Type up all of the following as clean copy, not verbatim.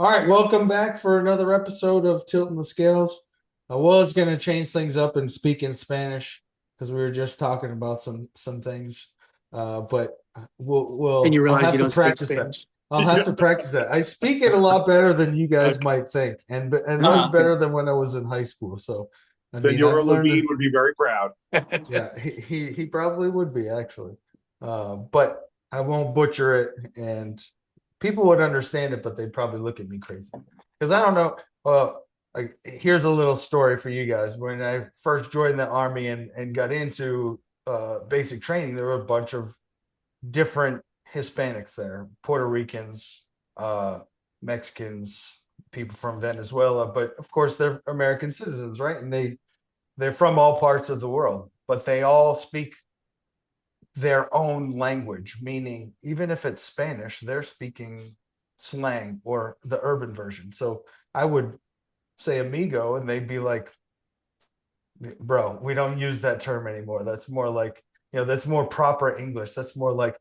All right, welcome back for another episode of Tilton the Scales. I was going to change things up and speak in Spanish because we were just talking about some things, but And you I'll realize you have to don't speak practice that. Spanish. I'll have to practice that. I speak it a lot better than you guys Okay. might think, and much Okay. better than when I was in high school. So, I mean, Senora I've learned Levine it. would be very proud. Yeah, he probably would be actually, but I won't butcher it, and people would understand it, but they'd probably look at me crazy because I don't know. Like here's a little story for you guys. When I first joined the army and got into basic training, there were a bunch of different Hispanics there, Puerto Ricans, Mexicans, people from Venezuela, but of course they're American citizens, right? And they're from all parts of the world, but they all speak their own language, meaning even if it's Spanish, they're speaking slang or the urban version. So I would say amigo, and they'd be like, bro, we don't use that term anymore. That's more like, that's more proper English. That's more like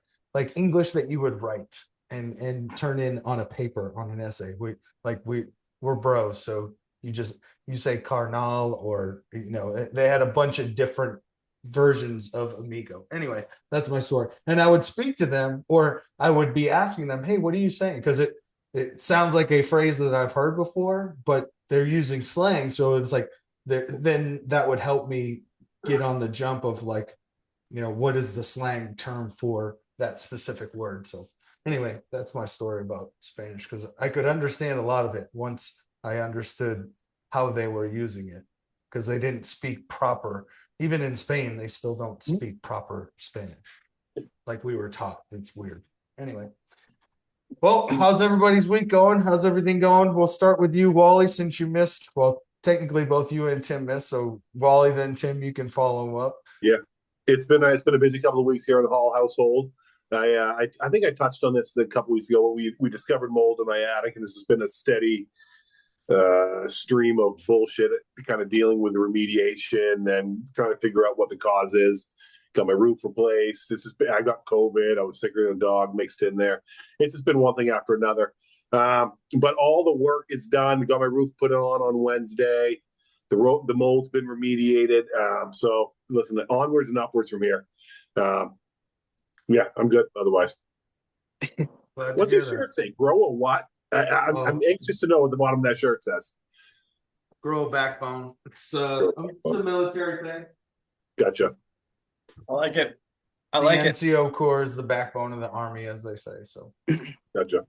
English that you would write and turn in on a paper on an essay. We're bros. So you say carnal, or they had a bunch of different versions of amigo. Anyway, that's my story. And I would speak to them, or I would be asking them, hey, what are you saying? Because it sounds like a phrase that I've heard before, but they're using slang. So it's like then that would help me get on the jump of like, what is the slang term for that specific word. So anyway, that's my story about Spanish, because I could understand a lot of it once I understood how they were using it, because they didn't speak proper. Even in Spain, they still don't speak proper Spanish like we were taught. It's weird. Anyway, well, how's everybody's week going? How's everything going? We'll start with you, Wally, since you missed. Well, technically, both you and Tim missed. So, Wally, then Tim, you can follow up. Yeah, it's been a busy couple of weeks here in the Hall household. I think I touched on this a couple weeks ago when we discovered mold in my attic, and this has been a steady stream of bullshit, kind of dealing with remediation and trying to figure out what the cause is. Got my roof replaced. I got COVID. I was sicker than a dog mixed in there. It's just been one thing after another. But all the work is done. Got my roof put on Wednesday. The mold's been remediated. So listen, onwards and upwards from here. Um, yeah, I'm good. Otherwise, Glad to what's your hear that. shirt say? Grow a what? I'm Oh, anxious to know what the bottom of that shirt says. grow a backbone. It's a military thing. Gotcha. I like it. I The like it. NCO Corps is the backbone of the army, as they say. So, Gotcha.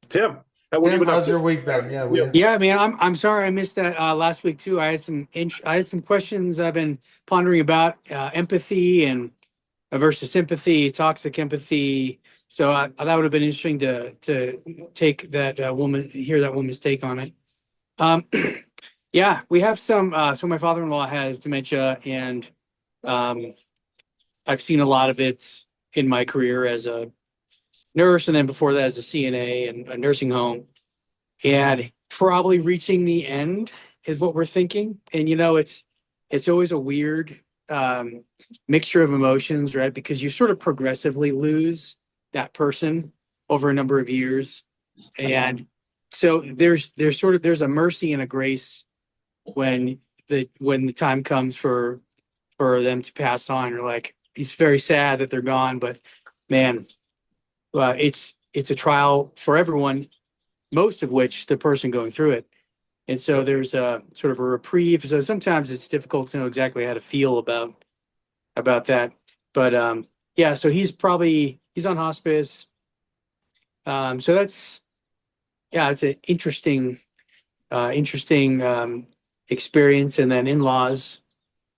Tim, what have you Tim, been up how's to? your week been? Yeah, Yeah. Yeah, man. I'm sorry I missed that last week too. I had some questions I've been pondering about empathy and versus sympathy, toxic empathy. So that would have been interesting to take that hear that woman's take on it. Um, yeah, we have some. So my father-in-law has dementia, and um, I've seen a lot of it in my career as a nurse, and then before that as a CNA and a nursing home. And probably reaching the end is what we're thinking. And it's always a weird um, mixture of emotions, right? Because you sort of progressively lose that person over a number of years, and so there's a mercy and a grace when the time comes for them to pass on. You're like, it's very sad that they're gone, but man, it's a trial for everyone, most of which the person going through it. And so Yep. there's a sort of a reprieve. So sometimes it's difficult to know exactly how to feel about that. But yeah, so he's on hospice. So that's yeah, it's an interesting experience. And then in-laws,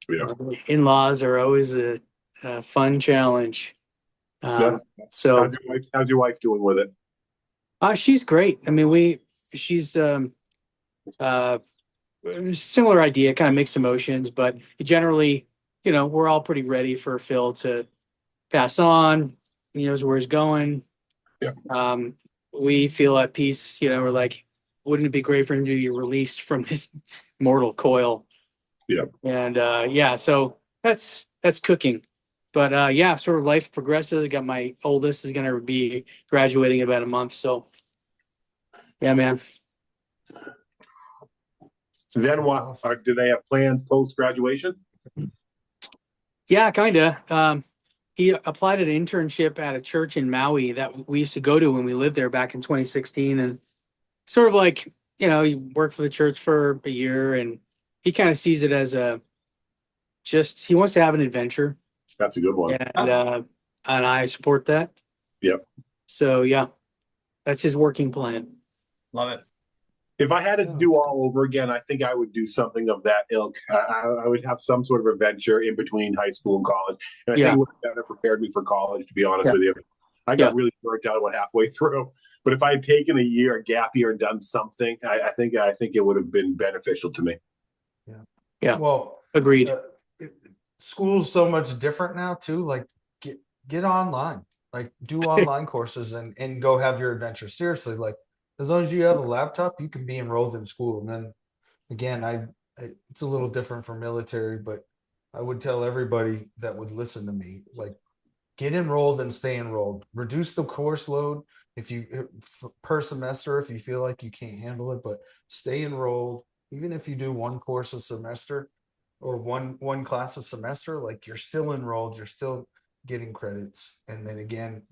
Yeah. in-laws are always a fun challenge. Um, That's, so how's your wife doing with it? she's great. I mean, she's uh, similar idea, kind of mixed emotions, but generally, we're all pretty ready for Phil to pass on. He knows where he's going. Yeah. We feel at peace. We're like, wouldn't it be great for him to be released from this mortal coil? Yeah. And yeah, so that's cooking. But yeah, sort of life progresses. I got my oldest is going to be graduating in about a month, so Yeah, man. Then what? Awesome. Do they have plans post graduation? Yeah, kind of. He applied an internship at a church in Maui that we used to go to when we lived there back in 2016, and sort of like, he worked for the church for a year, and he kind of sees it as he wants to have an adventure, That's a good one. and I support that. Yep. So yeah, that's his working plan. Love it. If I had it to do all over again, I think I would do something of that ilk. I would have some sort of adventure in between high school and college. And I think it would have better prepared me for college, to be honest with you. I got really burnt out about halfway through. But if I had taken a gap year and done something, I think it would have been beneficial to me. Yeah. Well, Agreed. School's so much different now too. Like get online, like do online courses and go have your adventure. Seriously, like as long as you have a laptop, you can be enrolled in school. And then again, it's a little different for military, but I would tell everybody that would listen to me, like get enrolled and stay enrolled. Reduce the course load per semester if you feel like you can't handle it, but stay enrolled. Even if you do one course a semester or one class a semester, like you're still enrolled, you're still getting credits. And then again,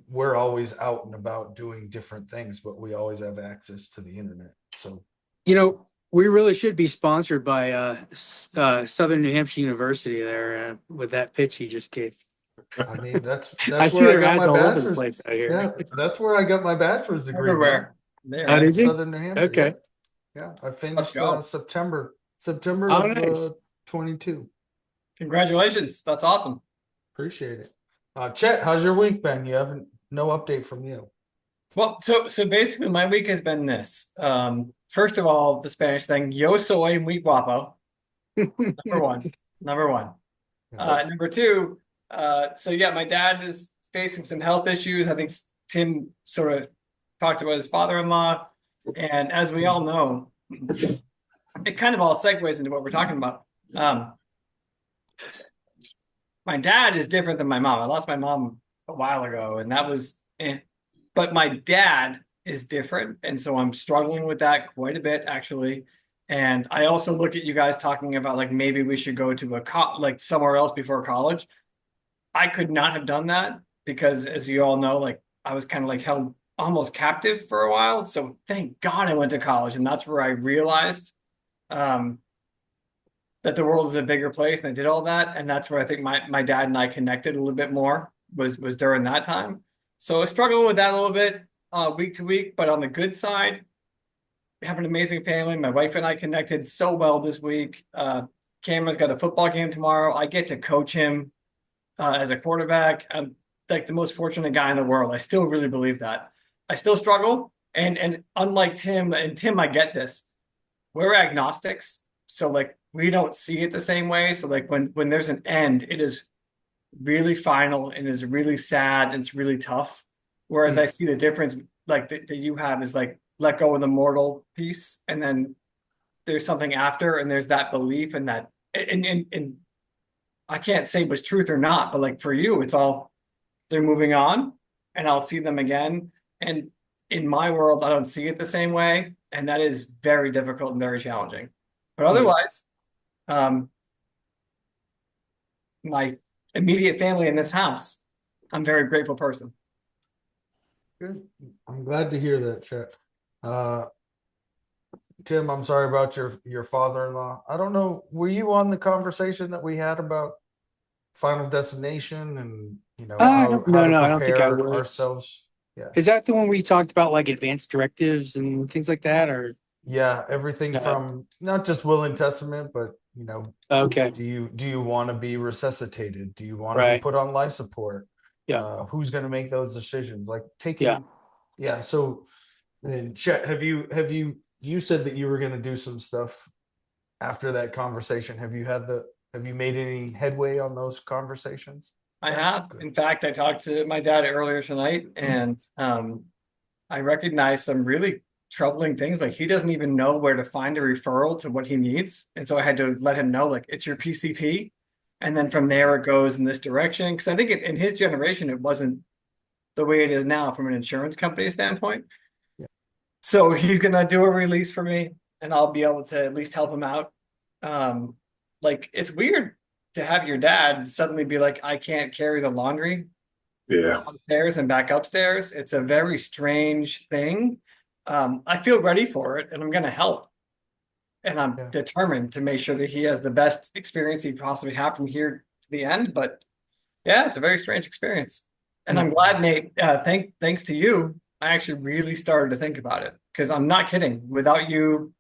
we're always out and about doing different things, but we always have access to the internet. So, we really should be sponsored by Southern New Hampshire University there with that pitch he just gave. I mean, that's I see where I their got ads my all over the bachelor's. place out here. Yeah, that's where I got my bachelor's degree. Everywhere. Oh, did you? Southern New Hampshire. Okay. Yeah, I finished go. September Oh, of nice. 22. Congratulations. That's awesome. Appreciate it. Chet, how's your week been? No update from you. Well, so basically my week has been this. First of all, the Spanish thing, yo soy muy guapo. Number one. Number two, so yeah, my dad is facing some health issues. I think Tim sort of talked about his father-in-law. And as we all know, it kind of all segues into what we're talking about. My dad is different than my mom. I lost my mom a while ago, and that was but my dad is different, and so I'm struggling with that quite a bit, actually. And I also look at you guys talking about like maybe we should go to like somewhere else before college. I could not have done that because, as you all know, like I was kind of like held almost captive for a while. So thank God I went to college, and that's where I realized that the world is a bigger place, and I did all that. And that's where I think my dad and I connected a little bit more was during that time. So I was struggling with that a little bit week to week, but on the good side, we have an amazing family. My wife and I connected so well this week. Cameron's got a football game tomorrow. I get to coach him as a quarterback. I'm like the most fortunate guy in the world. I still really believe that. I still struggle. And unlike Tim, I get this. We're agnostics. So like we don't see it the same way. So like when there's an end, it is really final and is really sad and it's really tough. Whereas I see the difference like that you have is like let go of the mortal piece, and then there's something after, and there's that belief and that and I can't say it was truth or not, but like for you, it's all they're moving on and I'll see them again. And in my world, I don't see it the same way. And that is very difficult and very challenging. But otherwise, my immediate family in this house, I'm a very grateful person. Good. I'm glad to hear that, Chet. Tim, I'm sorry about your father-in-law. I don't know, were you on the conversation that we had about Final Destination and No, how to I don't think I prepare was. ourselves? Yeah. Is that the one where you talked about like advanced directives and things like that, or? Yeah, everything from not just will and testament, but Okay. do you want to be resuscitated? Do you want to be Right. put on life support? Yeah. Who's going to make those decisions? Like Yeah. yeah. So then Chet, have you said that you were going to do some stuff after that conversation? Have you made any headway on those conversations? I have. Good. In fact, I talked to my dad earlier tonight, and I recognized some really troubling things. Like he doesn't even know where to find a referral to what he needs. And so I had to let him know, like, it's your PCP. And then from there, it goes in this direction. Because I think in his generation, it wasn't the way it is now from an insurance company standpoint. Yeah. So he's gonna do a release for me, and I'll be able to at least help him out. Like it's weird to have your dad suddenly be like, I can't carry the laundry Yeah. upstairs and back upstairs. It's a very strange thing. I feel ready for it, and I'm gonna help. And I'm Yeah. determined to make sure that he has the best experience he possibly have from here to the end. But yeah, it's a very strange experience. And I'm glad, Nate, thanks to you, I actually really started to think about it, because I'm not kidding. Without you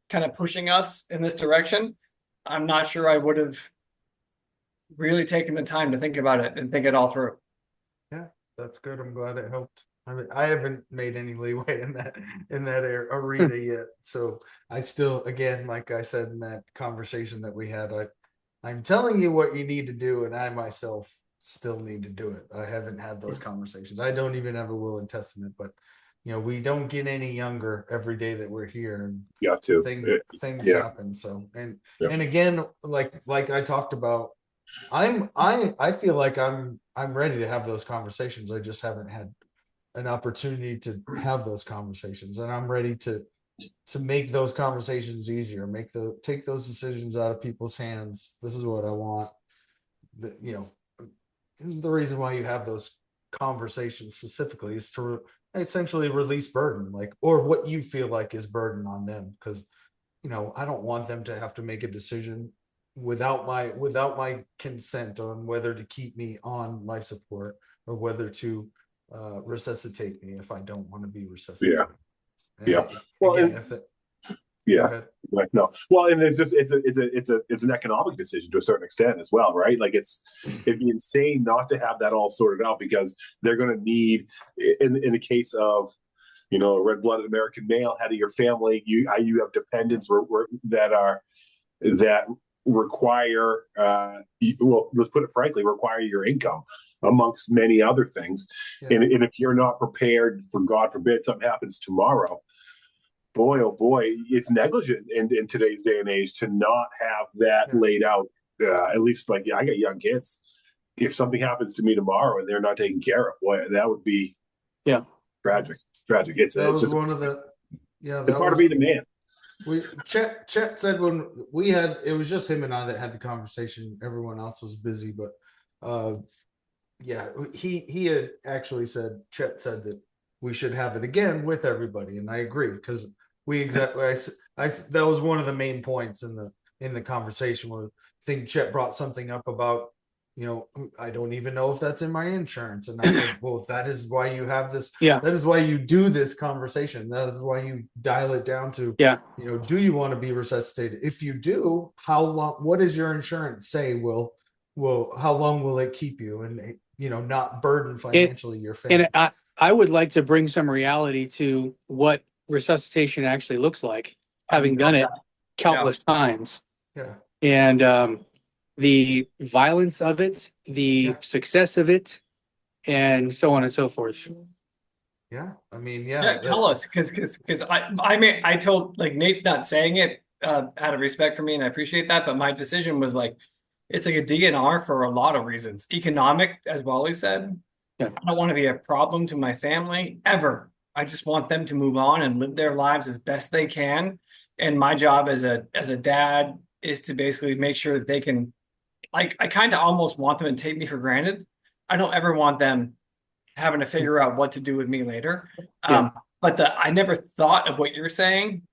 kind of pushing us in this direction, I'm not sure I would have really taken the time to think about it and think it all through. Yeah, that's good. I'm glad it helped. I mean, I haven't made any leeway in that arena yet. So I still, again, like I said in that conversation that we had, I'm telling you what you need to do, and I myself still need to do it. I haven't had those conversations. I don't even have a will and testament, but we don't get any younger every day that we're here, and Got to. things Yeah. happen. So Yeah. and again, like I talked about, I feel like I'm ready to have those conversations. I just haven't had an opportunity to have those conversations, and I'm ready to make those conversations easier, take those decisions out of people's hands. This is what I want. The reason why you have those conversations specifically is to essentially release burden, or what you feel like is burden on them, because I don't want them to have to make a decision without my consent on whether to keep me on life support or whether to resuscitate me if I don't want to be resuscitated. Yeah. Well, again, if that, yeah. Right. No. Well, and it's an economic decision to a certain extent as well, right? Like it'd be insane not to have that all sorted out, because they're going to need, in the case of a red-blooded American male head of your family, you have dependents that require, well, let's put it frankly, require your income amongst many other things. Yeah. And if you're not prepared for, God forbid, something happens tomorrow, boy, oh boy, it's negligent in today's day and age to not have that laid out. At least, I got young kids. If something happens to me tomorrow and they're not taken care of, boy, that would be tragic. It's just one of the it's part of being a man. Chet said when we had, it was just him and I that had the conversation. Everyone else was busy, but he had actually said, Chet said that we should have it again with everybody, and I agree, because that was one of the main points in the conversation, where I think Chet brought something up about, I don't even know if that's in my insurance, and I said, well, that is why you have this. That is why you do this conversation. That is why you dial it down to, do you want to be resuscitated? If you do, how long? What does your insurance say? How long will it keep you, and not burden financially your family? And I would like to bring some reality to what resuscitation actually looks like, having done it countless times. Yeah. And the violence of it, the success of it, and so on and so forth. Yeah, I mean, tell us, because I told, Nate's not saying it out of respect for me, and I appreciate that, but my decision was it's like a DNR for a lot of reasons. Economic, as Wally said. I don't want to be a problem to my family ever. I just want them to move on and live their lives as best they can. And my job as a dad is to basically make sure that they can, I kind of almost want them to take me for granted. I don't ever want them having to figure out what to do with me later. But I never thought of what you're saying.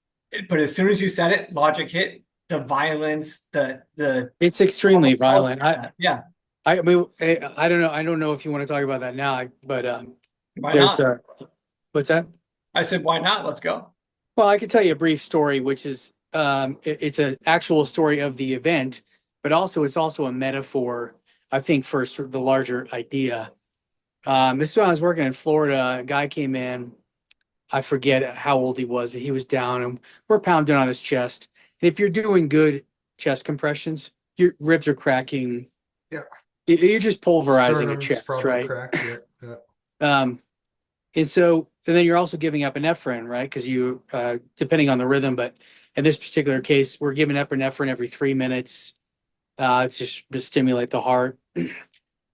But as soon as you said it, logic hit. The violence, it's extremely violent. I mean, I don't know. I don't know if you want to talk about that now, but why not? What's that? I said, why not? Let's go. Well, I could tell you a brief story, which is it's an actual story of the event, but it's also a metaphor, I think, for sort of the larger idea. This is when I was working in Florida. A guy came in. I forget how old he was, but he was down, and we're pounding on his chest. And if you're doing good chest compressions, your ribs are cracking. Yeah. You're just pulverizing your chest, right? And then you're also giving epinephrine, right? Because you, depending on the rhythm, but in this particular case, we're giving epinephrine every 3 minutes. It's just to stimulate the heart.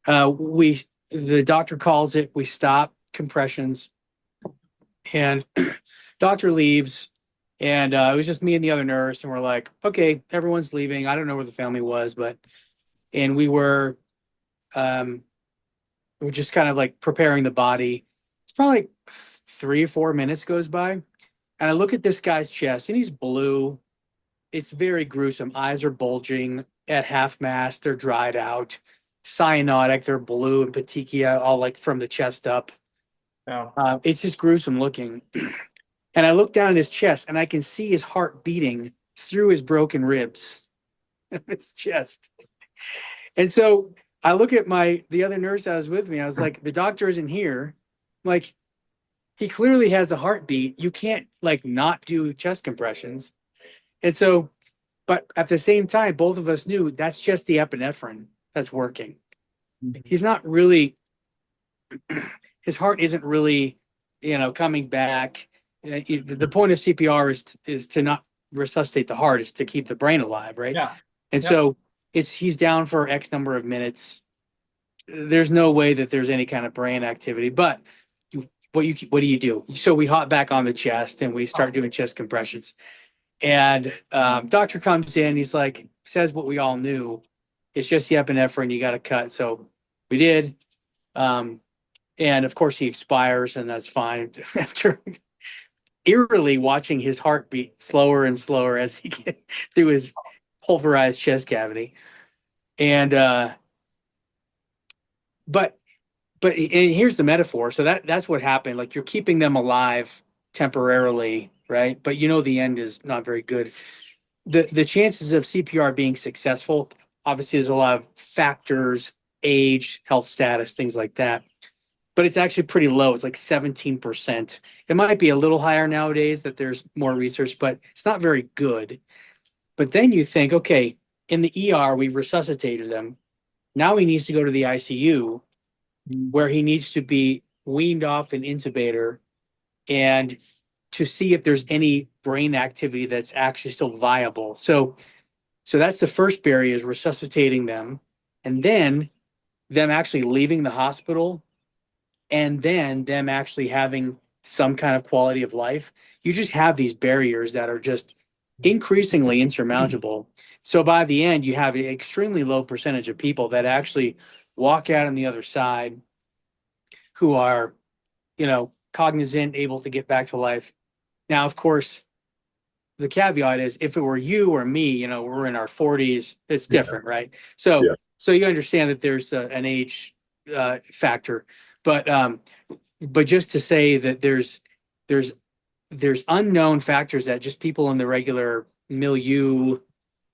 The doctor calls it, we stop compressions. And doctor leaves, and it was just me and the other nurse, and we're like, okay, everyone's leaving. I don't know where the family was, but and um, we were just kind of like preparing the body. It's probably like 3 or 4 minutes goes by, and I look at this guy's chest, and he's blue. It's very gruesome. Eyes are bulging at half mast. They're dried out, cyanotic. They're blue and petechia, all like from the chest up. No. It's just gruesome looking. And I look down at his chest, and I can see his heart beating through his broken ribs, his chest. And so I look at the other nurse that was with me. I was like, the doctor isn't here. Like, he clearly has a heartbeat. You can't like not do chest compressions. And so, but at the same time, both of us knew that's just the epinephrine that's working. He's not really, his heart isn't really, coming back. The point of CPR is to not resuscitate the heart, is to keep the brain alive, right? Yeah. And Yep. so he's down for X number of minutes. There's no way that there's any kind of brain activity, but what do you do? So we hop back on the chest and we start doing chest compressions. And doctor comes in, he's like, says what we all knew. It's just the epinephrine, you got to cut. So we did. And of course he expires, and that's fine. After eerily watching his heart beat slower and slower as he gets through his pulverized chest cavity. And but and here's the metaphor. So that's what happened. Like, you're keeping them alive temporarily, right? But the end is not very good. The chances of CPR being successful, obviously there's a lot of factors, age, health status, things like that. But it's actually pretty low. It's like 17%. It might be a little higher nowadays that there's more research, but it's not very good. But then you think, okay, in the ER, we resuscitated him. Now he needs to go to the ICU, where he needs to be weaned off an intubator and to see if there's any brain activity that's actually still viable. So that's the first barrier, is resuscitating them, and then them actually leaving the hospital, and then them actually having some kind of quality of life. You just have these barriers that are just increasingly insurmountable. So by the end, you have an extremely low percentage of people that actually walk out on the other side who are, cognizant, able to get back to life. Now, of course, the caveat is, if it were you or me, we're in our 40s, it's different, right? So, Yeah. so you understand that there's an age factor, but just to say that there's unknown factors that just people in the regular milieu,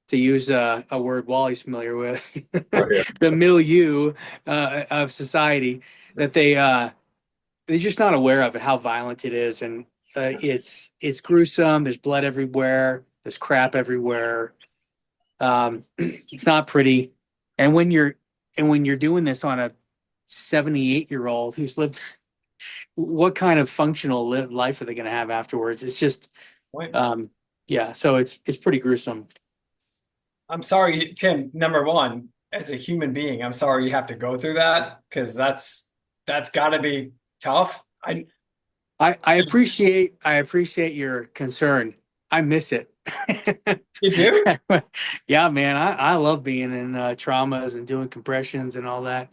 to use a word Wally's familiar with, Oh, yeah. the milieu of society, that they're just not aware of it, how violent it is, and it's gruesome. There's blood everywhere. There's crap everywhere. It's not pretty. And when you're doing this on a 78-year-old who's lived, what kind of functional life are they going to have afterwards? It's just, yeah. So it's pretty gruesome. I'm sorry, Tim, number one, as a human being, I'm sorry you have to go through that, because that's got to be tough. I appreciate your concern. I miss it. You do? Yeah, man. I love being in traumas and doing compressions and all that.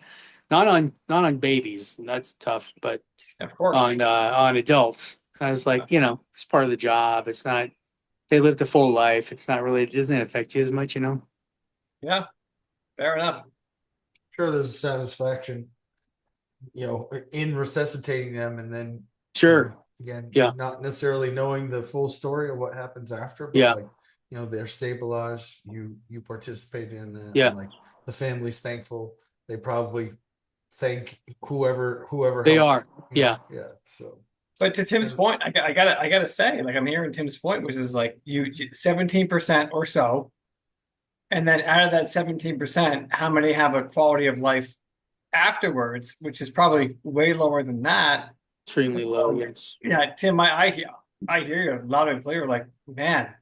Not on babies. That's tough, but Of course. on adults. I was like, it's part of the job. It's not, they lived a full life. It's not really, it doesn't affect you as much, Yeah, fair enough. Sure, there's a satisfaction, in resuscitating them, and then Sure. again, Yeah. not necessarily knowing the full story of what happens after, but Yeah. they're stabilized. You participated in that. Yeah. And, like, the family's thankful. They probably thank whoever They helped, are. Yeah. Yeah. So. But to Tim's point, I gotta say, like, I'm hearing Tim's point, which is like you 17% or so, and then out of that 17%, how many have a quality of life afterwards, which is probably way lower than that. Extremely So, low. Yes. Yeah, Tim, I hear you loud and clear. Like, man,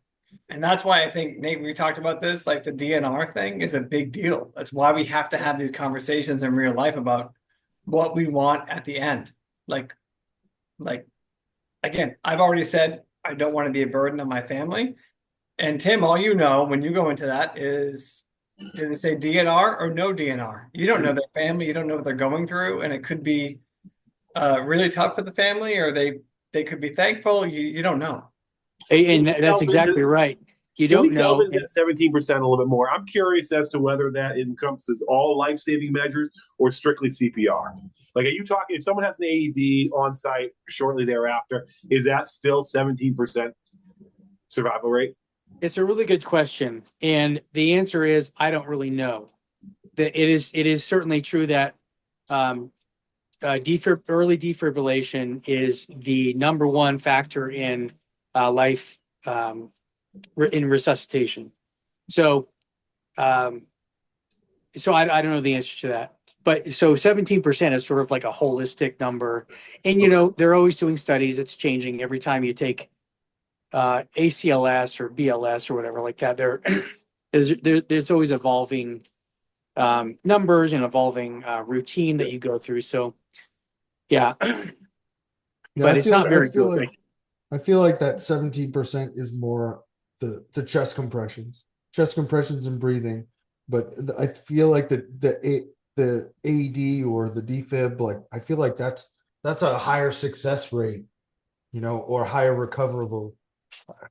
and that's why I think, Nate, we talked about this. Like, the DNR thing is a big deal. That's why we have to have these conversations in real life about what we want at the end. Like again, I've already said I don't want to be a burden on my family. And Tim, all you know when you go into that is, does it say DNR or no DNR? You don't know their family, you don't know what they're going through, and it could be really tough for the family, or they could be thankful. You don't know. And that's exactly right. You Can we don't delve know. into that 17% a little bit more? I'm curious as to whether that encompasses all life-saving measures or strictly CPR. Like, are you talking, if someone has an AED on site shortly thereafter, is that still 17% survival rate? It's a really good question, and the answer is I don't really know. That it is certainly true that um, early defibrillation is the number one factor in life in resuscitation. So, um, I don't know the answer to that. But so 17% is sort of like a holistic number, and they're always doing studies. It's changing every time you take ACLS or BLS or whatever like that. There's always evolving numbers and evolving routine that you go through. So yeah, but it's not very good. I feel like that 17% is more the chest compressions and breathing. But I feel like the AED or the defib, like I feel like that's a higher success rate, or higher recoverable.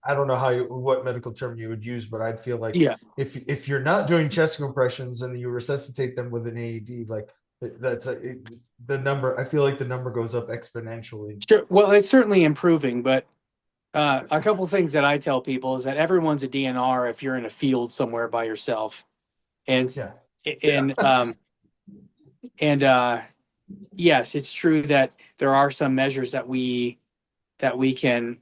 I don't know what medical term you would use, but I'd feel like if you're not doing chest compressions and you resuscitate them with an AED, like the number. I feel like the number goes up exponentially. Sure. Well, it's certainly improving, but a couple of things that I tell people is that everyone's a DNR if you're in a field somewhere by yourself, and yes, it's true that there are some measures that we can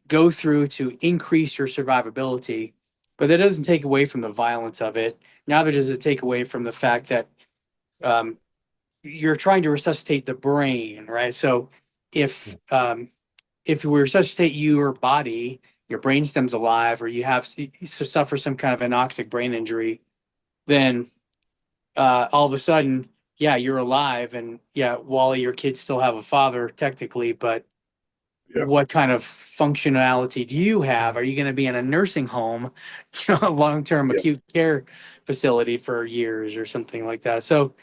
go through to increase your survivability, but that doesn't take away from the violence of it. Neither does it take away from the fact that you're trying to resuscitate the brain, right? So if we resuscitate your body, your brainstem's alive, or you suffer some kind of anoxic brain injury, then all of a sudden, yeah, you're alive, and yeah, Wally, your kids still have a father technically, but what kind of functionality do you have? Are you going to be in a nursing home, long-term acute care facility for years or something like that? So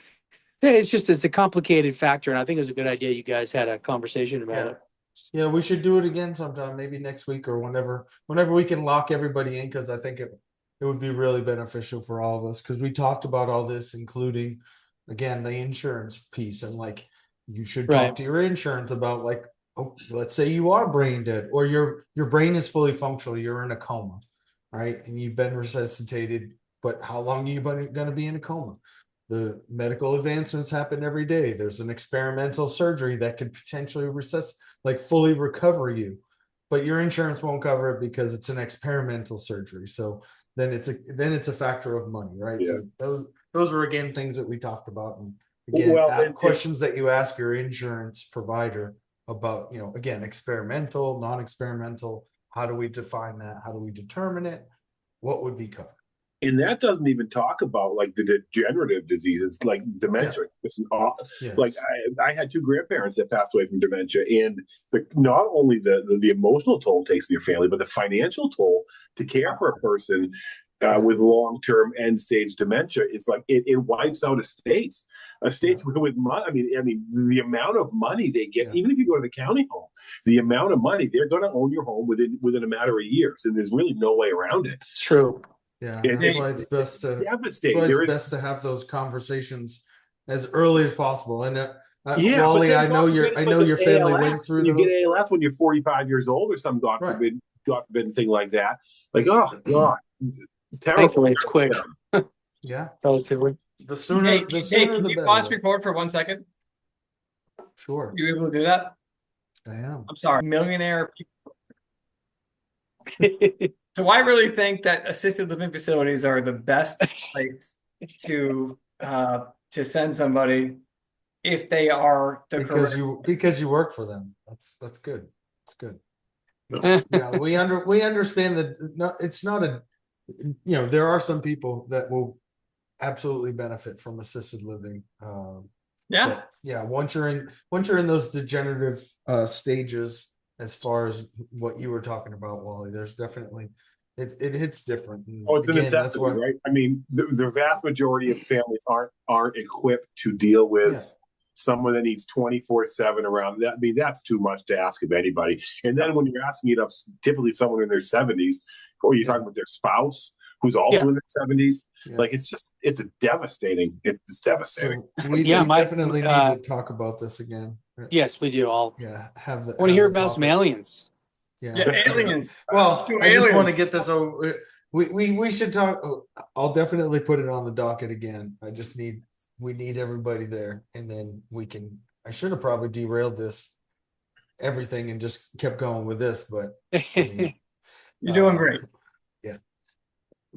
yeah, it's a complicated factor, and I think it was a good idea you guys had a conversation about it. Yeah, we should do it again sometime, maybe next week or whenever we can lock everybody in, because I think it would be really beneficial for all of us, because we talked about all this, including again the insurance piece, and like you should talk to your insurance about, like, oh, let's say you are brain dead, or your brain is fully functional, you're in a coma, right? And you've been resuscitated, but how long are you going to be in a coma? The medical advancements happen every day. There's an experimental surgery that could potentially fully recover you, but your insurance won't cover it because it's an experimental surgery. So then it's a factor of money, right? Yeah. So those are again things that we talked about, and again, questions that you ask your insurance provider about, again, experimental, non-experimental. How do we define that? How do we determine it? What would be covered? And that doesn't even talk about like the degenerative diseases like dementia. Like I had two grandparents that passed away from dementia, and not only the emotional toll it takes on your family, but the financial toll to care for a person with long-term end-stage dementia is like it wipes out estates with money. I mean, the amount of money they get, even if you go to the county home, the amount of money they're going to own your home within a matter of years, and there's really no way around it. It's true. Yeah, that's why it's best to have those conversations as early as possible. And Wally, I know your family went through those. You get ALS when you're 45 years old or some God forbid thing like that. Like, oh God, terrible. Thankfully, it's quick. Yeah, relatively. The sooner the better. Pause record for 1 second. Sure. You able to do that? I am. I'm sorry, millionaire people. So I really think that assisted living facilities are the best place to send somebody if they are because you work for them. That's good. It's good. Yeah, we understand that. No, it's not there are some people that will absolutely benefit from assisted living. Once you're in those degenerative stages, as far as what you were talking about, Wally. There's definitely it hits different. And Oh, it's a again, that's necessity, why, right? I mean, the vast majority of families aren't equipped to deal with Yeah. someone that needs 24/7 around. That I mean, that's too much to ask of anybody. And then when you're asking it of typically someone in their 70s, or you're talking about their spouse who's also Yeah. in their 70s, Yeah. like it's a devastating. It's devastating. So we Yeah, definitely need to talk about this again. yes, we do. I'll Yeah, have the want to hear the about some topic. aliens. Yeah, aliens. Let's Well, do I just want to aliens. get this over. We should talk. I'll definitely put it on the docket again. We need everybody there, and then we can. I should have probably derailed everything and just kept going with this, but I mean, You're doing great. yeah.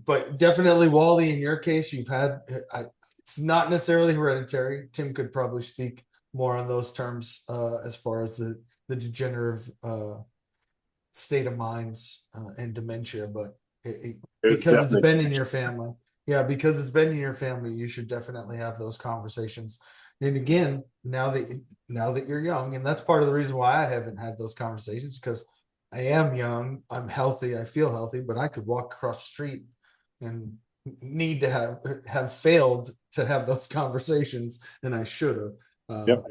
But definitely, Wally, in your case, it's not necessarily hereditary. Tim could probably speak more on those terms as far as the degenerative state of minds and dementia, but because it's been in your family, because it's been in your family, you should definitely have those conversations. And again, now that you're young, and that's part of the reason why I haven't had those conversations, because I am young, I'm healthy, I feel healthy, but I could walk across the street and need to have failed to have those conversations, and I should have. Yep.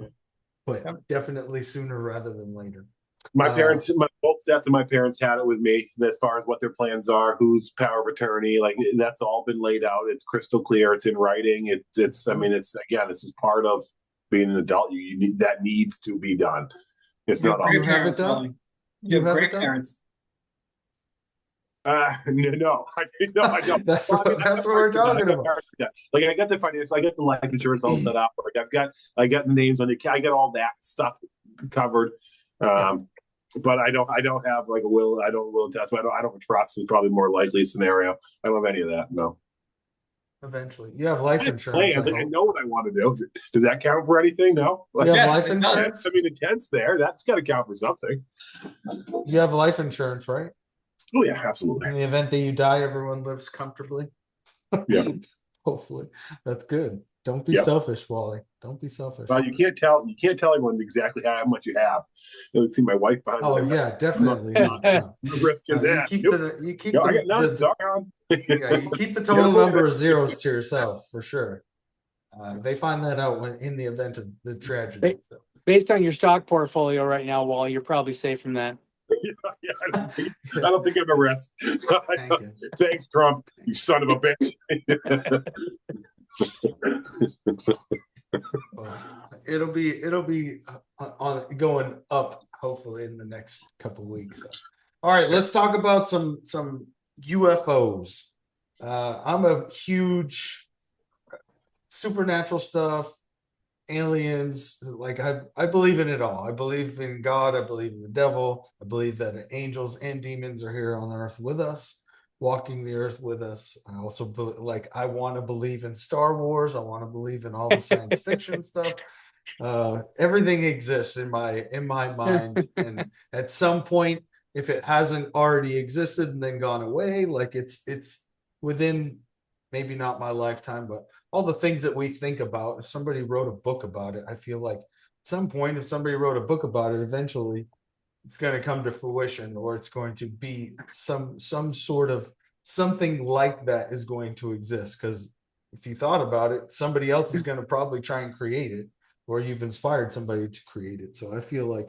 But definitely sooner rather than later. My parents, both sets of my parents had it with me as far as what their plans are, who's power of attorney, like that's all been laid out. It's crystal clear. It's in writing. I mean, it's again, this is part of being an adult. You need that needs to be done. It's not all. You have it done? Wally. You have have it great done? parents. No, I don't. That's what we're talking about. Like I got the financial, I got the life insurance all set up. Like I got the names on the, I got all that stuff covered. But I don't have like a will. I don't will and test. I don't trust is probably more likely scenario. I don't have any of that. No. Eventually, you have life insurance. I know what I want to do. Does that count for anything? No. You have Yes, life it does. insurance. I mean, the tent's there. That's got to count for something. You have life insurance, right? Oh yeah, absolutely. In the event that you die, everyone lives comfortably. Yeah. Hopefully, that's good. Don't be selfish, Wally. Don't be selfish. Well, you can't tell anyone exactly how much you have. Let's see my wife behind. Oh yeah, definitely. I'm risking that. You keep I got none. Sorry. you keep the total number of zeros to yourself for sure. They find that out in the event of the tragedy. So. Based on your stock portfolio right now, Wally, you're probably safe from that. Yeah, I don't think I'm a risk. Thanks, Trump. You son of a bitch. It'll be on going up hopefully in the next couple of weeks. All right, let's talk about some UFOs. I'm a huge supernatural stuff, aliens. Like I believe in it all. I believe in God. I believe in the devil. I believe that angels and demons are here on earth with us, walking the earth with us. I also I want to believe in Star Wars. I want to believe in all the science fiction stuff. Everything exists in my mind, and at some point, if it hasn't already existed and then gone away, like it's within maybe not my lifetime, but all the things that we think about. If somebody wrote a book about it, I feel like at some point, if somebody wrote a book about it, eventually it's going to come to fruition, or it's going to be some sort of something like that is going to exist. Because if you thought about it, somebody else is going to probably try and create it, or you've inspired somebody to create it. So I feel like,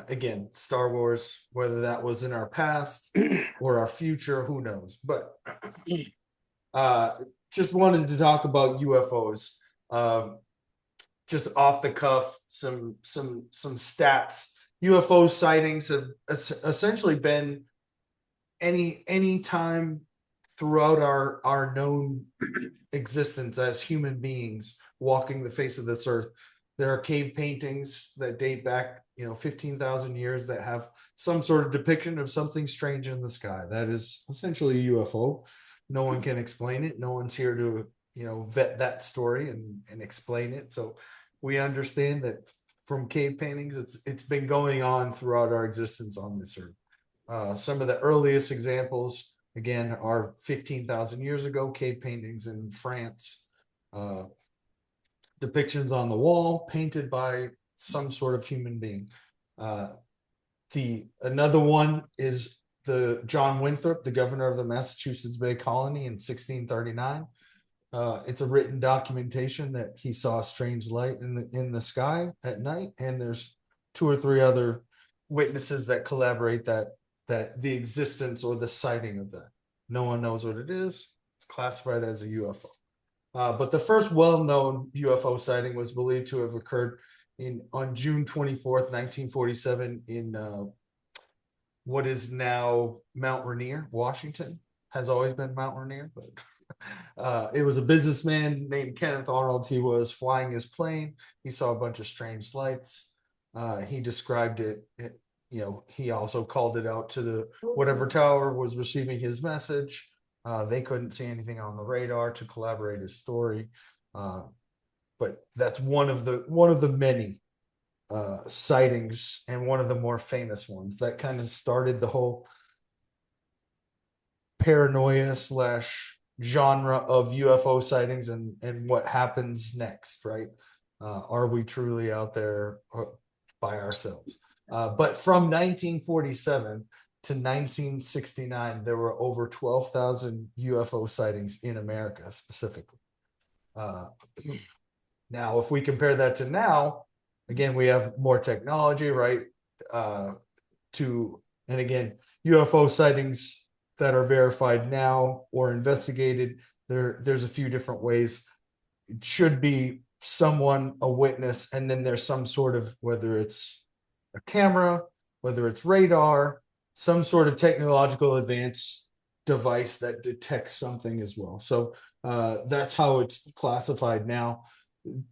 again, Star Wars, whether that was in our past or our future, who knows? But just wanted to talk about UFOs. Just off the cuff, some stats. UFO sightings have essentially been any time throughout our known existence as human beings walking the face of this earth. There are cave paintings that date back 15,000 years that have some sort of depiction of something strange in the sky. That is essentially a UFO. No one can explain it. No one's here to vet that story and explain it. So we understand that from cave paintings, it's been going on throughout our existence on this earth. Some of the earliest examples, again, are 15,000 years ago, cave paintings in France, depictions on the wall painted by some sort of human being. Another one is the John Winthrop, the governor of the Massachusetts Bay Colony in 1639. It's a written documentation that he saw a strange light in the sky at night, and there's 2 or 3 other witnesses that collaborate that the existence or the sighting of that. No one knows what it is. It's classified as a UFO. But the first well-known UFO sighting was believed to have occurred on June 24th, 1947 in what is now Mount Rainier, Washington. Has always been Mount Rainier, but it was a businessman named Kenneth Arnold. He was flying his plane. He saw a bunch of strange lights. He described it, he also called it out to whatever tower was receiving his message. They couldn't see anything on the radar to collaborate his story. But that's one of the many sightings, and one of the more famous ones that kind of started the whole paranoia / genre of UFO sightings and what happens next, right? Are we truly out there by ourselves? But from 1947 to 1969, there were over 12,000 UFO sightings in America specifically. Now, if we compare that to now, again, we have more technology, right? And again, UFO sightings that are verified now or investigated, there's a few different ways. It should be someone, a witness, and then there's some sort of, whether it's a camera, whether it's radar, some sort of technological advanced device that detects something as well. So that's how it's classified now.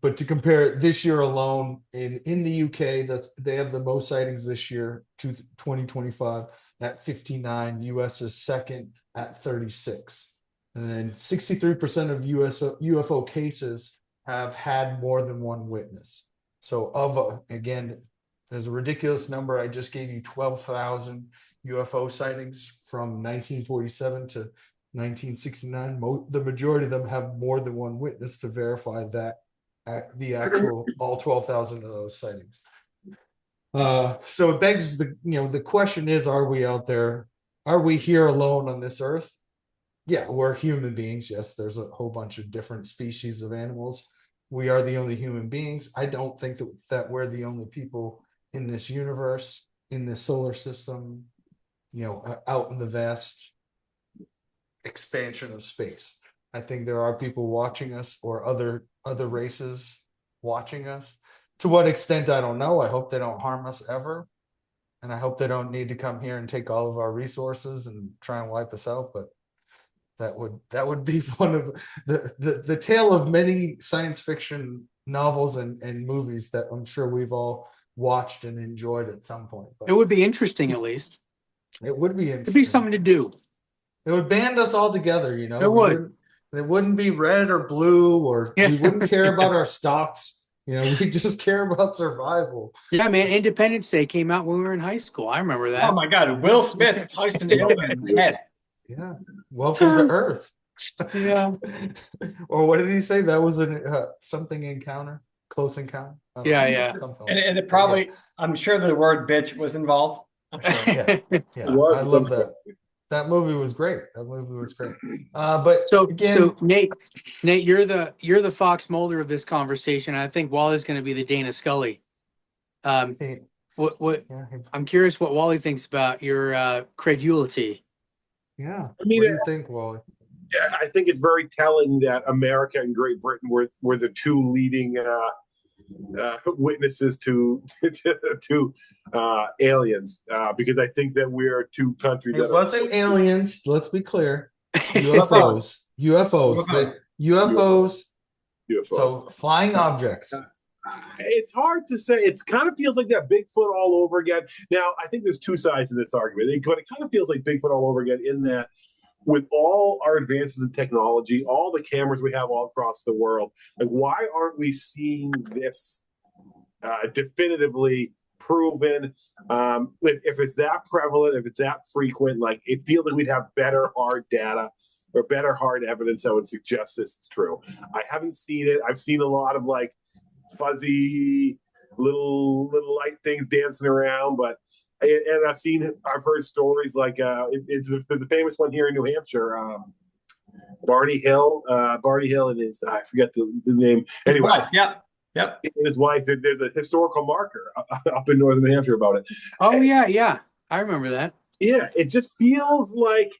But to compare it, this year alone in the UK, they have the most sightings this year to 2025 at 59. US is second at 36. And then 63% of UFO cases have had more than one witness. So again, there's a ridiculous number. I just gave you 12,000 UFO sightings from 1947 to 1969. The majority of them have more than one witness to verify that the actual all 12,000 of those sightings. So it begs the question is, are we out there? Are we here alone on this earth? Yeah, we're human beings. Yes, there's a whole bunch of different species of animals. We are the only human beings. I don't think that we're the only people in this universe, in this solar system, out in the vast expansion of space. I think there are people watching us, or other races watching us. To what extent, I don't know. I hope they don't harm us ever. And I hope they don't need to come here and take all of our resources and try and wipe us out. But that would be one of the tale of many science fiction novels and movies that I'm sure we've all watched and enjoyed at some point. But It would be interesting, at least. it would be It'd interesting. be something to do. It would band us all together, It would. It wouldn't be red or blue, or Yeah. we wouldn't care about our stocks. We just care about survival. Yeah, man. Independence Day came out when we were in high school. I remember that. Oh my God, Will Smith punched an alien in the head. Yeah. Welcome to Earth. Yeah. Or what did he say? That was something encounter, close encounter. I don't Yeah, know, yeah. something like And that. it probably, I'm sure the word bitch was involved. I'm sure. Yeah, It yeah. was I in love some that. capacity. That movie was great. But So again, Nate, you're the Fox Mulder of this conversation. I think Wally's going to be the Dana Scully. hey, What yeah, I'm curious what Wally thinks about your credulity. yeah. I mean, what do you think, Wally? Yeah, I think it's very telling that America and Great Britain were the two leading witnesses to aliens, because I think that we are two countries that It wasn't aliens. Let's be clear. UFOs. UFOs. UFOs. So flying objects. It's hard to say. It kind of feels like that Bigfoot all over again. Now, I think there's two sides to this argument, but it kind of feels like Bigfoot all over again in that, with all our advances in technology, all the cameras we have all across the world, like, why aren't we seeing this definitively proven? If it's that prevalent, if it's that frequent, like, it feels like we'd have better hard data or better hard evidence that would suggest this is true. I haven't seen it. I've seen a lot of like fuzzy little light things dancing around, but and I've heard stories like there's a famous one here in New Hampshire. Barney Hill, and I forget the name. Anyway, Wife, yep. his wife. There's a historical marker up in northern New Hampshire about it. Oh yeah, I remember that. Yeah, it just feels like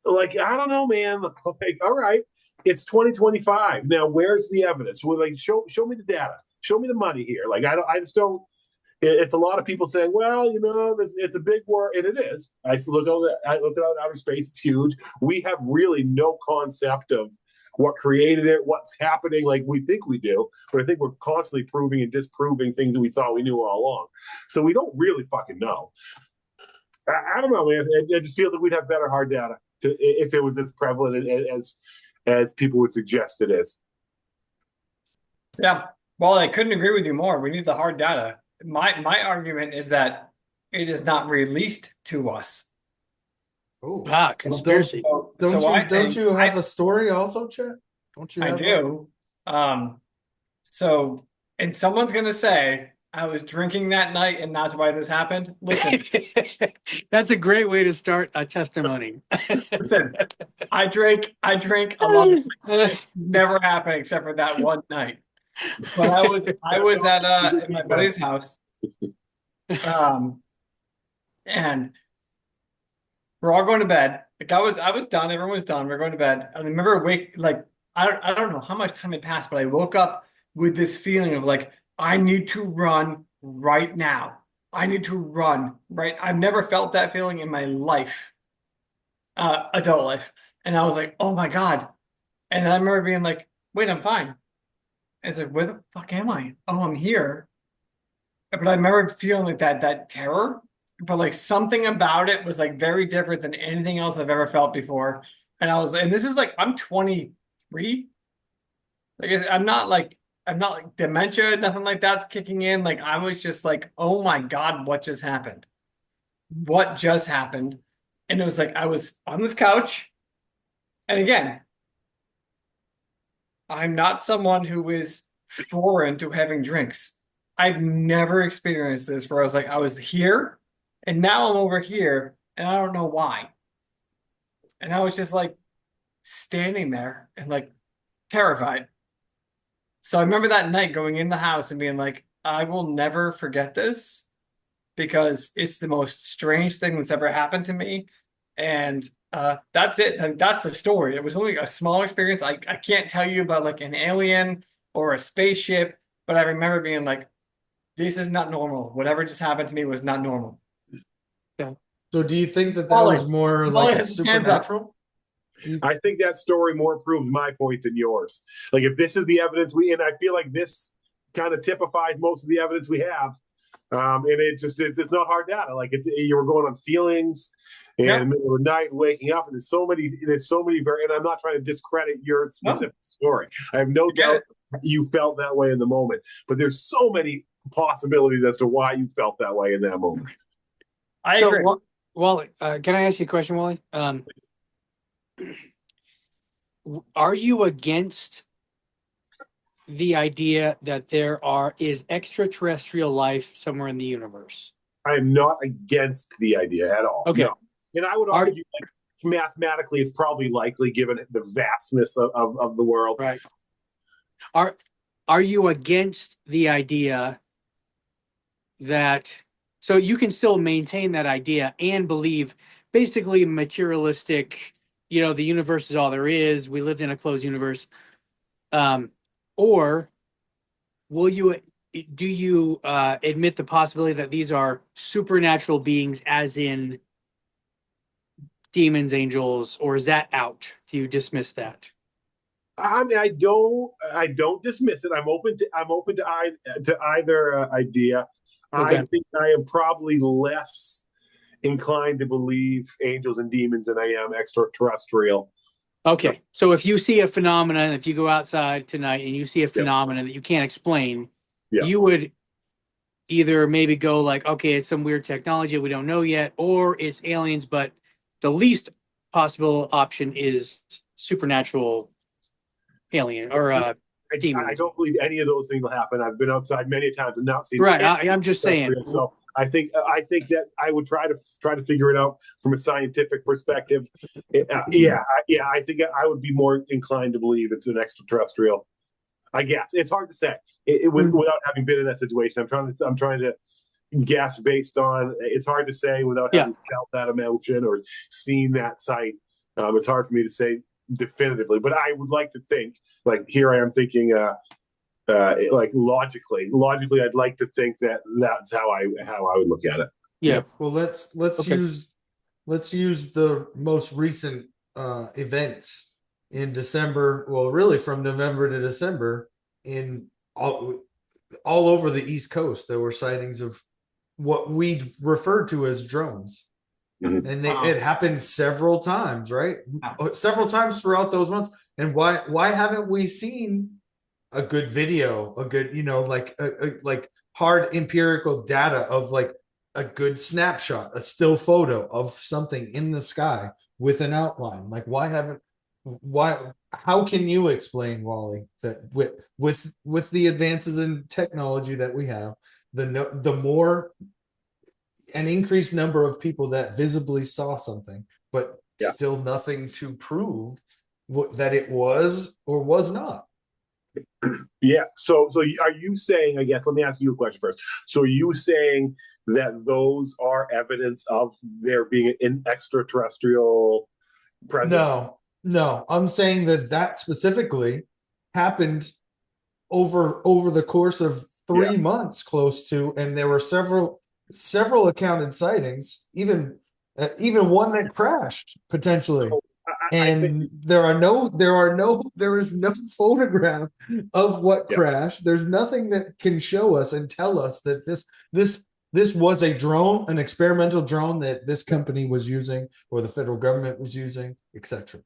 I don't know, man. Like, all right, it's 2025 now. Where's the evidence? We're like, show me the data, show me the money here. Like, I just don't. It's a lot of people saying, well, it's a big war, and it is. I look at outer space; it's huge. We have really no concept of what created it, what's happening. Like we think we do, but I think we're constantly proving and disproving things that we thought we knew all along. So we don't really fucking know. I don't know, man. It just feels like we'd have better hard data if it was as prevalent as people would suggest it is. Yeah. Well, I couldn't agree with you more. We need the hard data. My argument is that it is not released to us. Oh, conspiracy. Don't you have a story also, Chet? Don't you? I do. So, and someone's gonna say I was drinking that night, and that's why this happened. Listen, That's a great way to start a testimony. listen. I drank a lot. Never happened except for that one night. But I was at my buddy's house, and we're all going to bed. Like I was done. Everyone was done. We're going to bed. And I remember I don't know how much time had passed, but I woke up with this feeling of like I need to run right now. I need to run right. I've never felt that feeling in my life, adult life. And I was like, oh my God. And I remember being like, wait, I'm fine. And it's like, where the fuck am I? Oh, I'm here. But I remember feeling like that terror, but like something about it was like very different than anything else I've ever felt before. And this is like, I'm 23. Like I'm not like dementia, nothing like that's kicking in. Like I was just like, oh my God, what just happened? What just happened? And it was like I was on this couch. And again, I'm not someone who is foreign to having drinks. I've never experienced this where I was like, I was here and now I'm over here and I don't know why. And I was just like standing there and like terrified. So I remember that night going in the house and being like, I will never forget this because it's the most strange thing that's ever happened to me. And that's it. That's the story. It was only a small experience. I can't tell you about like an alien or a spaceship, but I remember being like, this is not normal. Whatever just happened to me was not normal. Yeah. So do you think that was more like a supernatural? I think that story more proves my point than yours. Like if this is the evidence and I feel like this kind of typifies most of the evidence we have. And it's not hard data. Like you were going on feelings and in the middle of the night waking up. And there's so many and I'm not trying to discredit your specific story. I have no doubt you felt that way in the moment, but there's so many possibilities as to why you felt that way in that moment. I agree. Wally, can I ask you a question, Wally? Are you against the idea that there is extraterrestrial life somewhere in the universe? I am not against the idea at all. Okay. No. And I would argue like, mathematically it's probably likely given the vastness of the world. Right. Are you against the idea that so you can still maintain that idea and believe basically materialistic, the universe is all there is, we lived in a closed universe, or do you admit the possibility that these are supernatural beings as in demons, angels, or is that out? Do you dismiss that? I mean, I don't dismiss it. I'm open to either idea. Okay. I think I am probably less inclined to believe angels and demons than I am extraterrestrial. Okay, so if you see a phenomenon, if you go outside tonight and you see a phenomenon that you can't explain, you would either maybe go like, okay, it's some weird technology we don't know yet, or it's aliens, but the least possible option is supernatural alien or I don't believe any of those things will happen. I've been outside many times and not seen Right. any I'm just saying. So I think that I would try to figure it out from a scientific perspective. Yeah. I think I would be more inclined to believe it's an extraterrestrial. I guess it's hard to say without having been in that situation. I'm trying to guess based on. It's hard to say without having felt that emotion or seen that sight. It's hard for me to say definitively, but I would like to think, like, here I am thinking like logically I'd like to think that that's how I would look at it. Yeah. Well, let's use the most recent events in December. Well, really from November to December in all over the East Coast, there were sightings of what we referred to as drones. Mhm. And it happened several times, right? Several times throughout those months. And why haven't we seen a good video, a good, like hard empirical data of like a good snapshot, a still photo of something in the sky with an outline? Like how can you explain, Wally, that with the advances in technology that we have, the more an increased number of people that visibly saw something, but still nothing to prove that it was or was not. Yeah. So are you saying, I guess, let me ask you a question first. So are you saying that those are evidence of there being an extraterrestrial presence? No. I'm saying that specifically happened over the course of 3 months, close to, and there were several accounted sightings, even one that crashed potentially. And there is no photograph of what crashed. There's nothing that can show us and tell us that this was a drone, an experimental drone that this company was using or the federal government was using, etc.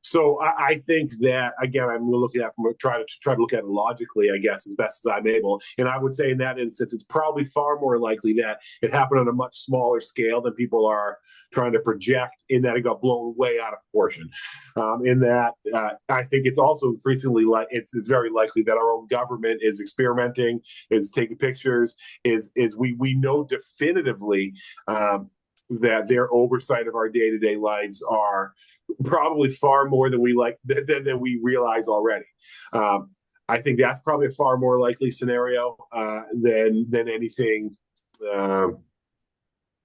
So I think that, again, I'm going to look at that try to look at it logically, I guess, as best as I'm able. And I would say in that instance, it's probably far more likely that it happened on a much smaller scale than people are trying to project, in that it got blown way out of proportion. In that, I think it's also increasingly it's very likely that our own government is experimenting, is taking pictures, is we know definitively that their oversight of our day-to-day lives are probably far more than we than we realize already. I think that's probably a far more likely scenario than anything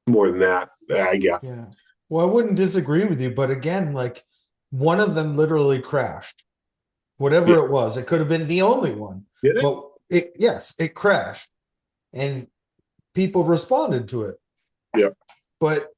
more than that, I guess. Yeah. Well, I wouldn't disagree with you, but again, like one of them literally crashed. Whatever it was, it could have been the only one. Did it? But it crashed, and people responded to it. Yeah. But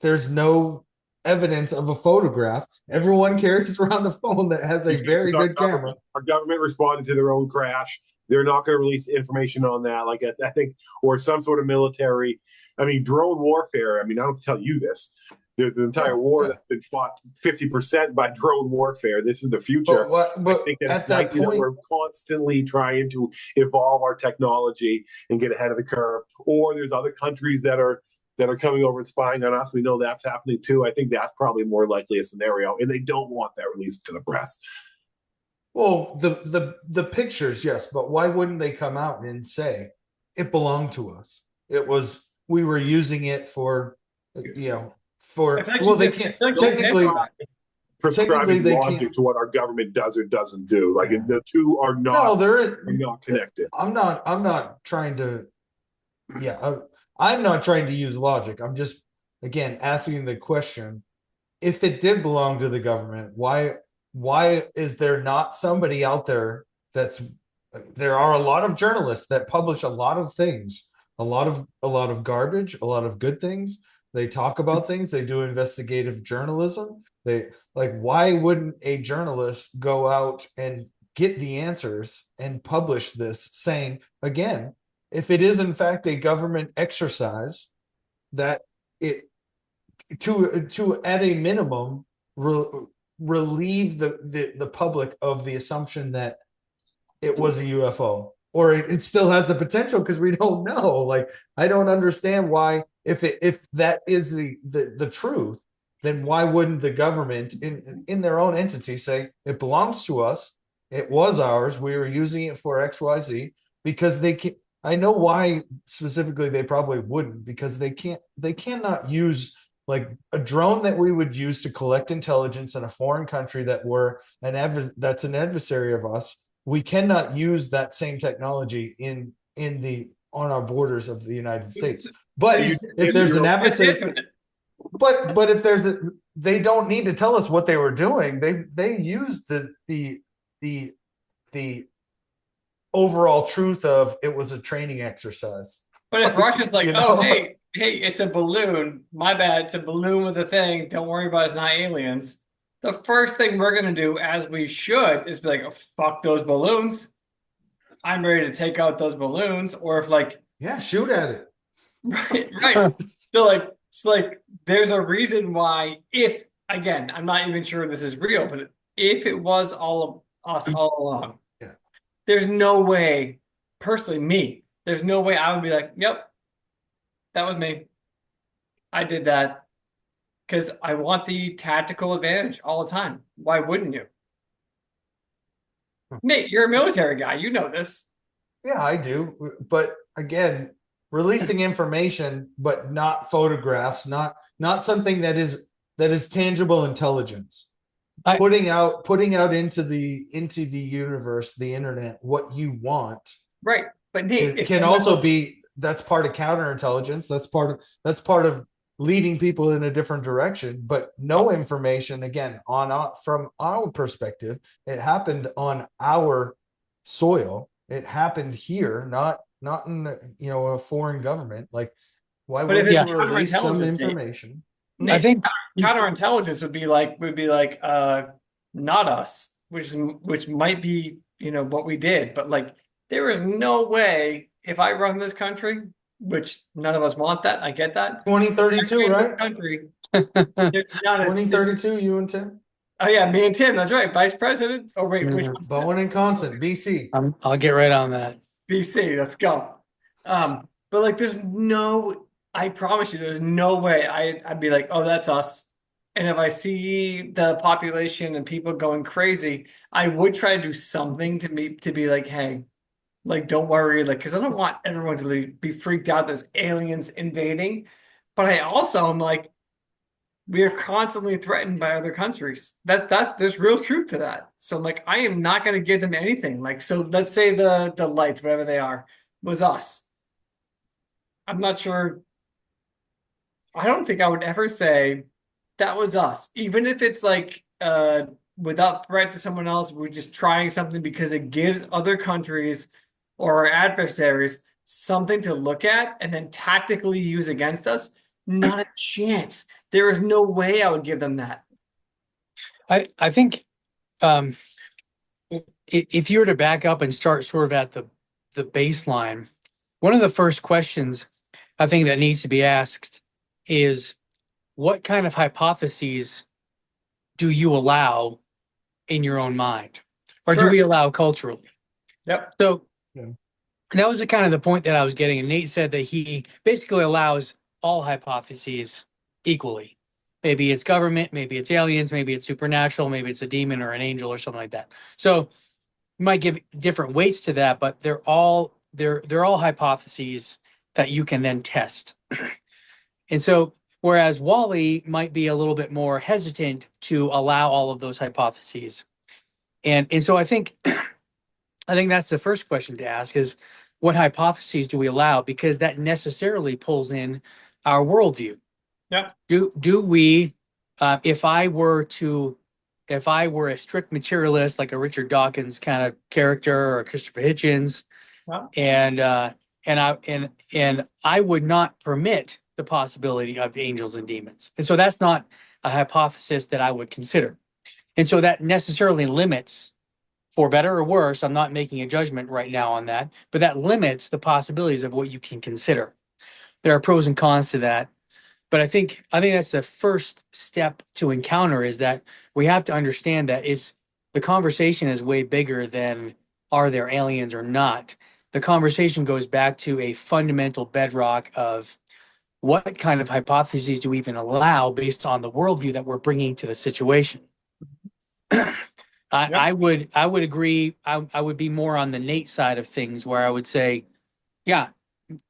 there's no evidence of a photograph. Everyone carries around a phone that has a very good camera. Our government responded to their own crash. They're not going to release information on that. Like I think, or some sort of military. I mean, drone warfare. I mean, I don't tell you this. There's an entire war that's been fought 50% by drone warfare. This is the future. But I think at that point, that we're constantly trying to evolve our technology and get ahead of the curve. Or there's other countries that are coming over and spying on us. We know that's happening too. I think that's probably more likely a scenario, and they don't want that released to the press. Well, the pictures, yes, but why wouldn't they come out and say it belonged to us? We were using it for, well, they can't technically prescribing they logic can't to what our government does or doesn't do. Like the two are not. No, are not connected. I'm not trying to. Yeah, I'm not trying to use logic. I'm just, again, asking the question: if it did belong to the government, why is there not somebody out there there are a lot of journalists that publish a lot of things, a lot of garbage, a lot of good things. They talk about things, they do investigative journalism. Why wouldn't a journalist go out and get the answers and publish this, saying, again, if it is in fact a government exercise, that it to at a minimum relieve the public of the assumption that it was a UFO, or it still has the potential, because we don't know. Like, I don't understand why, if that is the truth, then why wouldn't the government in their own entity say it belongs to us, it was ours. We were using it for XYZ because they can. I know why specifically they probably wouldn't, because they cannot use like a drone that we would use to collect intelligence in a foreign country that's an adversary of us. We cannot use that same technology on our borders of the United States. But if there's an adversary, but if they don't need to tell us what they were doing. They used the overall truth of it was a training exercise. But if Russia's like, You oh, know? hey, it's a balloon. My bad. It's a balloon with a thing. Don't worry about it. It's not aliens. The first thing we're going to do, as we should, is be like, oh, fuck those balloons. I'm ready to take out those balloons. Or if like, Yeah, shoot at it. right. So like, there's a reason why, if, again, I'm not even sure this is real, but if it was all of us all along, Yeah. there's no way, personally, me, there's no way I would be like, yep, that was me. I did that because I want the tactical advantage all the time. Why wouldn't you? Nate, you're a military guy. You know this. Yeah, I do. But again, releasing information, but not photographs, not something that is tangible intelligence. Putting out into the universe, the internet, what you want. Right. But Nate, It can also be, that's part of counterintelligence. That's part of leading people in a different direction. But no information, again, from our perspective, it happened on our soil. It happened here, not in a foreign government. Like, why But if would it's you release some counterintelligence, Nate, information? I think counterintelligence would be like not us, which might be what we did, but like there is no way if I run this country, which none of us want that. I get that. 2032, right? Country. There's not 2032, you and Tim? Oh yeah, me and Tim. That's right, Vice President. Oh wait, which one? Bowen and Constant, BC. I'll get right on that. BC. Let's go. But like, I promise you, there's no way I'd be like, oh, that's us. And if I see the population and people going crazy, I would try to do something to be like, hey, like, don't worry, like, because I don't want everyone to be freaked out. There's aliens invading, but I also am like, we are constantly threatened by other countries. There's real truth to that. So I'm like, I am not going to give them anything. Like, so let's say the lights, whatever they are, was us. I'm not sure. I don't think I would ever say that was us, even if it's like without threat to someone else. We're just trying something because it gives other countries or our adversaries something to look at and then tactically use against us. Not a chance. There is no way I would give them that. I think if you were to back up and start sort of at the baseline, one of the first questions I think that needs to be asked is, what kind of hypotheses do you allow in your own mind, or do we allow culturally? Yep. So that was kind of the point that I was getting. And Nate said that he basically allows all hypotheses equally. Maybe it's government, maybe it's aliens, maybe it's supernatural, maybe it's a demon or an angel or something like that. So you might give different weights to that, but they're all hypotheses that you can then test. And so whereas Wally might be a little bit more hesitant to allow all of those hypotheses. And so I think that's the first question to ask is, what hypotheses do we allow? Because that necessarily pulls in our worldview. Yeah. Do we, if I were a strict materialist, like a Richard Dawkins kind of character or Christopher Hitchens, and I would not permit the possibility of angels and demons. And so that's not a hypothesis that I would consider. And so that necessarily limits, for better or worse, I'm not making a judgment right now on that, but that limits the possibilities of what you can consider. There are pros and cons to that. But I think that's the first step to encounter, is that we have to understand that the conversation is way bigger than are there aliens or not. The conversation goes back to a fundamental bedrock of what kind of hypotheses do we even allow based on the worldview that we're bringing to the situation. Yep. I would agree. I would be more on the Nate side of things, where I would say, yeah,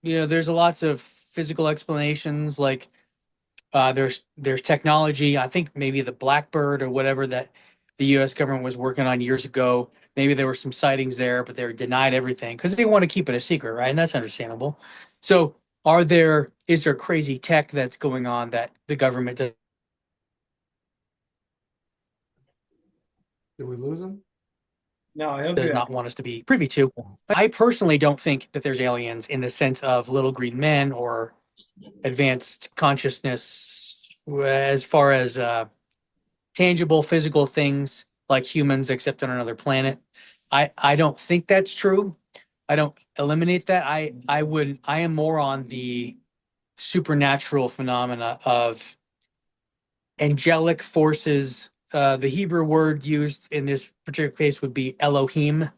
there's lots of physical explanations, like there's technology. I think maybe the Blackbird or whatever that the U.S. government was working on years ago. Maybe there were some sightings there, but they were denied everything because they want to keep it a secret, right? And that's understandable. So, is there crazy tech that's going on that the government Did we lose him? No, he'll does be not want us to be privy to? I personally don't think that there's aliens in the sense of little green men or advanced consciousness as far as tangible physical things like humans except on another planet. I don't think that's true. I don't eliminate that. I am more on the supernatural phenomena of angelic forces. The Hebrew word used in this particular case would be Elohim.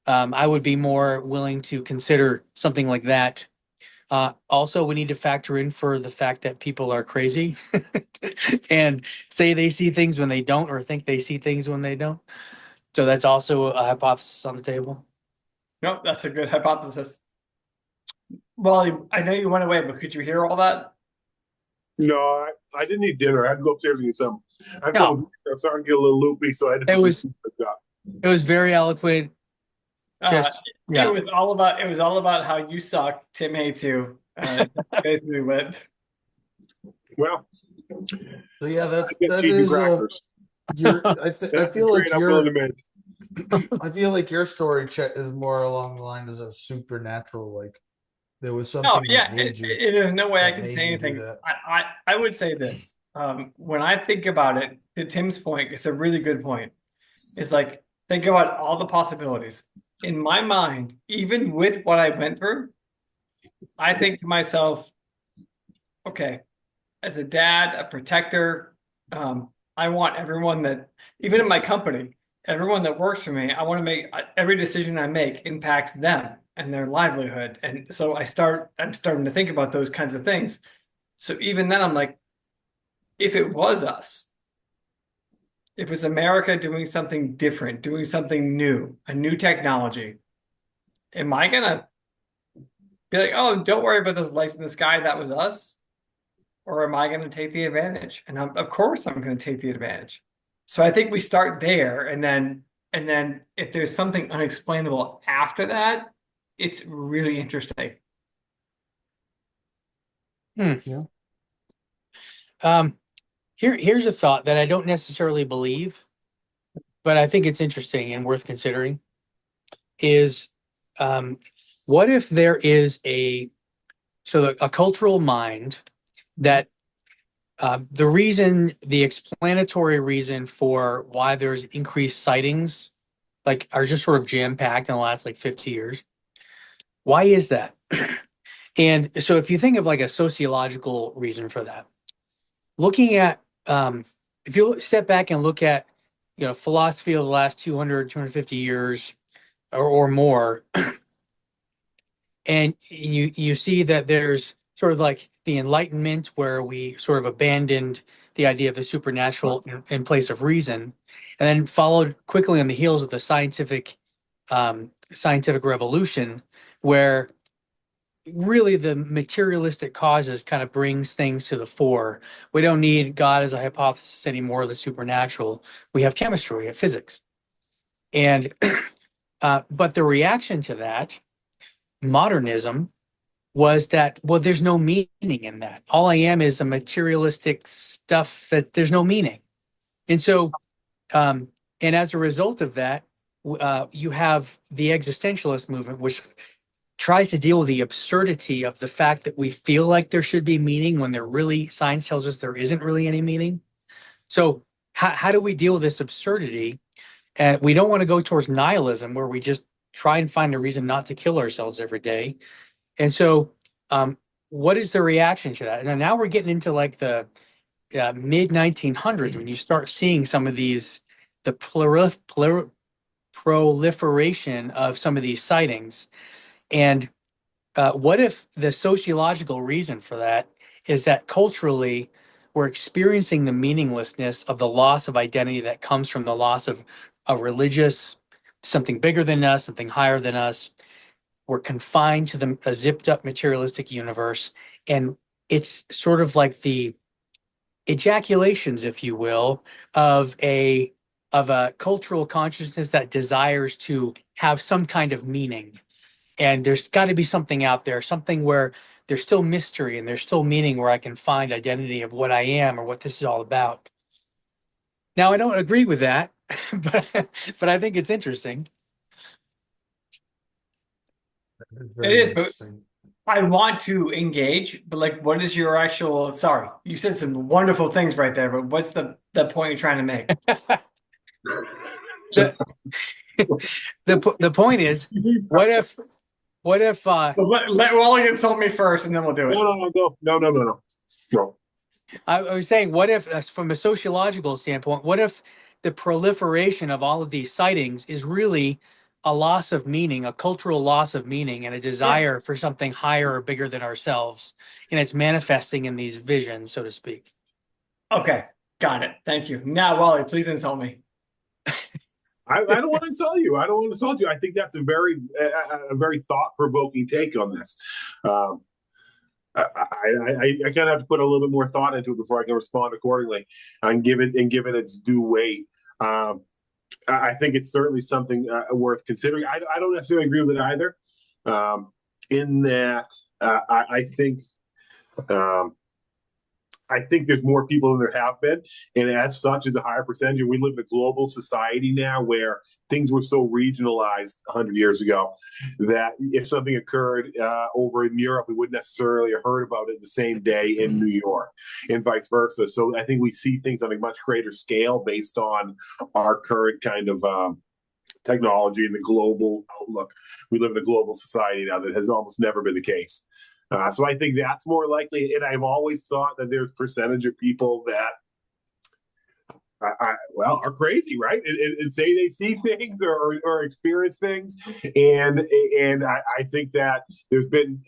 I would be more willing to consider something like that. Also, we need to factor in for the fact that people are crazy and say they see things when they don't, or think they see things when they don't. So that's also a hypothesis on the table. Nope, that's a good hypothesis. Well, I know you went away, but could you hear all that? No, I didn't eat dinner. I had to go upstairs and get some. I'm No. starting to get a little loopy, so I had to It put was some food up. it was very eloquent. Just yeah. It was all about how you suck. Tim hates you. Basically what. So Well, yeah, I get cheese and crackers. I That's feel the like trade I'm willing to make. I feel like your story, Chet, is more along the line as a supernatural. Like there was No, something yeah, that made you there's no way I that can made say you do anything. that. I would say this. When I think about it, to Tim's point, it's a really good point. It's like, think about all the possibilities. In my mind, even with what I went through, I think to myself, okay, as a dad, a protector, I want everyone that, even in my company, everyone that works for me, I want to make every decision I make impacts them and their livelihood. And so I'm starting to think about those kinds of things. So even then, I'm like, if it was us, if it was America doing something different, doing something new, a new technology, am I gonna be like, oh, don't worry about those lights in the sky, that was us? Or am I going to take the advantage? And of course, I'm going to take the advantage. So I think we start there, and then if there's something unexplainable after that, it's really interesting. Yeah. Here's a thought that I don't necessarily believe, but I think it's interesting and worth considering. Is what if there is a cultural mind that the explanatory reason for why there's increased sightings, like, are just sort of jam packed in the last like 50 years. Why is that? And so, if you think of like a sociological reason for that, looking at if you step back and look at philosophy of the last 200, 250 years or more, and you see that there's sort of like the Enlightenment, where we sort of abandoned the idea of the supernatural in place of reason, and then followed quickly on the heels of the scientific revolution, where really the materialistic causes kind of brings things to the fore. We don't need God as a hypothesis anymore, the supernatural. We have chemistry, we have physics. And but the reaction to that, modernism, was that, well, there's no meaning in that. All I am is a materialistic stuff that there's no meaning. And so, and as a result of that, you have the existentialist movement, which tries to deal with the absurdity of the fact that we feel like there should be meaning when science tells us there isn't really any meaning. So how do we deal with this absurdity? And we don't want to go towards nihilism, where we just try and find a reason not to kill ourselves every day. And so, what is the reaction to that? And now we're getting into like the mid 1900s, when you start seeing some of these, the proliferation of some of these sightings. And what if the sociological reason for that is that culturally we're experiencing the meaninglessness of the loss of identity that comes from the loss of a religious, something bigger than us, something higher than us. We're confined to a zipped up materialistic universe. And it's sort of like the ejaculations, if you will, of a cultural consciousness that desires to have some kind of meaning. And there's got to be something out there, something where there's still mystery and there's still meaning, where I can find identity of what I am or what this is all about. Now, I don't agree with that, but I think it's interesting. That is It very is, but interesting. I want to engage, but like, what is your actual? Sorry, you said some wonderful things right there, but what's the point you're trying to make? the, the point is, what if But let Wally insult me first, and then we'll do it. No. I was saying, what if, from a sociological standpoint, what if the proliferation of all of these sightings is really a loss of meaning, a cultural loss of meaning, and a desire for something higher or bigger than ourselves, and it's manifesting in these visions, so to speak? Okay, got it. Thank you. Now, Wally, please insult me. I don't want to insult you. I don't want to insult you. I think that's a very thought provoking take on this. I kind of have to put a little bit more thought into it before I can respond accordingly and give it its due weight. I think it's certainly something worth considering. I don't necessarily agree with it either. In that, I think. I think there's more people than there have been, and as such, is a higher percentage. We live in a global society now where things were so regionalized 100 years ago that if something occurred over in Europe, we wouldn't necessarily have heard about it the same day in New York, and vice versa. So I think we see things on a much greater scale based on our current kind of technology and the global outlook. We live in a global society now that has almost never been the case. So I think that's more likely. And I've always thought that there's a percentage of people that are crazy, right? And say they see things or experience things. And I think that there's been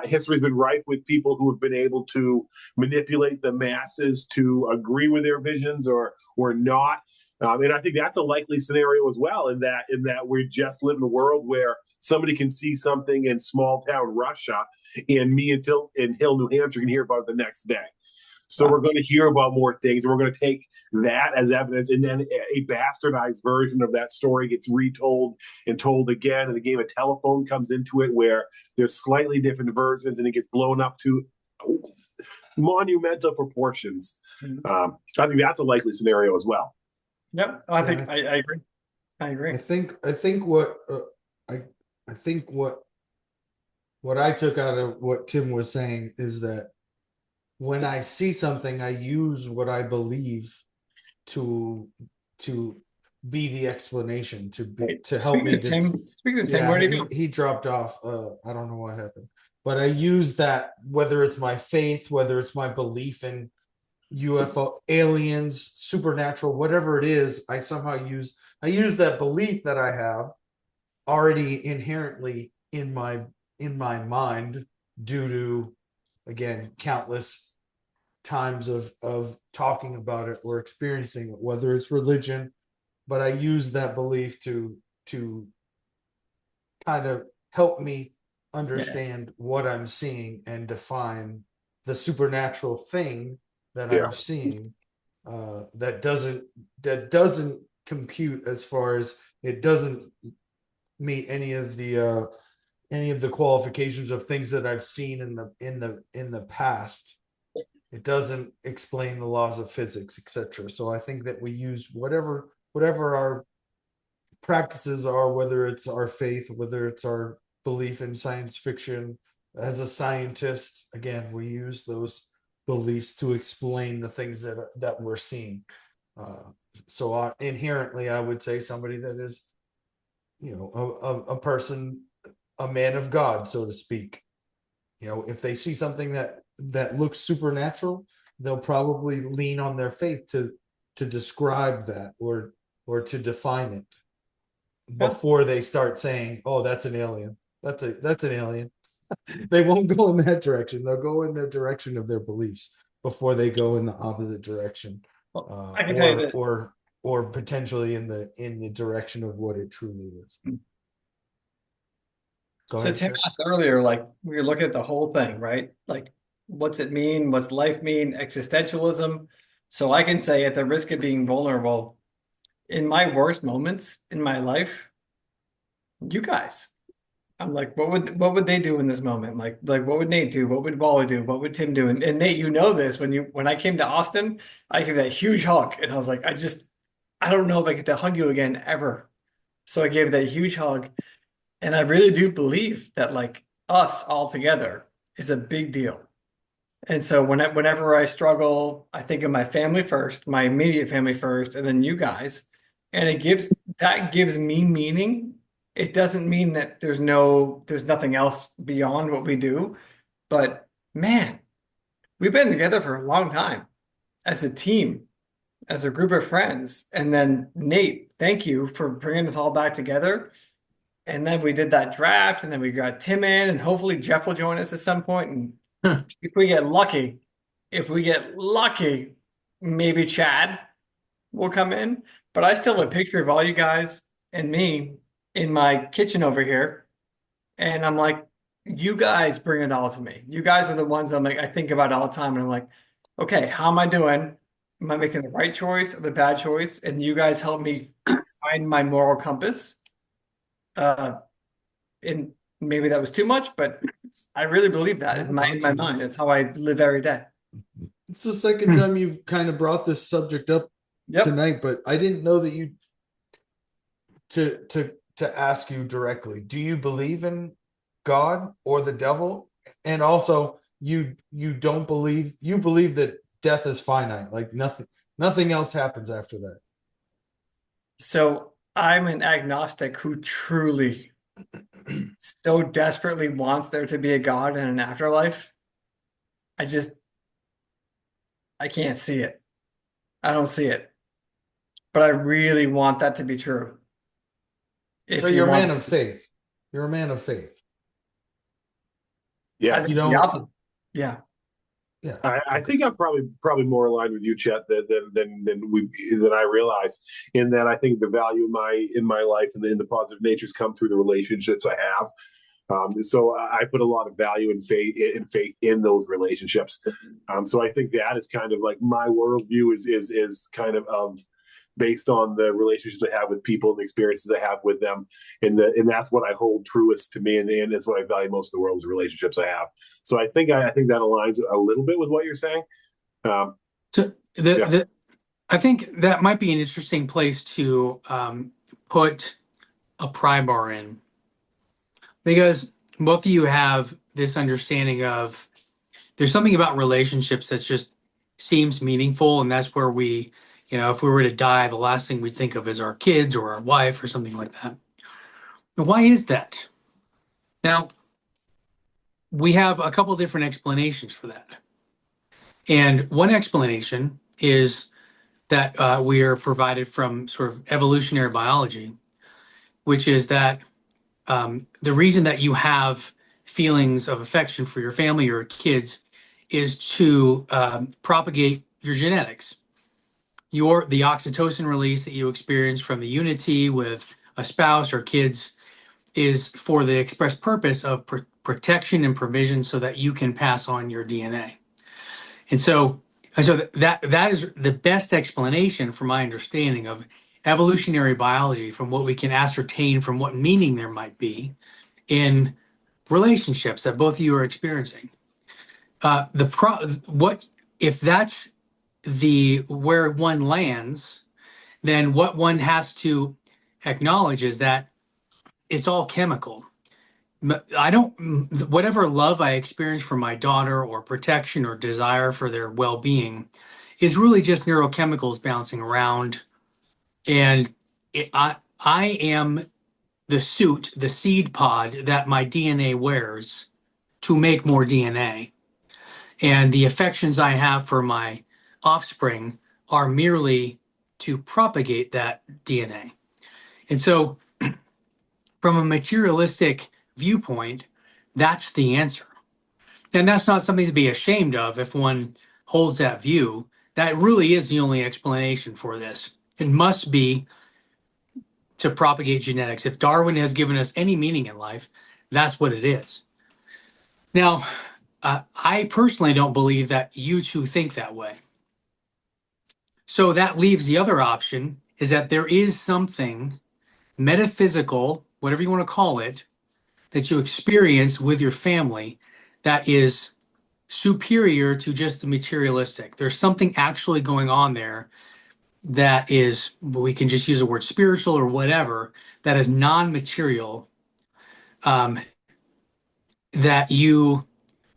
history's been rife with people who have been able to manipulate the masses to agree with their visions or not. And I think that's a likely scenario as well, in that we just live in a world where somebody can see something in small town Russia, and me in Hill, New Hampshire, can hear about it the next day. So we're going to hear about more things, and we're going to take that as evidence, and then a bastardized version of that story gets retold and told again, and the game of telephone comes into it, where there's slightly different versions, and it gets blown up to monumental proportions. I think that's a likely scenario as well. Yep, I agree. I agree. I think what what I took out of what Tim was saying is that when I see something, I use what I believe to be the explanation, to help me. Speaking of Tim, where did he go? He dropped off. I don't know what happened, but I use that, whether it's my faith, whether it's my belief in UFO, aliens, supernatural, whatever it is, I use that belief that I have already inherently in my mind, due to, again, countless times of talking about it or experiencing it, whether it's religion, but I use that belief to kind of help me understand what I'm seeing and define the supernatural thing that I'm seeing, that doesn't compute, as far as it doesn't meet any of the qualifications of things that I've seen in the past. It doesn't explain the laws of physics, etc. So I think that we use whatever our practices are, whether it's our faith, whether it's our belief in science fiction. As a scientist, again, we use those beliefs to explain the things that we're seeing. So inherently, I would say somebody that is, a person, a man of God, so to speak. If they see something that looks supernatural, they'll probably lean on their faith to describe that or to define it before they start saying, "Oh, that's an alien. That's an alien." They won't go in that direction. They'll go in the direction of their beliefs before they go in the opposite direction. I can tell you that. or potentially in the direction of what it truly is. Go So ahead, Tim Chad. asked earlier, like we were looking at the whole thing, right? Like, what's it mean? What's life mean? Existentialism. So I can say, at the risk of being vulnerable, in my worst moments in my life, you guys. I'm like, what would they do in this moment? Like what would Nate do? What would Wally do? What would Tim do? And Nate, you know this, when I came to Austin, I gave that huge hug, and I was like, I don't know if I get to hug you again ever. So I gave that huge hug, and I really do believe that like us all together is a big deal. And so whenever I struggle, I think of my family first, my immediate family first, and then you guys. And that gives me meaning. It doesn't mean that there's nothing else beyond what we do. But man, we've been together for a long time as a team, as a group of friends. And then Nate, thank you for bringing us all back together. And then we did that draft, and then we got Tim in, and hopefully Jeff will join us at some point. And if we get lucky, maybe Chad will come in. But I still have a picture of all you guys and me in my kitchen over here. And I'm like, you guys bring it all to me. You guys are the ones I'm like, I think about all the time. And I'm like, okay, how am I doing? Am I making the right choice or the bad choice? And you guys help me find my moral compass. And maybe that was too much, but I really believe that in my mind. It's how I live every day. It's the second time you've kind of brought this subject up tonight, but I didn't know that you to ask you directly. Do you believe in God or the devil? And also, you believe that death is finite, like nothing else happens after that. So I'm an agnostic who truly so desperately wants there to be a God and an afterlife. I can't see it. I don't see it. But I really want that to be true. So you're a man of faith. You're a man of faith. Yeah, You don't. Yeah. Yeah. I think I'm probably more aligned with you, Chet, than I realize. In that, I think the value in my life and in the positive natures come through the relationships I have. So I put a lot of value and faith in those relationships. So I think that is kind of like my worldview is kind of based on the relationships I have with people and the experiences I have with them, and that's what I hold truest to me, and it's what I value most in the world is the relationships I have. So I think that aligns a little bit with what you're saying. I think that might be an interesting place to put a pry bar in, because both of you have this understanding of there's something about relationships that just seems meaningful, and that's where we, if we were to die, the last thing we think of is our kids or our wife or something like that. And why is that? Now, we have a couple different explanations for that. And one explanation is that we are provided from sort of evolutionary biology, which is that the reason that you have feelings of affection for your family or kids is to propagate your genetics. The oxytocin release that you experience from the unity with a spouse or kids is for the express purpose of protection and provision so that you can pass on your DNA. And so that is the best explanation for my understanding of evolutionary biology, from what we can ascertain from what meaning there might be in relationships that both of you are experiencing. What if that's where one lands, then what one has to acknowledge is that it's all chemical. Whatever love I experience from my daughter or protection or desire for their well-being is really just neurochemicals bouncing around. And I am the suit, the seed pod that my DNA wears to make more DNA. And the affections I have for my offspring are merely to propagate that DNA. And so from a materialistic viewpoint, that's the answer. And that's not something to be ashamed of if one holds that view. That really is the only explanation for this. It must be to propagate genetics. If Darwin has given us any meaning in life, that's what it is. Now, I personally don't believe that you two think that way. So that leaves the other option is that there is something metaphysical, whatever you want to call it, that you experience with your family that is superior to just the materialistic. There's something actually going on there that is, we can just use the word spiritual or whatever, that is non-material, that you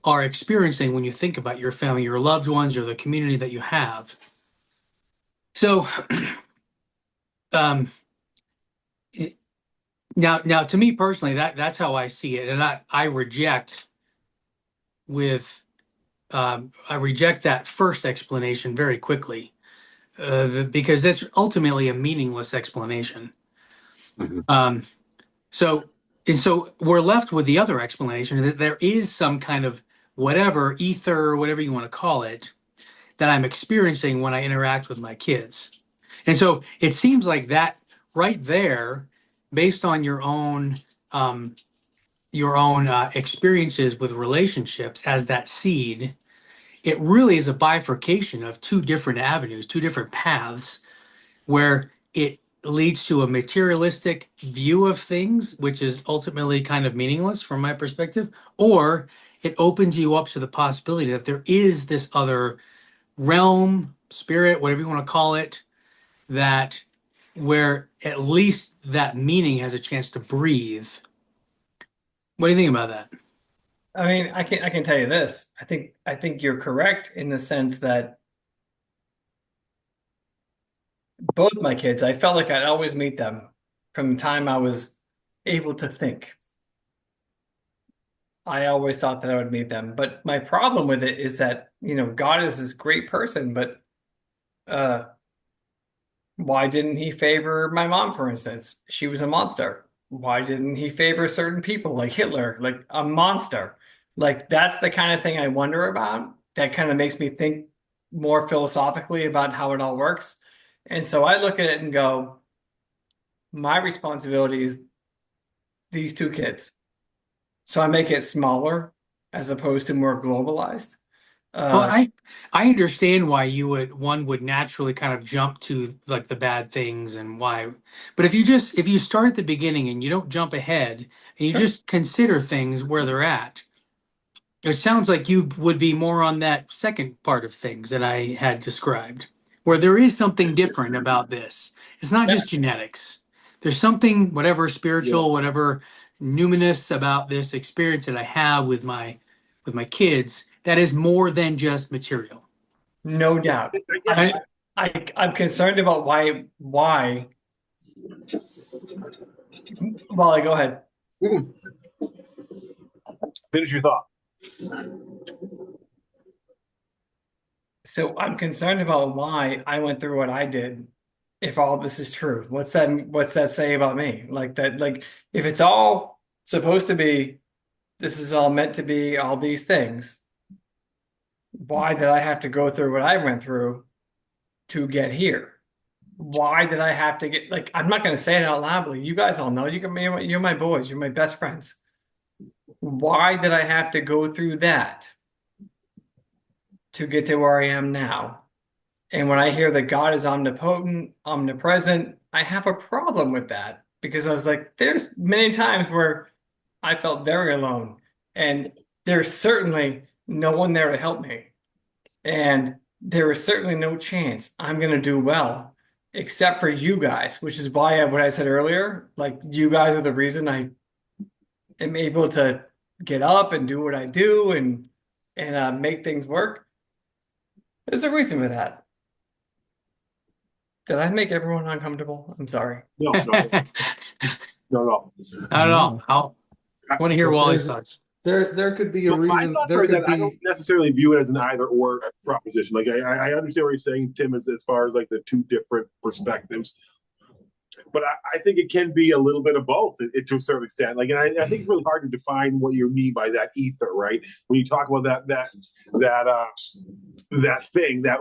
are experiencing when you think about your family, your loved ones, or the community that you have. So, now to me personally, that's how I see it, and I reject that first explanation very quickly, because that's ultimately a meaningless explanation. Mhm. So we're left with the other explanation that there is some kind of whatever ether, whatever you want to call it, that I'm experiencing when I interact with my kids. And so it seems like that right there, based on your own experiences with relationships as that seed, it really is a bifurcation of two different avenues, two different paths, where it leads to a materialistic view of things, which is ultimately kind of meaningless from my perspective, or it opens you up to the possibility that there is this other realm, spirit, whatever you want to call it, that where at least that meaning has a chance to breathe. What do you think about that? I mean, I can tell you this. I think you're correct in the sense that both my kids, I felt like I'd always meet them from the time I was able to think. I always thought that I would meet them. But my problem with it is that, God is this great person, but uh why didn't he favor my mom, for instance? She was a monster. Why didn't he favor certain people like Hitler, like a monster? Like that's the kind of thing I wonder about. That kind of makes me think more philosophically about how it all works. And so I look at it and go, my responsibility is these two kids. So I make it smaller as opposed to more globalized. Well, Uh, I understand why one would naturally kind of jump to like the bad things and why. But if you start at the beginning and you don't jump ahead and you just consider things where they're at, it sounds like you would be more on that second part of things that I had described, where there is something different about this. It's not just genetics. There's something, whatever Yeah. spiritual, whatever numinous about this experience that I have with my kids that is more than just material. no doubt. I guess I'm concerned about why. Wally, go ahead. finish your thought. So I'm concerned about why I went through what I did. If all this is true, what's that say about me? Like that, like if it's all supposed to be, this is all meant to be all these things, why did I have to go through what I went through to get here? Why did I have to get like I'm not going to say it out loudly. You guys all know you're my boys, you're my best friends. Why did I have to go through that to get to where I am now? And when I hear that God is omnipotent, omnipresent, I have a problem with that because I was like, there's many times where I felt very alone, and there's certainly no one there to help me. And there is certainly no chance I'm going to do well except for you guys, which is why what I said earlier, like you guys are the reason I am able to get up and do what I do and make things work. There's a reason for that. Did I make everyone uncomfortable? I'm sorry. No, no, Not no, no. at all. I want to hear Wally's There's thoughts. there could be a My reason. thoughts There are could that I don't be necessarily view it as an either or proposition. Like I understand what you're saying, Tim, as far as like the two different perspectives. But I think it can be a little bit of both to a certain extent. Like, and I think it's really hard to define what you mean by that ether, right? When you talk about that thing, that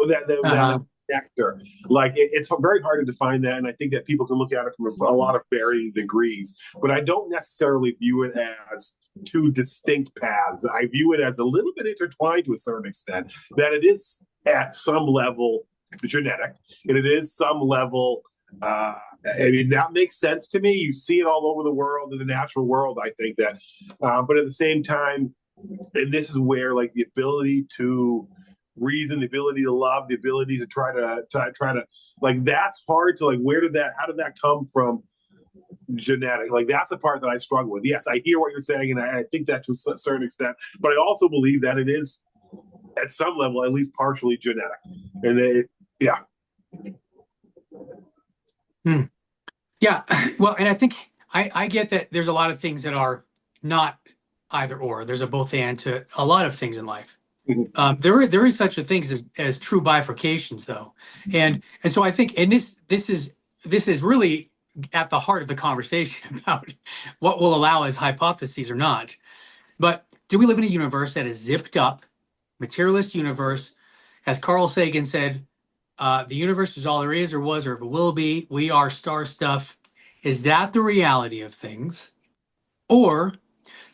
nectar. Like it's very hard to define that, and I think that people can look at it from a lot of varying degrees. But I don't necessarily view it as two distinct paths. I view it as a little bit intertwined to a certain extent. That it is at some level genetic, and it is some level. I mean, that makes sense to me. You see it all over the world in the natural world. I think that, but at the same time, and this is where like the ability to reason, the ability to love, the ability to try to like that's hard to like how did that come from genetic? Like that's the part that I struggle with. Yes, I hear what you're saying, and I think that to a certain extent, but I also believe that it is at some level at least partially genetic, and yeah. Yeah, well, and I think I get that there's a lot of things that are not either or. There's a both and to a lot of things in life. Mhm. There is such a thing as true bifurcations, though, and so I think, and this is really at the heart of the conversation about what will allow as hypotheses or not. But do we live in a universe that is zipped up, materialist universe, as Carl Sagan said? The universe is all there is or was or ever will be. We are star stuff. Is that the reality of things? Or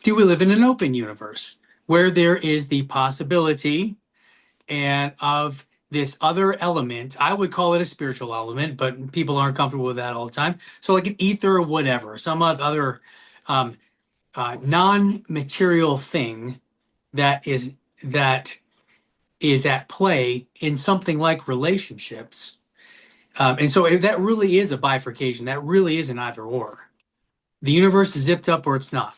do we live in an open universe where there is the possibility and of this other element? I would call it a spiritual element, but people aren't comfortable with that all the time. So like an ether or whatever, some other um, non-material thing that is at play in something like relationships. And so that really is a bifurcation. That really is an either or. The universe is zipped up or it's not.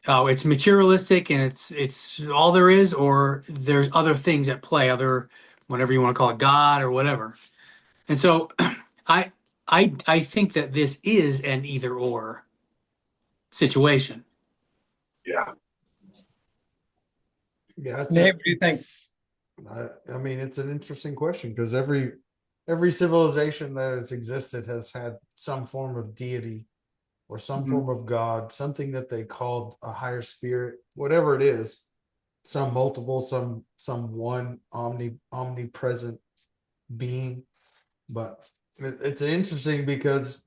It's materialistic and it's all there is, or there's other things at play, other whatever you want to call it, God or whatever. And so I I think that this is an either or situation. Yeah. Yeah, Nate, what do you think? I mean, it's an interesting question because every civilization that has existed has had some form of deity or some Mhm. form of God, something that they called a higher spirit, whatever it is, some multiple, some one omnipresent being. But it's interesting because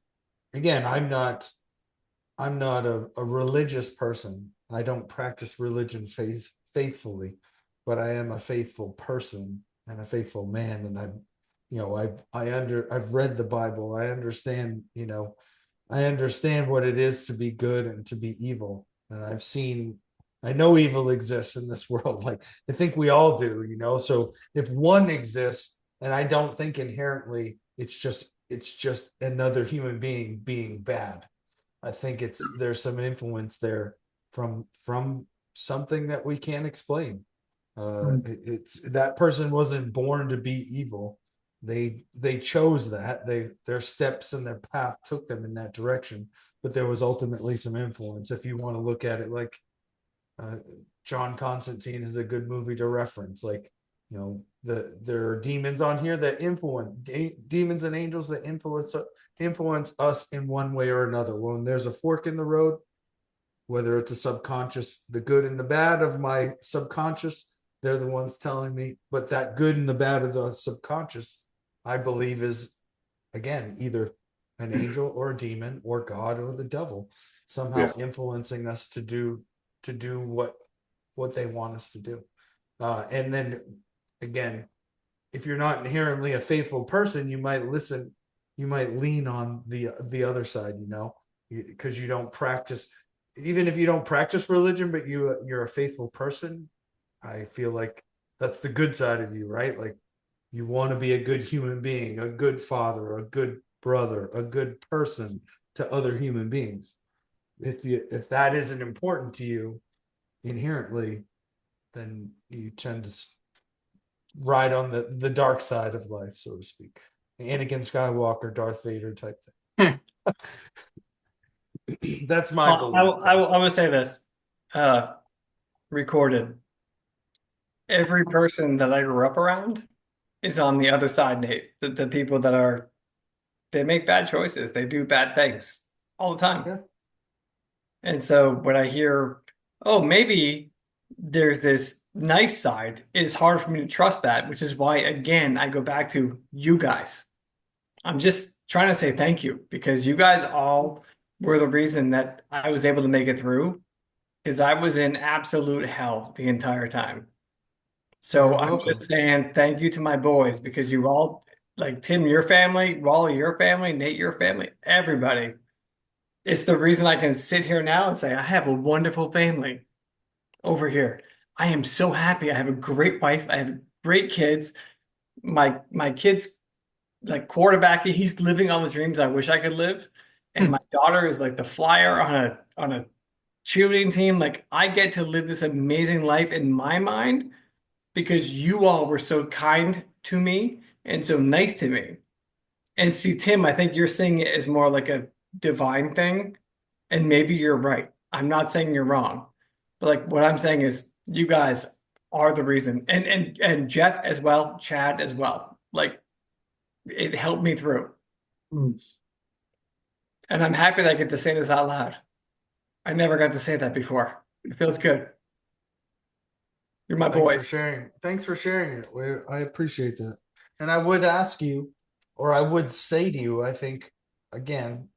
again, I'm not a religious person. I don't practice religion faithfully, but I am a faithful person and a faithful man. And I've read the Bible. I understand what it is to be good and to be evil. And I know evil exists in this world. Like I think we all do. So if one exists, and I don't think inherently it's just another human being bad. I think there's some influence there from something that we can't explain. It's that person wasn't born to be evil. They chose that. Their steps and their path took them in that direction. But there was ultimately some influence. If you want to look at it like uh, John Constantine is a good movie to reference. Like there are demons on here that influence demons and angels that influence us in one way or another. When there's a fork in the road, whether it's a subconscious, the good and the bad of my subconscious, they're the ones telling me. But that good and the bad of the subconscious, I believe, is again either an angel or a demon or God or the devil somehow influencing us to do what they want us to do. And then again, if you're not inherently a faithful person, you might lean on the other side, because you don't practice. Even if you don't practice religion, but you're a faithful person, I feel like that's the good side of you, right? Like you want to be a good human being, a good father, a good brother, a good person to other human beings. If that isn't important to you inherently, then you tend to ride on the dark side of life, so to speak. Anakin Skywalker, Darth Vader type thing. That's my belief. I will say this, recorded. Every person that I grew up around is on the other side, Nate. The people they make bad choices. They do bad things all the time. Yeah. And so when I hear, oh, maybe there's this nice side, it's hard for me to trust that, which is why, again, I go back to you guys. I'm just trying to say thank you because you guys all were the reason that I was able to make it through because I was in absolute hell the entire time. So You're I'm welcome. just saying thank you to my boys because you all, like Tim, your family, Wally, your family, Nate, your family, everybody. It's the reason I can sit here now and say I have a wonderful family over here. I am so happy. I have a great wife. I have great kids. My kids like quarterbacking. He's living on the dreams I wish I could live. And Hmm. my daughter is like the flyer on a cheerleading team. Like I get to live this amazing life in my mind because you all were so kind to me and so nice to me. And see, Tim, I think you're seeing it as more like a divine thing. And maybe you're right. I'm not saying you're wrong. But like what I'm saying is you guys are the reason. And Jeff as well, Chad as well. Like it helped me through. Mm. And I'm happy that I get to say this out loud. I never got to say that before. It feels good. You're my Thanks for boys. sharing. Thanks for sharing it. I appreciate that. And I would ask you, or I would say to you, I think again,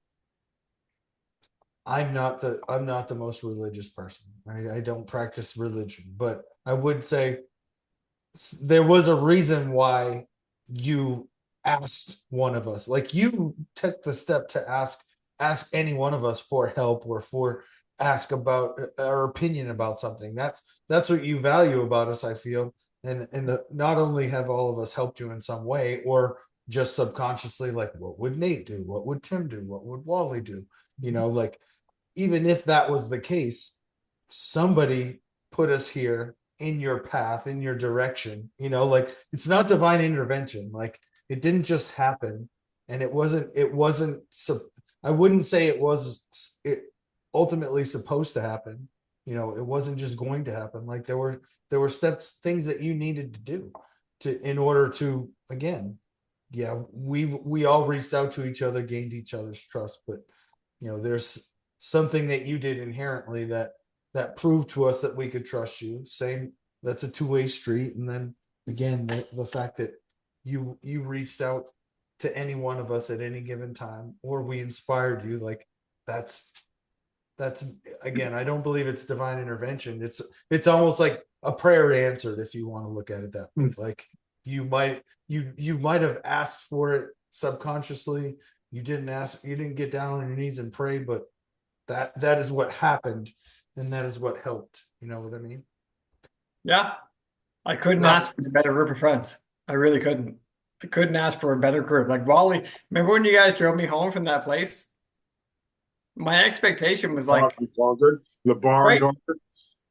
I'm not the most religious person. I don't practice religion, but I would say there was a reason why you asked one of us. Like you took the step to ask any one of us for help or for ask about our opinion about something. That's what you value about us, I feel. And not only have all of us helped you in some way or just subconsciously, like what would Nate do? What would Tim do? What would Wally do? Like even if that was the case, somebody put us here in your path, in your direction. Like it's not divine intervention. Like it didn't just happen, and it wasn't. I wouldn't say it ultimately supposed to happen. It wasn't just going to happen. Like there were steps, things that you needed to do in order to, again, yeah, we all reached out to each other, gained each other's trust, but there's something that you did inherently that proved to us that we could trust you. Same, that's a two-way street. And then again, the fact that you reached out to any one of us at any given time, or we inspired you, like that's again, I don't believe it's divine intervention. It's almost like a prayer answered, if you want to look at it that way. Like you might have asked for it subconsciously. You didn't get down on your knees and pray, but that is what happened, and that is what helped. You know what I mean? Yeah. I couldn't No. ask for a better group of friends. I really couldn't. I couldn't ask for a better group. Like Wally, remember when you guys drove me home from that place? My expectation was like, Conquered, the barn right. conquered.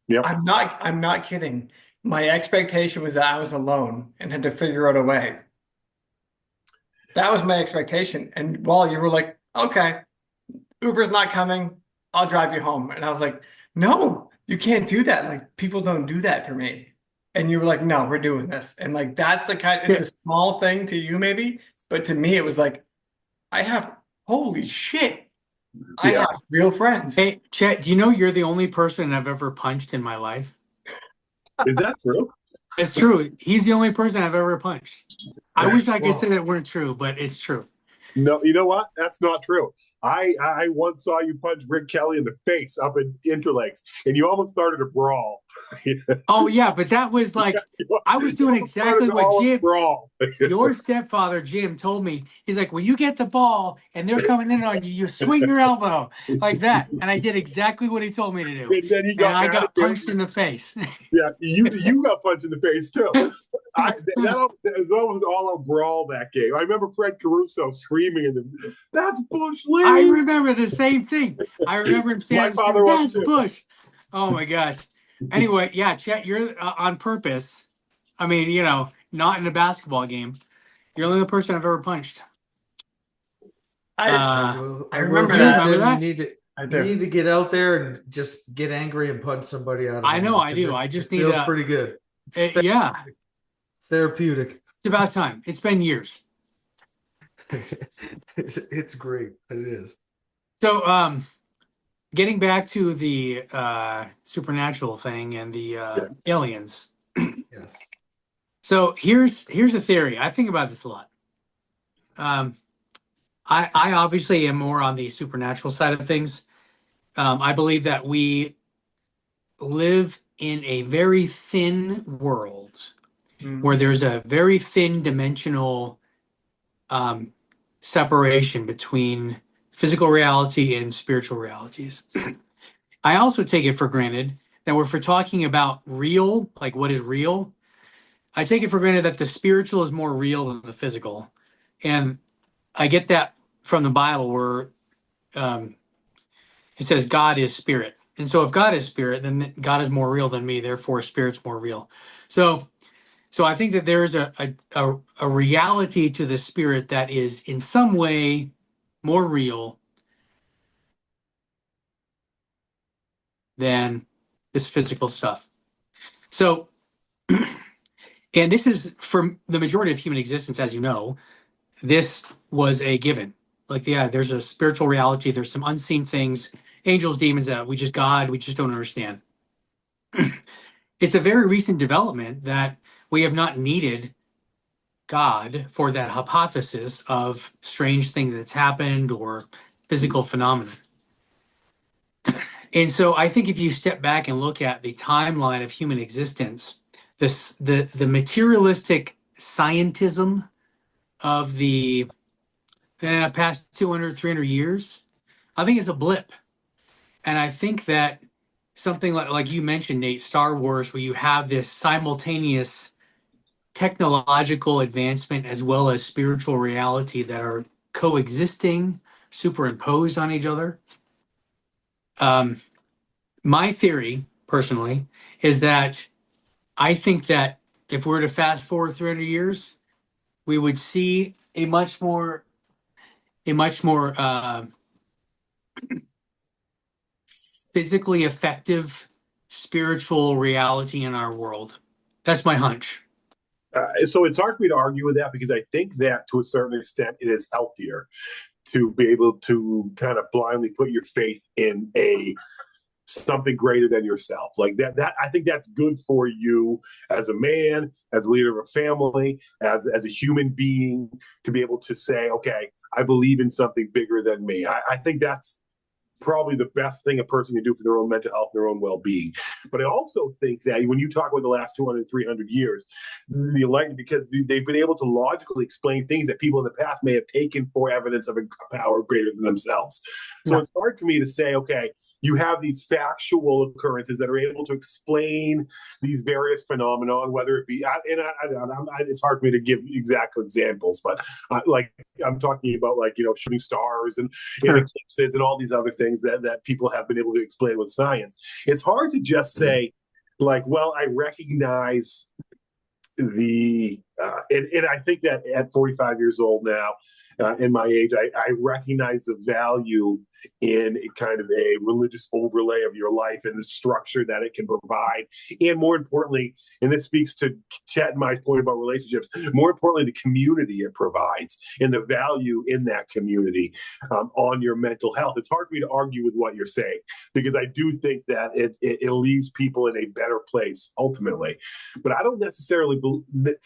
Yep. I'm not kidding. My expectation was that I was alone and had to figure out a way. That was my expectation. And Wally, you were like, okay, Uber's not coming. I'll drive you home. And I was like, no, you can't do that. Like people don't do that for me. And you were like, no, we're doing this. And like that's the kind, it's a small thing to you maybe, but to me it was like, I have holy shit. I Yeah. have real friends. Hey, Chet, do you know you're the only person I've ever punched in my life? Is that true? It's true. He's the only person I've ever punched. I wish I could Well, say that weren't true, but it's true. No, you know what? That's not true. I once saw you punch Rick Kelly in the face up in Interlakes, and you almost started a brawl. Oh yeah, but that was like I was doing You almost started exactly an what all-out Jim, brawl. your stepfather Jim, told me. He's like, when you get the ball and they're coming in on you, you swing your elbow like that, and I did exactly what he told me to do, And then he and got I mad at got you. punched in the face. Yeah, you got punched in the face too. That was almost an all-out brawl that game. I remember Fred Caruso screaming in the, "That's Bush I League!" remember the same thing. I remember him My standing father screaming, was "That's too. Bush!" Oh my gosh. Anyway, yeah, Chet, you're on purpose. I mean, not in a basketball game. You're only the person I've ever punched. I Uh, I I will remember you say, that. remember Tim, that? I you do. need to get out there and just get angry and punch somebody out of I know anger I because do. it, I it just need feels a. pretty good. It's Yeah, therapeutic. it's about time. It's been years. It's great. It is. So, getting back to the supernatural thing and the Yeah. aliens. Yes. So here's a theory. I think about this a lot. I obviously am more on the supernatural side of things. I believe that we live in a very thin world where there's a very thin dimensional separation between physical reality and spiritual realities. I also take it for granted that if we're talking about real, like what is real, I take it for granted that the spiritual is more real than the physical. And I get that from the Bible where um, it says God is spirit. And so if God is spirit, then God is more real than me, therefore spirit's more real. So I think that there is a reality to the spirit that is in some way more real than this physical stuff. So, and this is for the majority of human existence, as you know, this was a given. Like, yeah, there's a spiritual reality, there's some unseen things, angels, demons that we just don't understand. It's a very recent development that we have not needed God for that hypothesis of strange thing that's happened or physical phenomena. And so I think if you step back and look at the timeline of human existence, the materialistic scientism of the past 200, 300 years, I think it's a blip. And I think that something like you mentioned, Nate, Star Wars, where you have this simultaneous technological advancement as well as spiritual reality that are coexisting, superimposed on each other. My theory, personally, is that I think that if we were to fast forward 300 years, we would see a much more physically effective spiritual reality in our world. That's my hunch. So it's hard for me to argue with that because I think that to a certain extent it is healthier to be able to kind of blindly put your faith in a something greater than yourself. Like that I think that's good for you as a man, as a leader of a family, as a human being, to be able to say, okay, I believe in something bigger than me. I think that's probably the best thing a person can do for their own mental health, their own well-being. But I also think that when you talk about the last 200, 300 years, the enlightenment, because they've been able to logically explain things that people in the past may have taken for evidence of a power greater than themselves. So Yeah. it's hard for me to say, okay, you have these factual occurrences that are able to explain these various phenomenon, whether it be, it's hard for me to give exact examples, but like I'm talking about, like, shooting stars and eclipses and all these other things that people have been able to explain with science. It's hard to just say, like, well, I recognize and I think that at 45 years old now, in my age, I recognize the value in kind of a religious overlay of your life and the structure that it can provide. And more importantly, and this speaks to Chet and my point about relationships, more importantly, the community it provides and the value in that community on your mental health. It's hard for me to argue with what you're saying because I do think that it leaves people in a better place ultimately. But I don't necessarily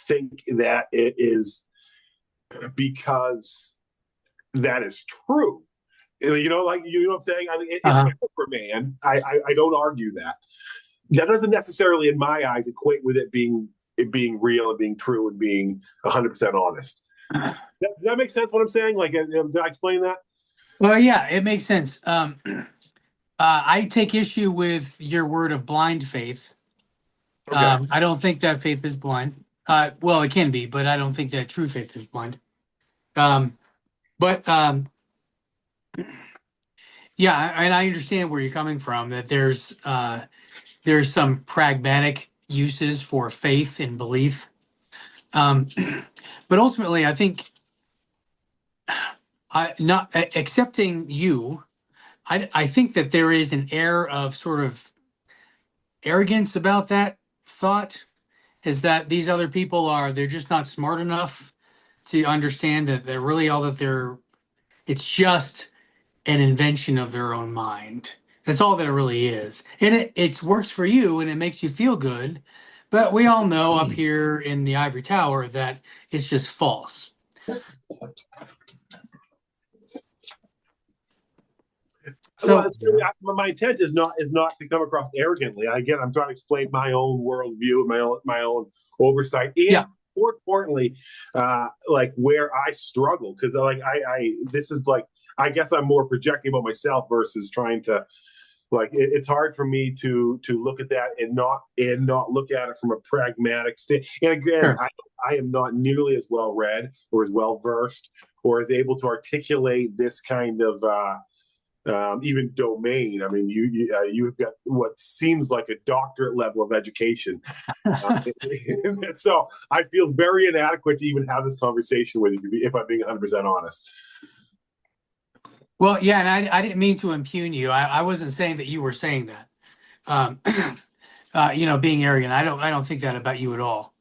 think that it is because that is true. Like, what I'm saying? I mean, it's better for man. I don't argue that. That doesn't necessarily, in my eyes, equate with it being real and being true and being 100% honest. Does that make sense? What I'm saying? Like, did I explain that? Well, yeah, it makes sense. I take issue with your word of blind faith. Okay. I don't think that faith is blind. Well, it can be, but I don't think that true faith is blind. But yeah, and I understand where you're coming from. That there's some pragmatic uses for faith and belief, but ultimately, I think not accepting you. I think that there is an air of sort of arrogance about that thought. Is that these other people they're just not smart enough to understand that they're really all that it's just an invention of their own mind. That's all that it really is. And it works for you and it makes you feel good, But we all know up here in the ivory tower that it's just false. Well, So my intent is not to come across arrogantly. Again, I'm trying to explain my own worldview, my own oversight, and yeah, more importantly, like where I struggle, because like I this is like, I guess I'm more projecting about myself versus trying to, like, it's hard for me to look at that and not look at it from a pragmatic state. And again, sure. I am not nearly as well read or as well versed or as able to articulate this kind of even domain. I mean, you've got what seems like a doctorate level of education, so I feel very inadequate to even have this conversation with you, if I'm being 100% honest. Well, yeah, and I didn't mean to impugn you. I wasn't saying that you were saying that. Um, being arrogant. I don't think that about you at all.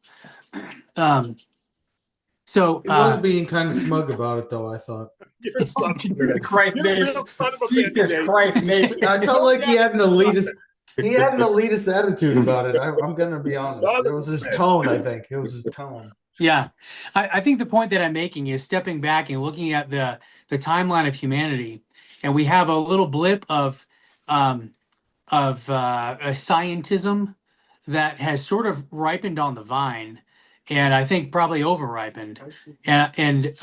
So He was being kind of smug about it, though, I thought. You're a son of a bitch. Christ, You're a Nate. real son of a bitch, Jesus Nate. Christ, Nate. I felt like he had an elitist attitude about it. I'm going to be honest. Son It of was a his bitch. tone, I think. It was his tone. yeah, I think the point that I'm making is stepping back and looking at the timeline of humanity, and we have a little blip of a scientism that has sort of ripened on the vine, and I think probably over ripened. And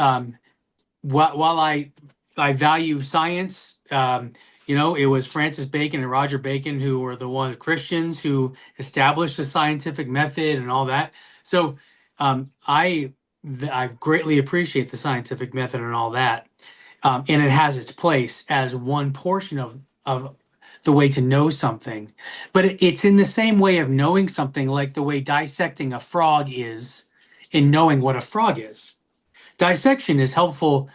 while I value science, it was Francis Bacon and Roger Bacon who were the one Christians who established the scientific method and all that. So I greatly appreciate the scientific method and all that, and it has its place as one portion of the way to know something. But it's in the same way of knowing something, like the way dissecting a frog is in knowing what a frog is. Dissection is helpful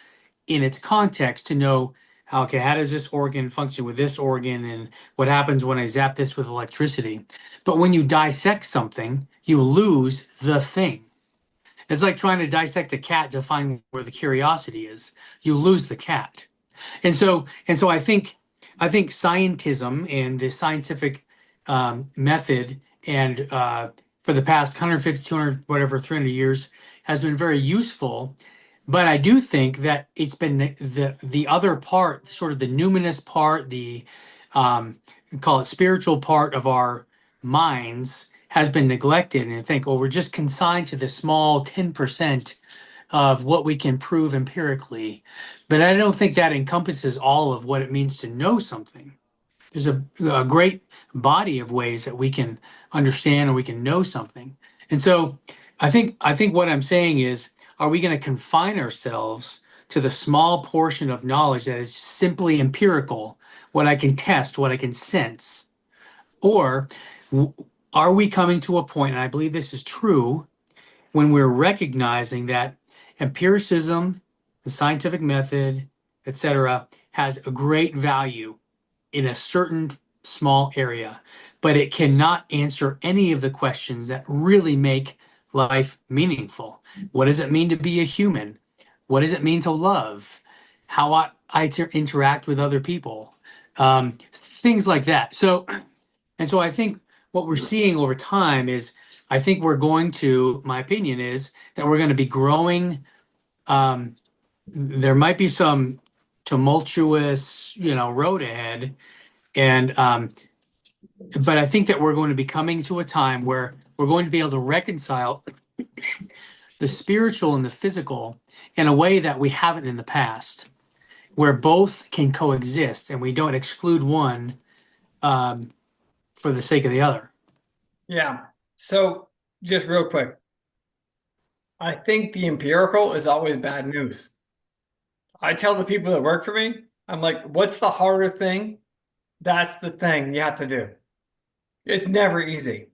in its context to know okay, how does this organ function with this organ and what happens when I zap this with electricity. But when you dissect something, you lose the thing. It's like trying to dissect a cat to find where the curiosity is. You lose the cat. And so I think scientism and the scientific method and for the past 150, 200, whatever, 300 years has been very useful. But I do think that it's been the other part, sort of the numinous part, the call it spiritual part of our minds has been neglected. And I think, well, we're just consigned to the small 10% of what we can prove empirically. But I don't think that encompasses all of what it means to know something. There's a great body of ways that we can understand or we can know something. And so I think what I'm saying is, are we going to confine ourselves to the small portion of knowledge that is simply empirical, what I can test, what I can sense? Or are we coming to a point, and I believe this is true, when we're recognizing that empiricism, the scientific method, etc., has a great value in a certain small area, but it cannot answer any of the questions that really make life meaningful. What does it mean to be a human? What does it mean to love? How I interact with other people? Things like that. So I think what we're seeing over time is, I think we're going to, my opinion is that we're going to be growing. There might be some tumultuous, road ahead, and but I think that we're going to be coming to a time where we're going to be able to reconcile the spiritual and the physical in a way that we haven't in the past, where both can coexist and we don't exclude one for the sake of the other. Yeah. So just real quick, I think the empirical is always bad news. I tell the people that work for me, I'm like, what's the harder thing? That's the thing you have to do. It's never easy.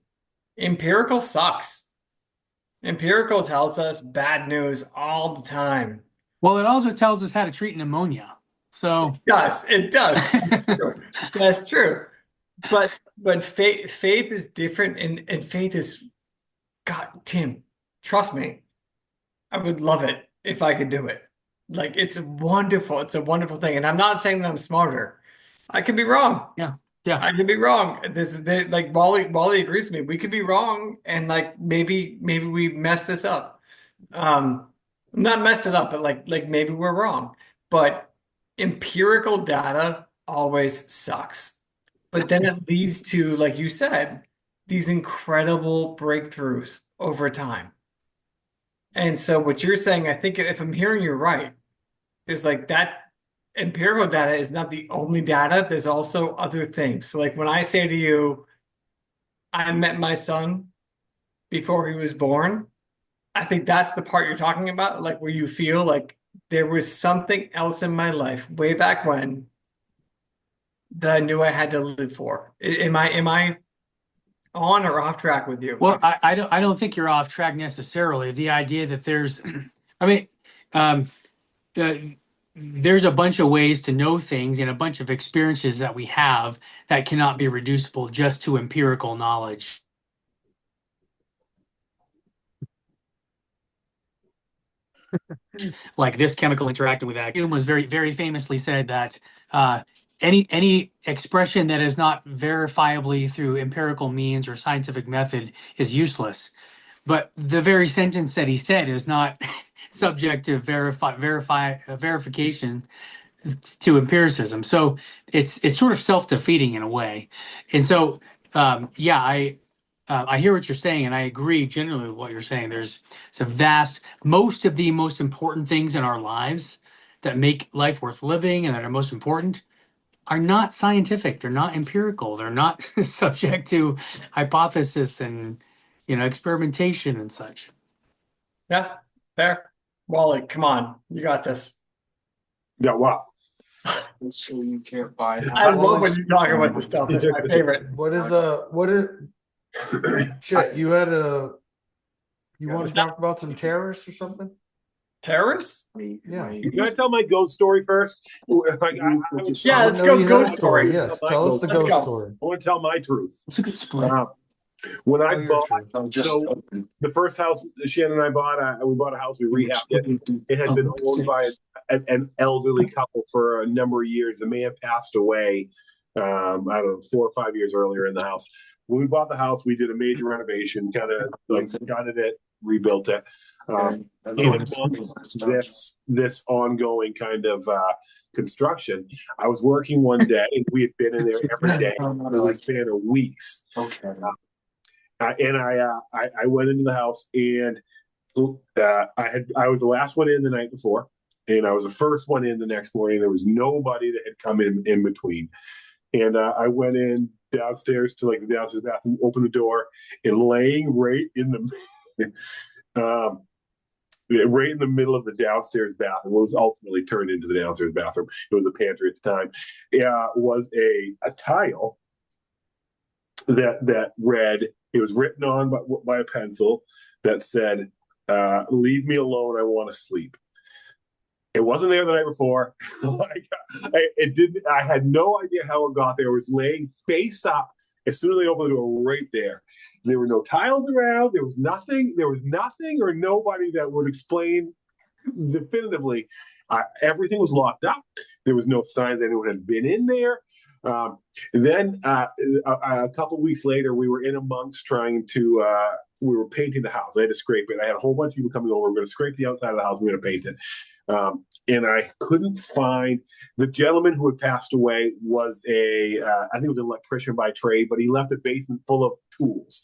Empirical sucks. Empirical tells us bad news all the time. Well, it also tells us how to treat pneumonia. So It does. That's true. But faith is different, and faith is, God, Tim, trust me, I would love it if I could do it. Like, it's wonderful. It's a wonderful thing. And I'm not saying that I'm smarter. I could be wrong. Yeah. Yeah. I could be wrong. Like Wally agrees with me. We could be wrong, and like maybe we messed this up. Not messed it up, but like maybe we're wrong. But empirical data always sucks. But then it leads to, like you said, these incredible breakthroughs over time. And so what you're saying, I think if I'm hearing you right, is like that empirical data is not the only data. There's also other things. So like when I say to you, I met my son before he was born, I think that's the part you're talking about, like where you feel like there was something else in my life way back when that I knew I had to live for. Am I on or off track with you? Well, I don't think you're off track necessarily. The idea that there's, I mean, um, uh, there's a bunch of ways to know things and a bunch of experiences that we have that cannot be reducible just to empirical knowledge. Like this chemical interacting with that. Hume was very famously said that any expression that is not verifiably through empirical means or scientific method is useless. But the very sentence that he said is not subject to verification to empiricism. So it's sort of self-defeating in a way. And so yeah, I hear what you're saying, and I agree generally with what you're saying. It's a vast, most of the most important things in our lives that make life worth living and that are most important are not scientific. They're not empirical. They're not subject to hypothesis and experimentation and such. Yeah, fair. Wally, come on, you got this. Yeah, wow. So you can't buy. I love when you talk about this stuff. It's my favorite. What is shit? You want to talk about some terrorists or something? Terrorists? Yeah. Can I tell my ghost story first? Yeah, let's I go know you had a ghost story. Yes, tell us the Let's ghost go. story. I want to tell my truth. It's a good split. When Tell I your bought, truth. so the first house Shannon and I bought, we bought a house, we rehabbed it. It had been owned by an elderly couple for a number of years. The man passed away, I don't know, 4 or 5 years earlier in the house. When we bought the house, we did a major renovation, kind of like gutted it, rebuilt it. In amongst this ongoing kind of construction, I was working one day, and we had been in there every day for a span of weeks. Okay. And I went into the house, and I was the last one in the night before, and I was the first one in the next morning. There was nobody that had come in between, and I went in downstairs to like the downstairs bathroom, opened the door, and laying right in the right in the middle of the downstairs bathroom, what was ultimately turned into the downstairs bathroom. It was a pantry at the time. Was a tile that read. It was written on by a pencil that said, "Leave me alone. I want to sleep." It wasn't there the night before. It didn't. I had no idea how it got there. It was laying face up. As soon as I opened the door, right there. There were no tiles around. There was nothing. There was nothing or nobody that would explain definitively. Everything was locked up. There was no signs anyone had been in there. Then a couple of weeks later, we were in amongst trying to. We were painting the house. I had to scrape it. I had a whole bunch of people coming over. We're going to scrape the outside of the house. We're going to paint it. And I couldn't find the gentleman who had passed away was I think it was an electrician by trade, but he left a basement full of tools.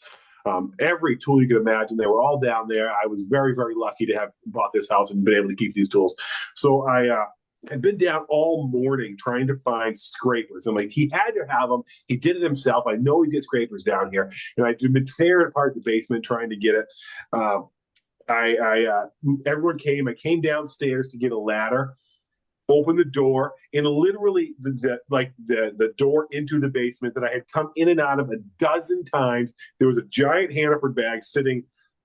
Every tool you could imagine, they were all down there. I was very, very lucky to have bought this house and been able to keep these tools. So I had been down all morning trying to find scrapers. I'm like, he had to have them. He did it himself. I know he's got scrapers down here. And I'd been tearing apart the basement trying to get it. Everyone came. I came downstairs to get a ladder, opened the door, and literally the door into the basement that I had come in and out of a dozen times. There was a giant Hannaford bag sitting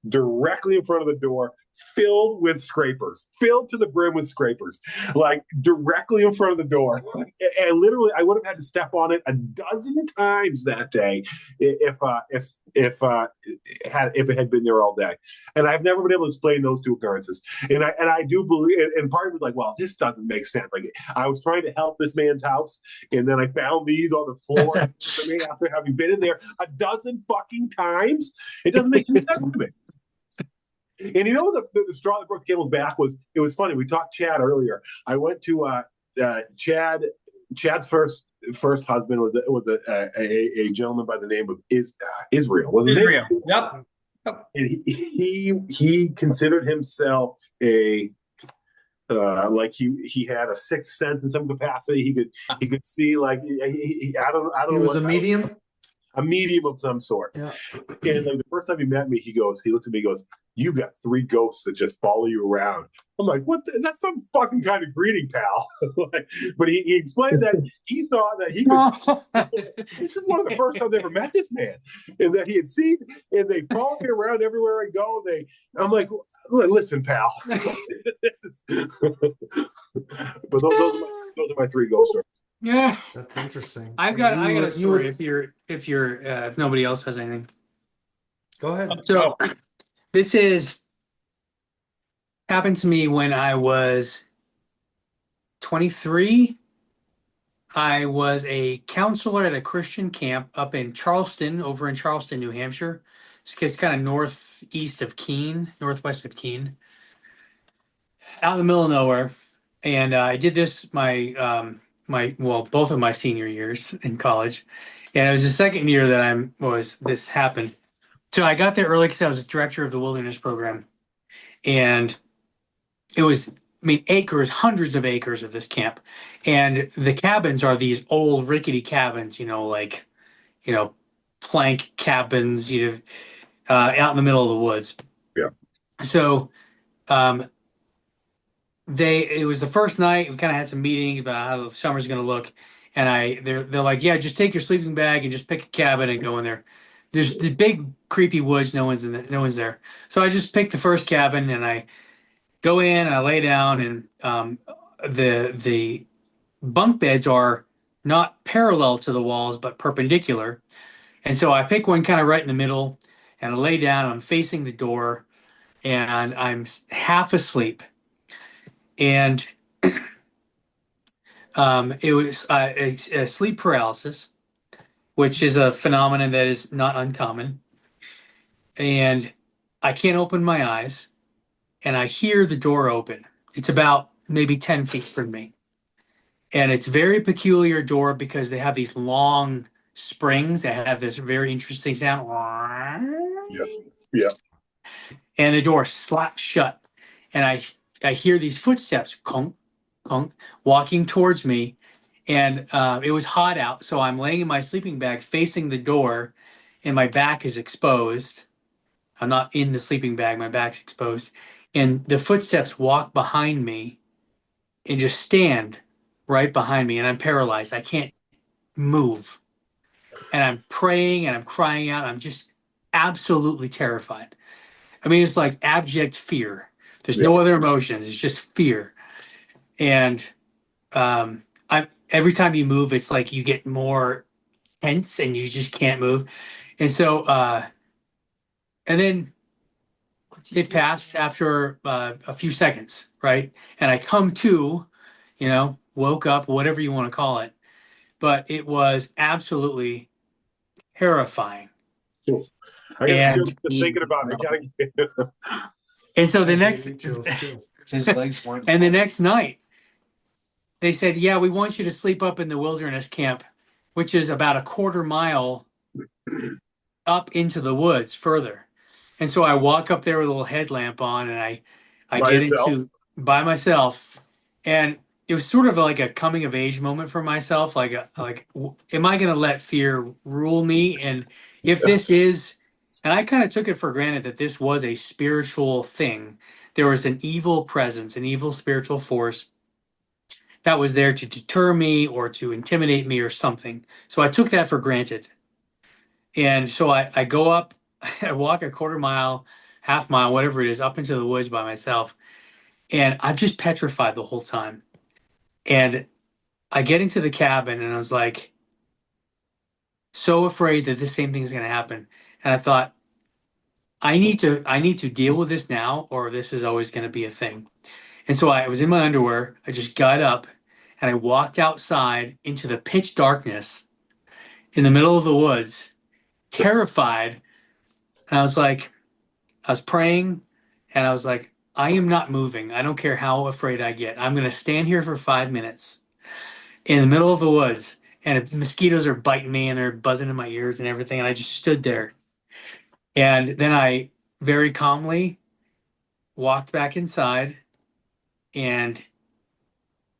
directly in front of the door, filled with scrapers, filled to the brim with scrapers, like directly in front of the door. And literally, I would have had to step on it a dozen times that day if it had been there all day. And I've never been able to explain those two occurrences. And I do believe, and part of me was like, well, this doesn't make sense. Like, I was trying to help this man's house, and then I found these on the floor after having been in there a dozen fucking times. It doesn't make any sense to me. And you know, the straw that broke the camel's back was, it was funny. We talked Chad earlier. I went to Chad's first husband was a gentleman by the name of Israel. Was his Israel. name? Yep. And he considered himself a like he had a sixth sense in some capacity. He could see, like, I don't He know was what, a medium. a medium of some sort. Yeah. And like the first time he met me, he looks at me, he goes, "You've got 3 ghosts that just follow you around." I'm like, "What? That's some fucking kind of greeting, pal." But he explained that he thought that he could. This is one of the first times I ever met this man, and that he had seen, and they follow me around everywhere I go. I'm like, "Listen, pal." But those are my 3 ghost stories. Yeah, That's interesting. I got a You story. would- If nobody else has anything. Go ahead. So this is happened to me when I was 23. I was a counselor at a Christian camp up in Charleston, over in Charleston, New Hampshire. It's kind of northwest of Keene, out in the middle of nowhere. And I did this both of my senior years in college, and it was the second year that this happened. So I got there early because I was director of the wilderness program, and it was, I mean, acres, hundreds of acres of this camp, and the cabins are these old rickety cabins, plank cabins, out in the middle of the woods. Yeah. So, it was the first night. We kind of had some meetings about how the summer's going to look, and they're like, yeah, just take your sleeping bag and just pick a cabin and go in there. There's the big creepy woods. No one's there. So I just picked the first cabin, and I go in and I lay down, and the bunk beds are not parallel to the walls but perpendicular. And so I pick one kind of right in the middle, and I lay down, and I'm facing the door, and I'm half asleep. And it was a sleep paralysis, which is a phenomenon that is not uncommon. And I can't open my eyes, and I hear the door open. It's about maybe 10 feet from me. And it's a very peculiar door because they have these long springs that have this very interesting sound. Yeah. And the door slaps shut. And I hear these footsteps, conk, conk, walking towards me. And it was hot out, so I'm laying in my sleeping bag facing the door, and my back is exposed. I'm not in the sleeping bag, my back's exposed. And the footsteps walk behind me and just stand right behind me, and I'm paralyzed. I can't move. And I'm praying and I'm crying out. I'm just absolutely terrified. I mean, it's like abject fear. There's no other emotions. It's just fear. And every time you move, it's like you get more tense and you just can't move. And so, and then it passed after a few seconds, right? And I come to, woke up, whatever you want to call it. But it was absolutely terrifying. I got chills just thinking about it. And so the I next, get chills too. His legs weren't. and the next night, they said, yeah, we want you to sleep up in the wilderness camp, which is about a quarter mile up into the woods further. And so I walk up there with a little headlamp on, and I get into by myself. And it was sort of like a coming of age moment for myself. Am I going to let fear rule me? And if this is, and I kind of took it for granted that this was a spiritual thing. There was an evil presence, an evil spiritual force that was there to deter me or to intimidate me or something. So I took that for granted. And so I go up, I walk a quarter mile half mile, whatever it is, up into the woods by myself. And I'm just petrified the whole time. And I get into the cabin and I was like, so afraid that the same thing is going to happen. And I thought, I need to deal with this now, or this is always going to be a thing. And so I was in my underwear. I just got up and I walked outside into the pitch darkness in the middle of the woods, terrified. And I was praying and I was like, I am not moving. I don't care how afraid I get. I'm going to stand here for 5 minutes in the middle of the woods. And mosquitoes are biting me and they're buzzing in my ears and everything. And I just stood there. And then I very calmly walked back inside and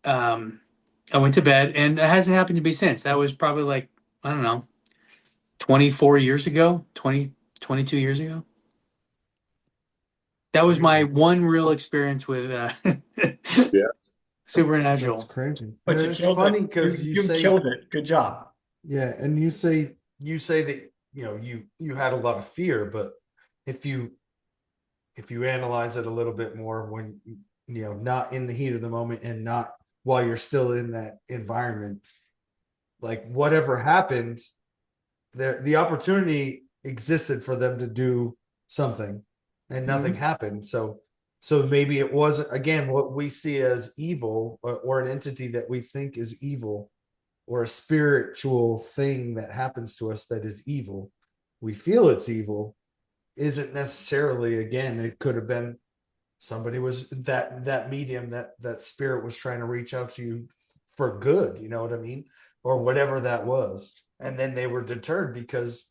I went to bed, and it hasn't happened to me since. That was probably like, I don't know, 24 years ago, 22 years ago. That was my one real experience with Yes. supernatural. That's crazy. But And you it's killed funny it. because You say killed it. Good job. yeah, and you say that you had a lot of fear, but if you analyze it a little bit more when not in the heat of the moment and not while you're still in that environment, like whatever happened, the opportunity existed for them to do something and nothing happened. So maybe it wasn't, again, what we see as evil, or an entity that we think is evil, or a spiritual thing that happens to us that is evil. We feel it's evil, isn't necessarily, again, it could have been somebody was that medium, that spirit was trying to reach out to you for good, you know what I mean? Or whatever that was. And then they were deterred because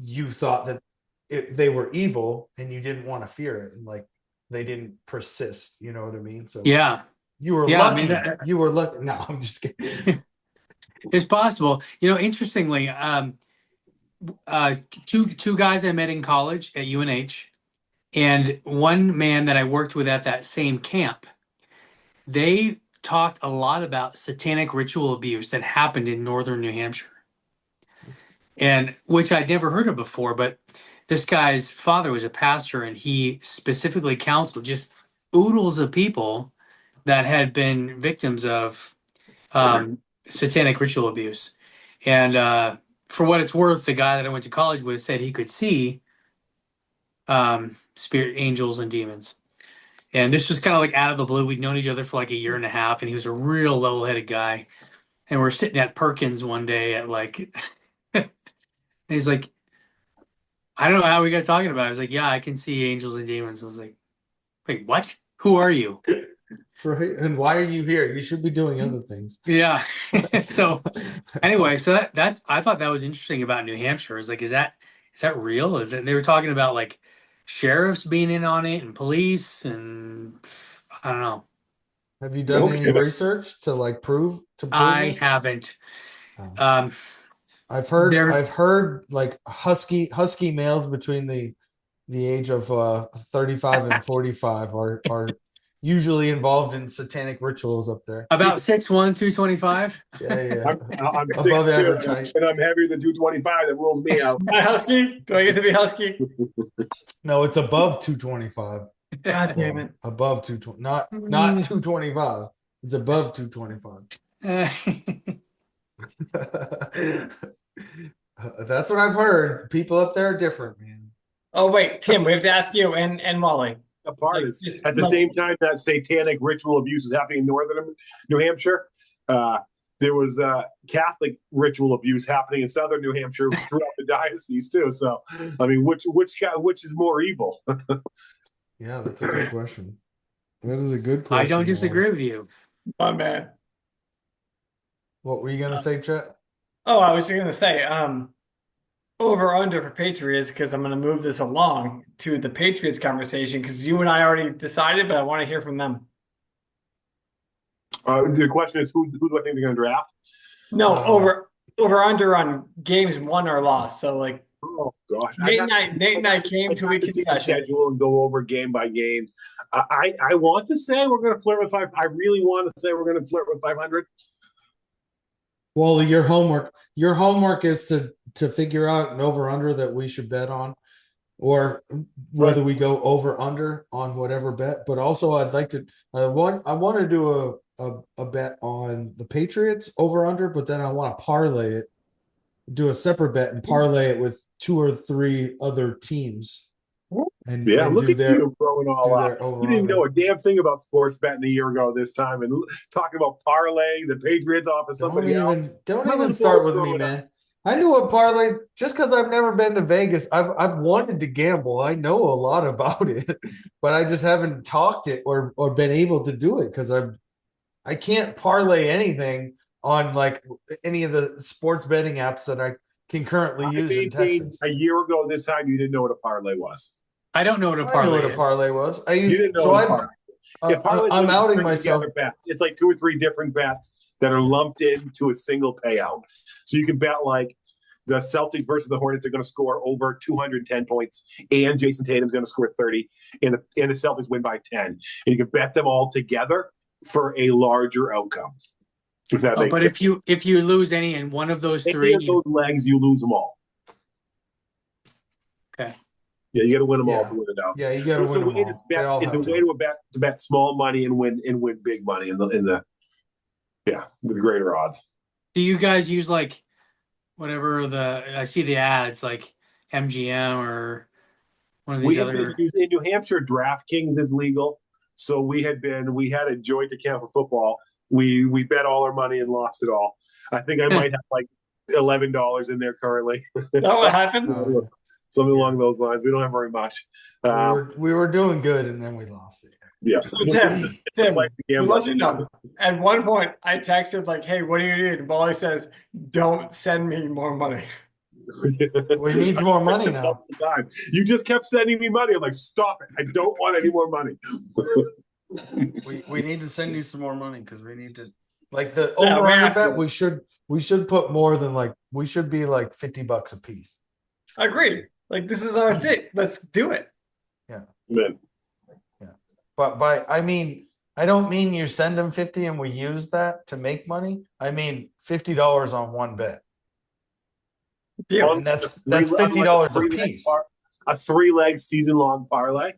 you thought that they were evil and you didn't want to fear it, and like they didn't persist, you know what I mean? So Yeah. you were Yeah, I lucky. mean, You were lucky. No, I'm just kidding. it's possible. Interestingly, two guys I met in college at UNH, and one man that I worked with at that same camp, they talked a lot about satanic ritual abuse that happened in northern New Hampshire, and which I'd never heard of before. But this guy's father was a pastor, and he specifically counseled just oodles of people that had been victims of satanic ritual abuse. And for what it's worth, the guy that I went to college with said he could see spirit angels and demons. And this was kind of like out of the blue. We'd known each other for like a year and a half, and he was a real level-headed guy. And we're sitting at Perkins one day at like, and he's like, I don't know how we got talking about it. I was like, yeah, I can see angels and demons. I was like, wait, what? Who are you? Right. And why are you here? You should be doing other things. Yeah. So anyway, so that's I thought that was interesting about New Hampshire. Is like, is that real? Is that they were talking about like sheriffs being in on it and police and I don't know. Have you done any research to like prove I it? haven't. Oh. I've heard like husky males between the age of 35 and 45 are usually involved in satanic rituals up there. About 6'1", 225. Yeah. I'm Above 6'2", average height. and I'm heavier than 225. That rules me out. Am I husky? Do I get to be husky? No, it's above 225. God damn it. Above 220, not 225. It's above 225. That's what I've heard. People up there are different, man. Oh, wait, Tim, we have to ask you and Molly. The part is at the same time that satanic ritual abuse is happening in northern New Hampshire. There was Catholic ritual abuse happening in southern New Hampshire throughout the dioceses too. So, I mean, which is more evil? Yeah, that's a good question. That is a good question. I don't disagree with you. Oh, man. What were you gonna say, Chet? Oh, I was going to say, over under for Patriots, because I'm going to move this along to the Patriots conversation, because you and I already decided, but I want to hear from them. The question is, who do I think they're going to draft? No, over under on games won or lost. So like, oh gosh, Nate and I came to a see the concession. schedule and go over game by game. I want to say we're going to flirt with 5. I really want to say we're going to flirt with 500. Well, your homework is to figure out an over under that we should bet on, or whether we go over under on whatever bet. But also, I'd like to I want to do a bet on the Patriots over under, but then I want to parlay it, do a separate bet and parlay it with 2 or 3 other teams. Yeah, and look do at their you throwing all do up. their over You didn't under. know a damn thing about sports betting a year ago this time, and talking about parlay the Patriots off of somebody else. Don't Remember even the start ball with me, throwing up. man. I knew a parlay just because I've never been to Vegas. I've wanted to gamble. I know a lot about it, but I just haven't talked it or been able to do it because I can't parlay anything on like any of the sports betting apps that I can currently I use in maintain Texas. a year ago this time you didn't know what a parlay was. I don't know what a I knew parlay what a is. parlay was. You didn't know So what a parlay. If parlays I'm when you outing string myself. together bets. It's like 2 or 3 different bets that are lumped into a single payout. So you can bet like the Celtics versus the Hornets are going to score over 210 points, and Jason Tatum's going to score 30, and the Celtics win by 10. And you can bet them all together for a larger outcome. If that makes But sense. if you lose any in one of those Any three, of those legs, you lose them all. okay. Yeah, you got to win them all Yeah. to win it out. Yeah, you got to It's a win them way all. to They bet. all It's a have way to. to bet small money and win big money in the with greater odds. Do you guys use like whatever I see the ads like MGM or one of We these have been other? in New Hampshire. DraftKings is legal, so we had a joint account for football. We bet all our money and lost it all. I think I might have like $11 in there currently. That what happened? Something along those lines. We don't have very much. We were doing good and then we lost it. Yeah. So Tim, Like the to gambling. let you know, at one point I texted like, "Hey, what do you need?" And Wally says, "Don't send me more money." We need more money now. You just kept sending me money. I'm like, stop it. I don't want any more money. We need to send you some more money because we need to like the Yeah, over we under have bet. to. We should put more than like we should be like $50 a piece. Agreed. Like this is our thing. Let's do it. Man. But I mean, I don't mean you send them 50 and we use that to make money. I mean $50 on one bet. Deal. And that's $50 a piece. A 3-leg season-long parlay.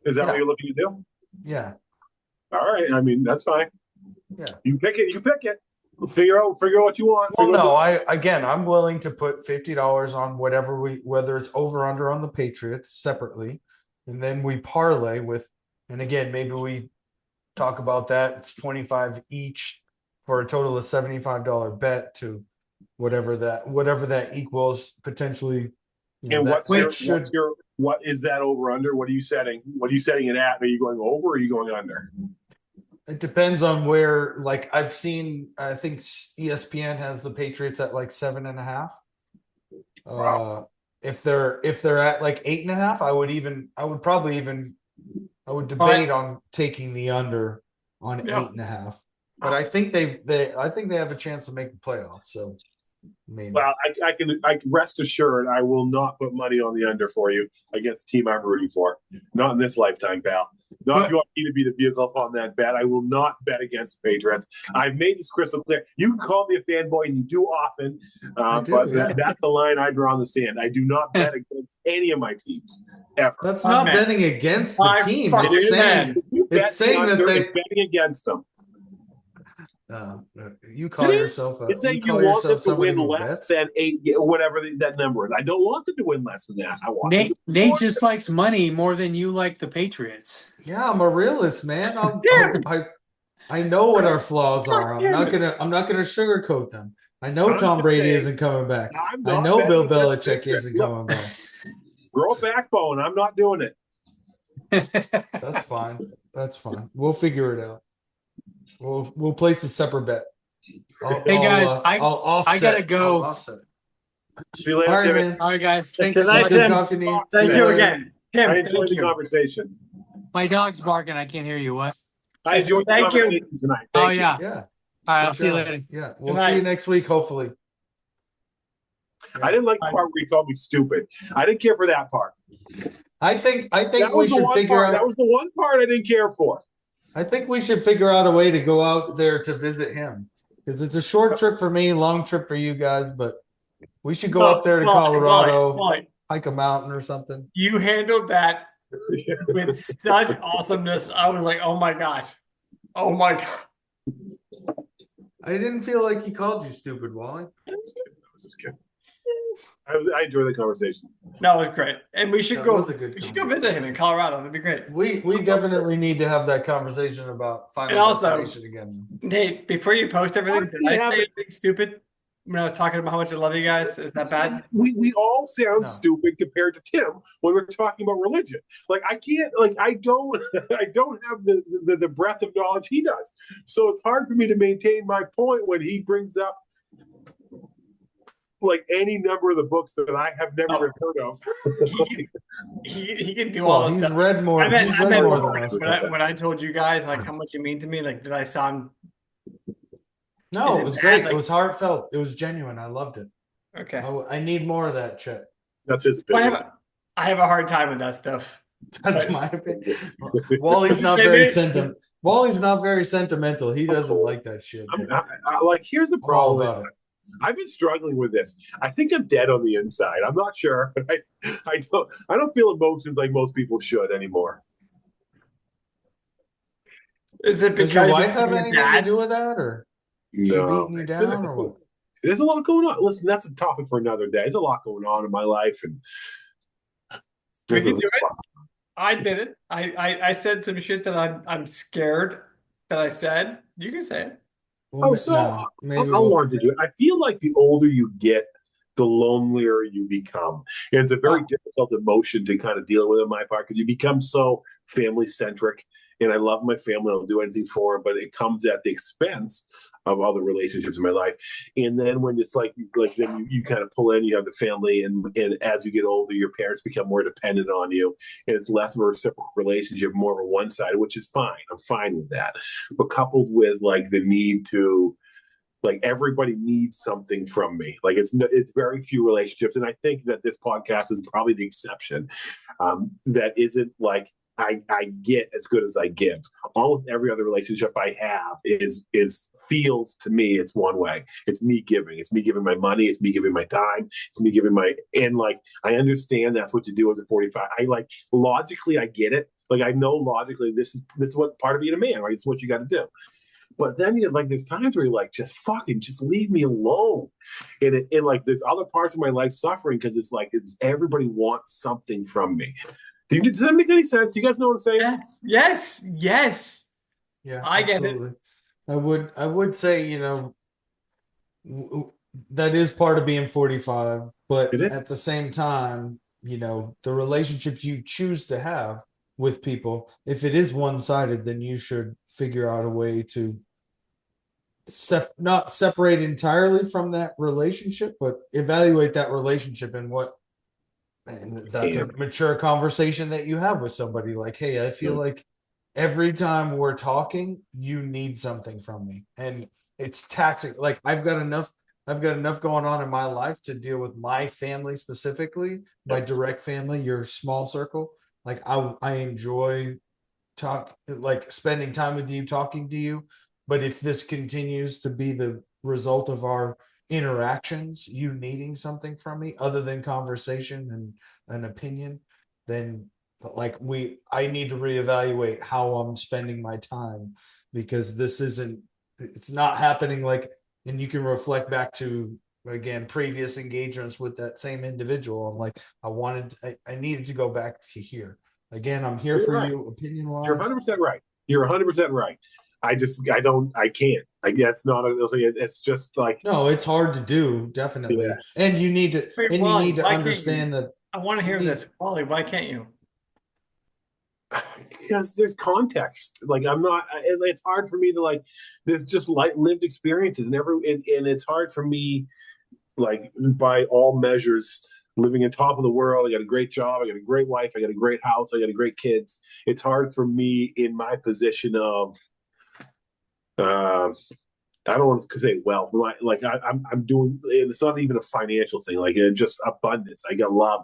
Is that what Yeah. you're looking to do? Yeah. All right. I mean, that's fine. Yeah. You pick it. You pick it. Figure out what you want. Well, Figure out no, I'm willing to put $50 on whether it's over under on the Patriots separately, and then we parlay with, and again, maybe we talk about that. It's 25 each for a total of $75 bet to whatever that equals potentially. And that what is that over under? What are you setting? What are you setting it at? Are you going over or are you going under? It depends on where. Like I've seen, I think ESPN has the Patriots at like 7.5. Wow. If they're at like 8.5, I would debate on taking the under on 8.5. But I think I think they have a chance to make the playoffs. So maybe. Well, I can rest assured I will not put money on the under for you against the team I'm rooting for. Not in this lifetime, pal. Not if you want me to be the vehicle on that bet. I will not bet against the Patriots. I've made this crystal clear. You can call me a fanboy, and you do often, that's the line I draw in the sand. I do not bet against any of my teams ever. That's not betting against the team. It's saying that they betting against them. You call yourself it's saying you want them to win less than 8, whatever that number is. I don't want them to win less than that. I want Nate just likes money more than you like the Patriots. Yeah, I'm a realist, man. I know what our flaws are. I'm not gonna sugarcoat them. I know Tom Brady isn't coming back. I know Bill Belichick isn't coming back. Grow a backbone. I'm not doing it. That's fine. We'll figure it out. We'll place a separate bet. Hey guys, I gotta go. See you later, All right, Timmy. man. All right, guys. Thanks. Good night, Tim. Talking to you. Thank you again. Tim, I enjoyed thank the you. conversation. My dog's barking. I can't hear you. What? I enjoyed the Thank you. conversation tonight. Oh Thank you. yeah. Yeah. All right. I'll see you later. Yeah. We'll Good see you night. next week, hopefully. I didn't like the part where he called me stupid. I didn't care for that part. I think That we was the should one figure part. out. That was the one part I didn't care for. I think we should figure out a way to go out there to visit him because it's a short trip for me, long trip for you guys. But we should go up there to Colorado. hike a mountain or something. You handled that with such awesomeness. I was like, oh my gosh. Oh my God. I didn't feel like he called you stupid, Wally. I was just kidding. I enjoy the conversation. That was great. And we should That go was a good we should go visit him in Colorado. That'd be great. We definitely need to have that conversation about Final And also- Destination again. Nate, before you post everything, did I Yeah, say anything stupid when I was talking about how much I love you guys? Is that bad? We all sound No. stupid compared to Tim when we're talking about religion. Like I can't, like I don't have the breadth of knowledge he does. So it's hard for me to maintain my point when he brings up like any number of the books that I have never even heard of. He can do all Well, this he's stuff. read more. I meant, He's I read meant more than like, us. when I told you guys like how much you mean to me, like did I sound No, Is it it was bad, great. like- It was heartfelt. It was genuine. I loved it. okay? I need more of that, Chet. That's his Well, opinion. I have a hard time with that stuff. That's But- my opinion. Wally's not They very made- sentimental. Wally's not very sentimental. He doesn't like that shit. Like here's the I'm all problem. about it. I've been struggling with this. I think I'm dead on the inside. I'm not sure, but I don't feel emotions like most people should anymore. Is it Does because your you're wife have your anything to dad? do with that, or she beating you It's been- down, or what? There's a lot going on. Listen, that's a topic for another day. There's a lot going on in my life, and We can do it. I did it. I said some shit that I'm scared that I said. You can say it. Well, Oh, so no, maybe I we'll- wanted to do it. I feel like the older you get, the lonelier you become. And it's a very difficult emotion to kind of deal with on my part because you become so family centric. And I love my family. I'll do anything for them, but it comes at the expense of other relationships in my life. And then when it's like then you kind of pull in, you have the family, and as you get older, your parents become more dependent on you, and it's less of a reciprocal relationship, more of a one sided, which is fine. I'm fine with that. But coupled with like the need to, like everybody needs something from me. Like it's very few relationships, and I think that this podcast is probably the exception. That isn't like I get as good as I give. Almost every other relationship I have is feels to me it's one way. It's me giving. It's me giving my money. It's me giving my time. It's me giving and like I understand that's what you do as a 45. I like logically I get it. Like I know logically this is what part of being a man, right? It's what you got to do. But then you like there's times where you're like, just leave me alone. And like there's other parts of my life suffering because it's like everybody wants something from me. Does that make any sense? Do you guys know what I'm saying? Yes. Yeah, I get it. absolutely. I would say, that is part of being 45, but It is. at the same time, the relationship you choose to have with people, if it is one-sided, then you should figure out a way to not separate entirely from that relationship, but evaluate that relationship and that's a mature conversation that you have with somebody. Like, hey, I feel like every time we're talking, you need something from me, and it's taxing. Like I've got enough going on in my life to deal with my family specifically, my direct family, your small circle. Like I enjoy spending time with you, talking to you. But if this continues to be the result of our interactions, you needing something from me other than conversation and an opinion, then I need to reevaluate how I'm spending my time, because it's not happening and you can reflect back to, again, previous engagements with that same individual. I'm like, I needed to go back to here. Again, I'm here for you opinion wise. You're 100% right. You're 100% right. I can't. It's not. It's just like No, it's hard to do, definitely. Yeah. And you need to, Wait, and Wally, you need to why can't understand you? that. I want to hear Me- this. Wally, why can't you? because there's context. Like I'm not. It's hard for me to like. There's just lived experiences, and it's hard for me, like by all measures, living on top of the world. I got a great job. I got a great wife. I got a great house. I got great kids. It's hard for me in my position of. I don't want to say wealth, but I'm doing. It's not even a financial thing. Like it's just abundance. I got love.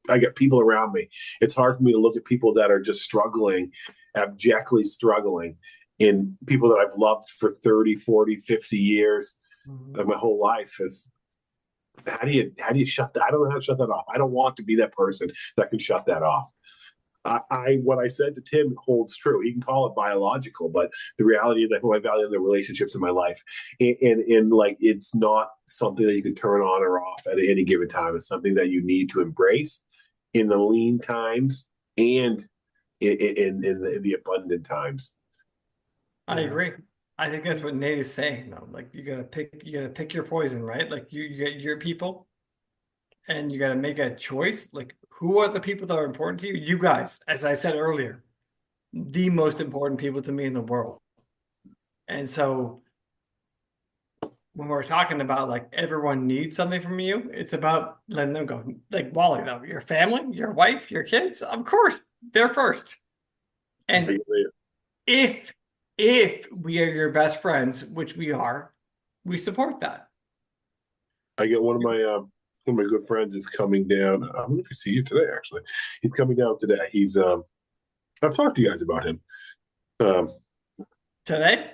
I got people around me. It's hard for me to look at people that are just struggling, abjectly struggling, in people that I've loved for 30, 40, 50 years of my whole life. how do you shut that? I don't know how to shut that off. I don't want to be that person that can shut that off. What I said to Tim holds true. He can call it biological, but the reality is I put my value in the relationships in my life. And like it's not something that you can turn on or off at any given time. It's something that you need to embrace in the lean times and in the abundant times. I Yeah. agree. I think that's what Nate is saying though. Like you gotta pick your poison, right? Like you get your people and you gotta make a choice. Like who are the people that are important to you? You guys, as I said earlier, the most important people to me in the world. And so when we're talking about like everyone needs something from you, it's about letting them go. Like Wally, though, your family, your wife, your kids, of course, they're first. And if we are your best friends, which we are, we support that. I get one of my good friends is coming down. I don't know if he's here today. Actually, he's coming down today. I've talked to you guys about him. Um, Today?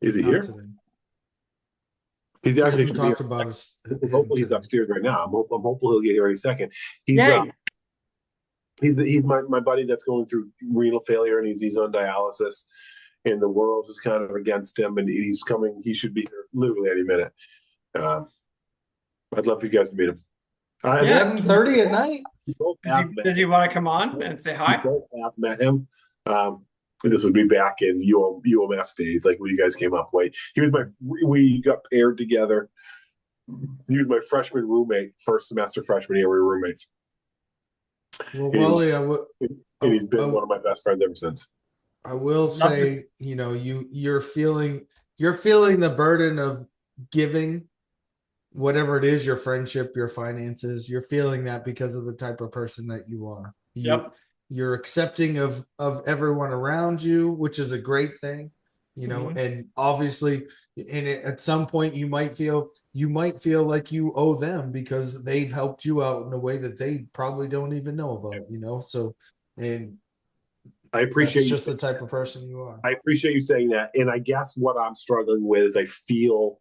is he Not here? today. He's He actually hasn't should be talked here. about us. Hopefully he's upstairs right now. I'm hopeful he'll get here any second. Yay. He's my buddy that's going through renal failure and he's on dialysis, and the world is kind of against him, and he's coming. He should be here literally any minute. I'd love for you guys to meet him. Yeah. 11:30 at night. We both have met Does he him. want to come on and say We hi? both have met him. And this would be back in UMF days, like when you guys came up. We got paired together. He was my freshman roommate, first semester freshman year. We were roommates. Well, And Wally, he's been one of my best friends ever since. I will Love say, this. you're feeling the burden of giving whatever it is, your friendship, your finances. You're feeling that because of the type of person that you are. Yep. You're accepting of everyone around you, which is a great thing, Mhm. and obviously at some point you might feel like you owe them because they've helped you out in a way that they probably don't even know about, so, and I appreciate that's you. just the type of person you are. I appreciate you saying that. And I guess what I'm struggling with is I feel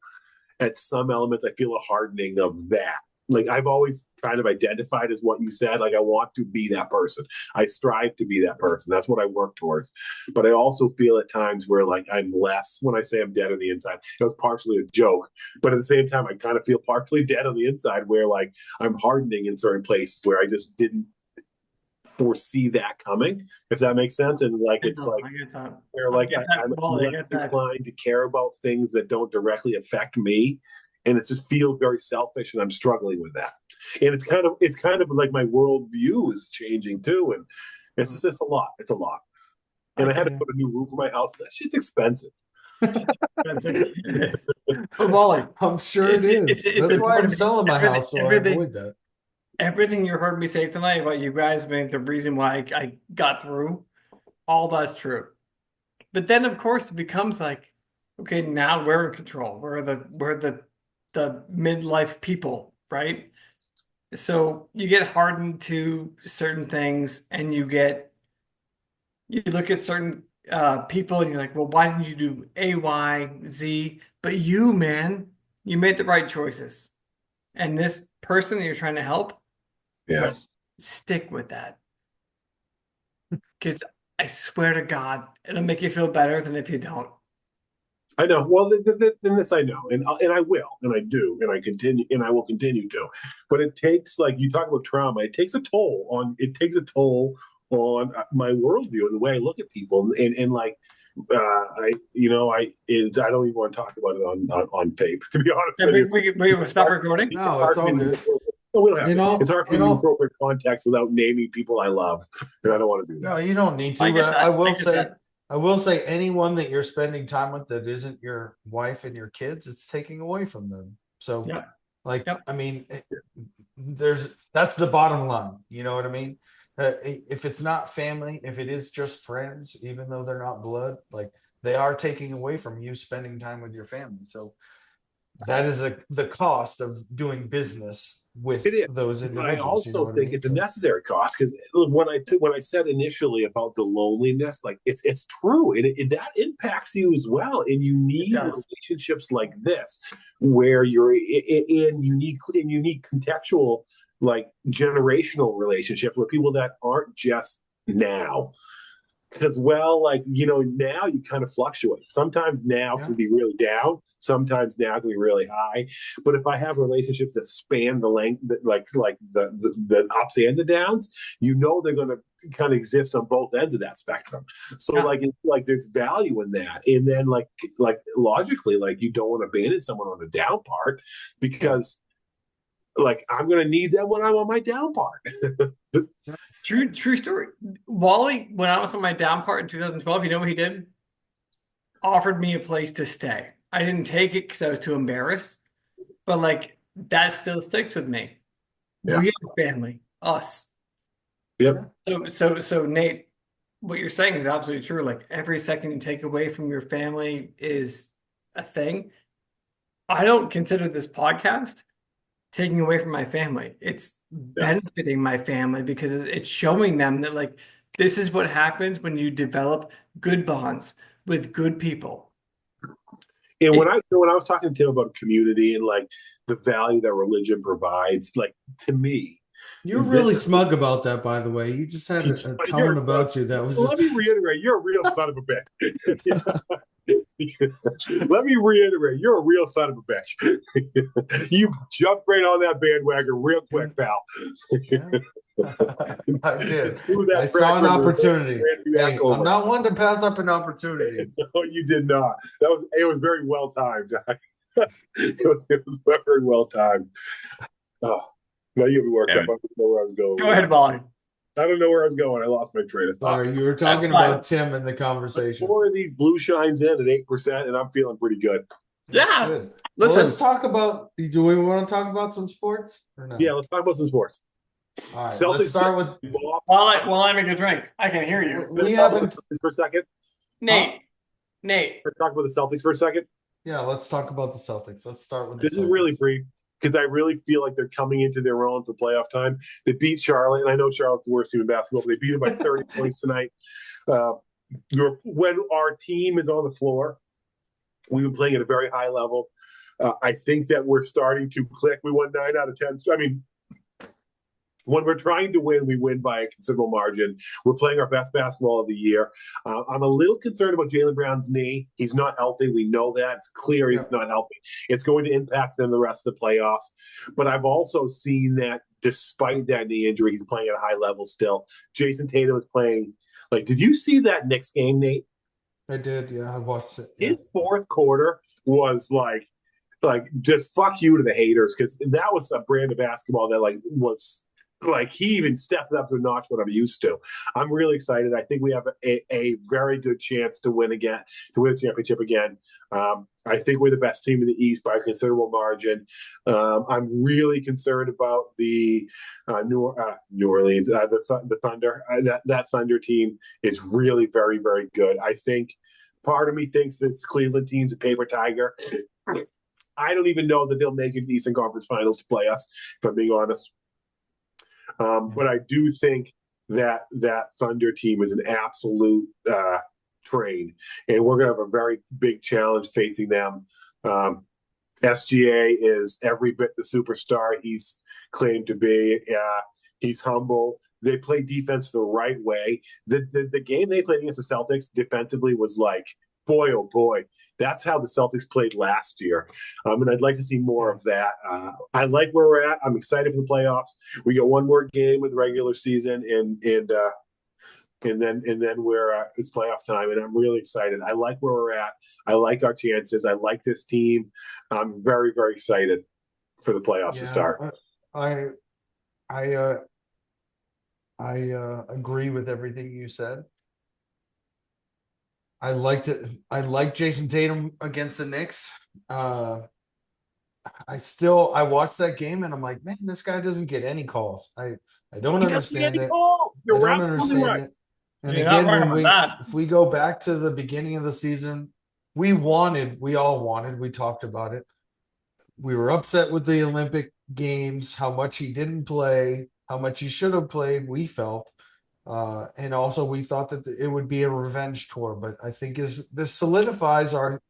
at some elements, I feel a hardening of that. Like I've always kind of identified as what you said. Like I want to be that person. I strive to be that person. That's what I work towards. But I also feel at times where like I'm less when I say I'm dead on the inside. It was partially a joke, but at the same time, I kind of feel partially dead on the inside where like I'm hardening in certain places where I just didn't foresee that coming, if that makes sense. And like it's like I get that. where like I'm Wally, I less get that. inclined to care about things that don't directly affect me, and it just feels very selfish, and I'm struggling with that. And it's kind of like my worldview is changing too, and it's just a lot. It's a lot. And I had to put a new roof on my house. That shit's expensive. It is. But Wally, I'm sure it is. it's That's why I'm important. selling my house, so I Everything- avoid that. Everything you heard me say tonight about you guys being the reason why I got through, all that's true. But then of course it becomes like, okay, now we're in control. We're the midlife people, right? So you get hardened to certain things and you look at certain people and you're like, well, why didn't you do A, Y, Z? But you, man, you made the right choices. And this person that you're trying to help, Yeah. stick with that. Because I swear to God, it'll make you feel better than if you don't. I know. Well, then this I know, and I will, and I do, and I continue, and I will continue to. But it takes, like you talk about trauma, it takes a toll on my worldview and the way I look at people, and like I don't even want to talk about it on tape, to be honest with you. We stop recording. No, it's all good. We don't have You know, it's hard for me to appropriate context without naming people I love, and I don't want to do that. No, you don't need to. I get that. I will say anyone that you're spending time with that isn't your wife and your kids, it's taking away from them. So Yeah. like, Yep. I mean, that's the bottom line. You know what I mean? If it's not family, if it is just friends, even though they're not blood, like they are taking away from you spending time with your family. So that is the cost of doing business with It is. those But I individuals. You know also what I think mean? it's a So- necessary cost because when I said initially about the loneliness, like it's true. That impacts you as well, and you need does. relationships like this where you're in unique contextual, like generational relationships with people that aren't just now. Because like now you kind of fluctuate. Sometimes now Yeah. can be really down, sometimes now can be really high. But if I have relationships that span the length, like the ups and the downs, they're going to kind of exist on both ends of that spectrum. So like there's value in that. And then like logically, like you don't want to abandon someone on the down part because like I'm going to need them when I'm on my down part. True story. Wally, when I was on my down part in 2012, you know what he did? Offered me a place to stay. I didn't take it because I was too embarrassed, but like that still sticks with me. Yeah. We have family, us. Yep. So Nate, what you're saying is absolutely true. Like every second you take away from your family is a thing. I don't consider this podcast taking away from my family. It's benefiting my family because it's showing them that like this is what happens when you develop good bonds with good people. And when I was talking to Tim about community and like the value that religion provides, like to me, You're really smug about that, by the way. You just had a tone about you that was. Let me reiterate, you're a real son of a bitch. Let me reiterate, you're a real son of a bitch. You jumped right on that bandwagon real quick, pal. I did. I saw an opportunity. Hey, I'm not one to pass up an opportunity. No, you did not. It was very well timed. it was very well timed. Oh, now you have me worked up. I don't know where I was going. Go ahead, Wally. I don't know where I was going. I lost my train of thought. Sorry, you were talking about Tim in the conversation. 4 of these blue shines in at 8%, and I'm feeling pretty good. Yeah. Good. Listen, well, let's talk about. Do we want to talk about some sports or no? Yeah, let's talk about some sports. All right. Celtics Let's start with. while I make a drink, I can hear you. We haven't. For a second. Nate. Let's talk about the Celtics for a second. Yeah, let's talk about the Celtics. Let's start with. This the is Celtics. really brief because I really feel like they're coming into their own for playoff time. They beat Charlotte, and I know Charlotte's the worst team in basketball, but they beat them by 30 points tonight. When our team is on the floor, we've been playing at a very high level. I think that we're starting to click. We won 9 out of 10. I mean, when we're trying to win, we win by a considerable margin. We're playing our best basketball of the year. I'm a little concerned about Jaylen Brown's knee. He's not healthy. We know that. It's clear he's not healthy. It's going to impact them the rest of the playoffs. But I've also seen that despite that knee injury, he's playing at a high level still. Jason Tatum is playing. Like, did you see that Knicks game, Nate? I did. Yeah, I watched it. Yeah. His fourth quarter was like just fuck you to the haters because that was a brand of basketball that was he even stepped up to a notch what I'm used to. I'm really excited. I think we have a very good chance to win again, to win the championship again. I think we're the best team in the East by a considerable margin. I'm really concerned about the New Orleans, the Thunder. That Thunder team is really very, very good. I think part of me thinks this Cleveland team's a paper tiger. I don't even know that they'll make a decent conference finals to play us, if I'm being honest. But I do think that Thunder team is an absolute train, and we're going to have a very big challenge facing them. SGA is every bit the superstar he's claimed to be. He's humble. They play defense the right way. The game they played against the Celtics defensively was like, boy, oh boy, that's how the Celtics played last year. And I'd like to see more of that. I like where we're at. I'm excited for the playoffs. We got one more game with regular season, and then we're it's playoff time, and I'm really excited. I like where we're at. I like our chances. I like this team. I'm very, very excited for the playoffs to start. I agree with everything you said. I liked it. I like Jason Tatum against the Knicks. I watched that game and I'm like, man, this guy doesn't get any calls. I don't understand it. You're I don't absolutely understand right. it. And You're not wrong again, with that. if we go back to the beginning of the season, we all wanted, we talked about it. we were upset with the Olympic Games, how much he didn't play, how much he should have played, we felt. And also we thought that it would be a revenge tour, but I think this solidifies our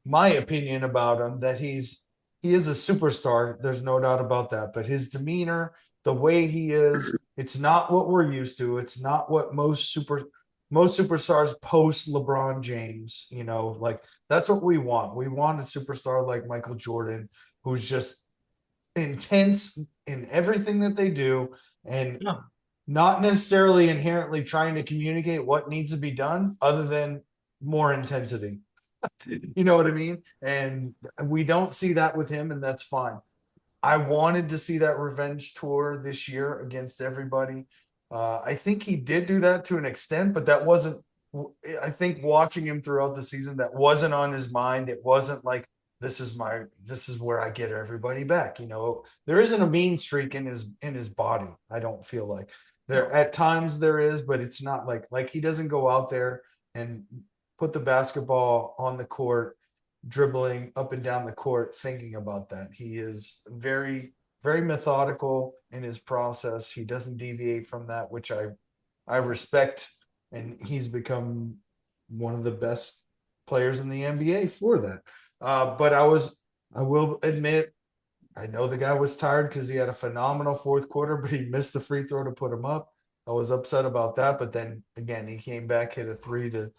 my opinion about him, that he is a superstar. There's no doubt about that. But his demeanor, the way he is, it's not what we're used to. It's not what most superstars post LeBron James. Like that's what we want. We want a superstar like Michael Jordan, who's just intense in everything that they do, and not necessarily inherently trying to communicate what needs to be done, other than more intensity. You know what I mean? And we don't see that with him, and that's fine. I wanted to see that revenge tour this year against everybody. I think he did do that to an extent, but that wasn't, I think watching him throughout the season, that wasn't on his mind. It wasn't like, this is where I get everybody back. There isn't a mean streak in his body. I don't feel like at times there is, but it's not like he doesn't go out there and put the basketball on the court, dribbling up and down the court, thinking about that. He is very, very methodical in his process. He doesn't deviate from that, which I respect. And he's become one of the best players in the NBA for that. But I will admit, I know the guy was tired because he had a phenomenal fourth quarter, but he missed the free throw to put him up. I was upset about that, but then again, he came back, hit a three to